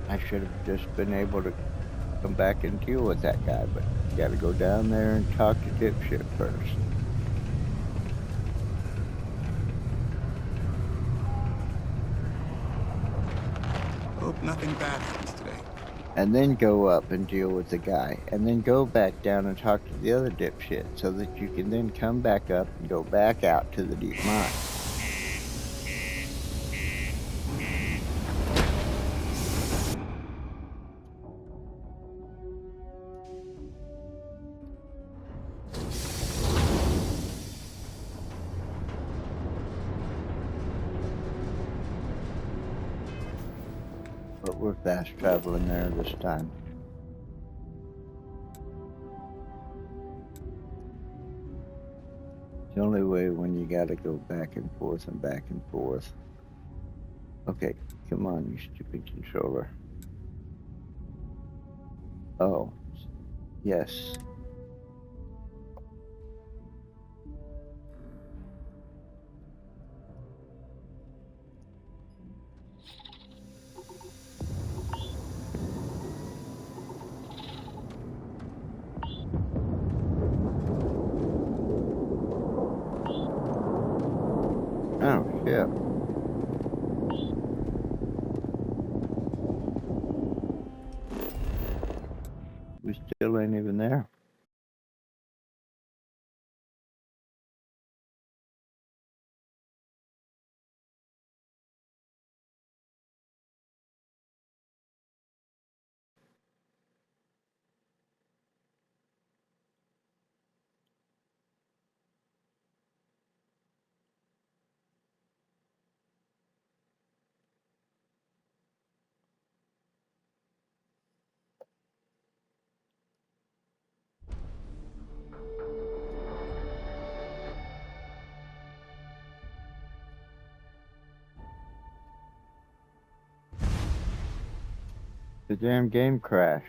I should have just been able to come back and deal with that guy, but you gotta go down there and talk to dipshit first. Hope nothing bad happens today. And then go up and deal with the guy, and then go back down and talk to the other dipshit, so that you can then come back up and go back out to the deep mine. But we're fast traveling there this time. It's the only way when you gotta go back and forth and back and forth. Okay, come on, you stupid controller. Oh, yes. Yep. We still ain't even there. The damn game crashed.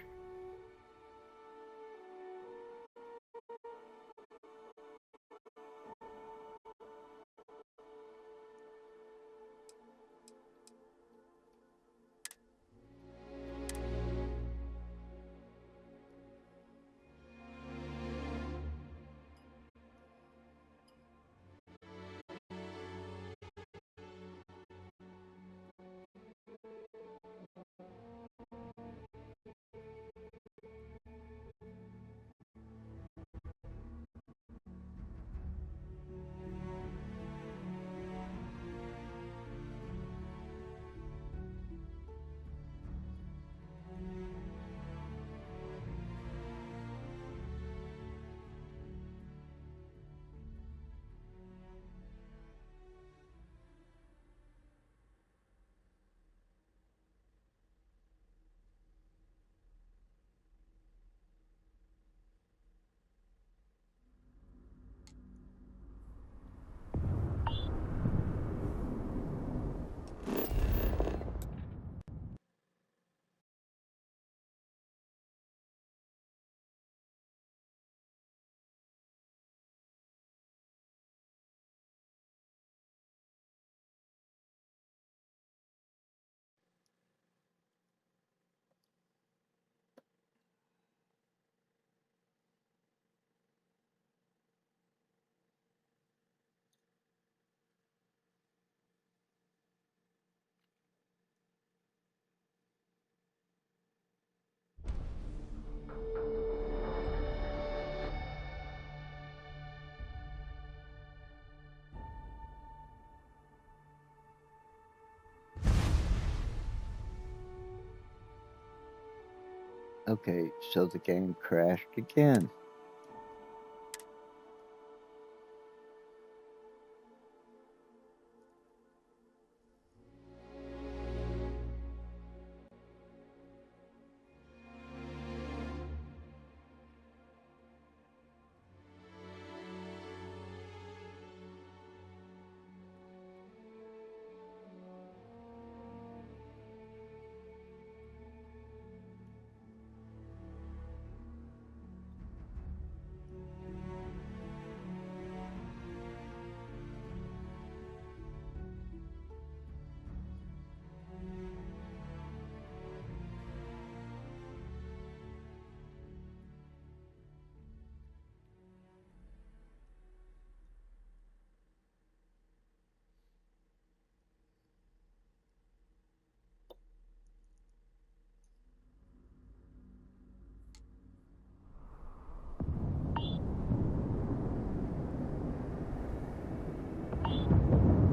Okay, so the game crashed again.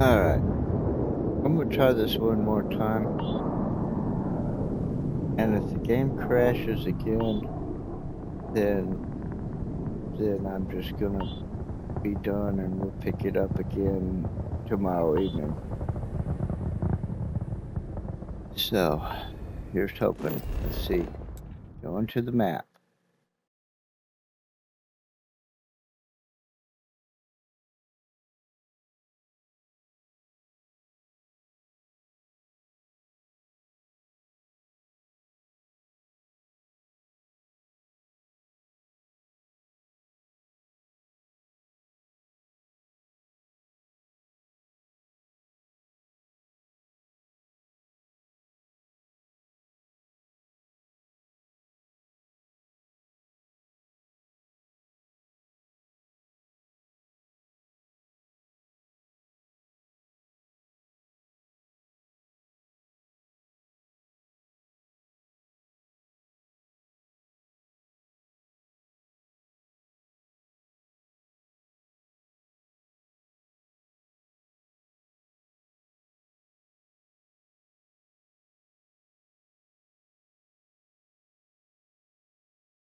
Alright. I'm gonna try this one more time. And if the game crashes again, then I'm just gonna be done and we'll pick it up again tomorrow evening. So, here's hoping. Let's see. Going to the map.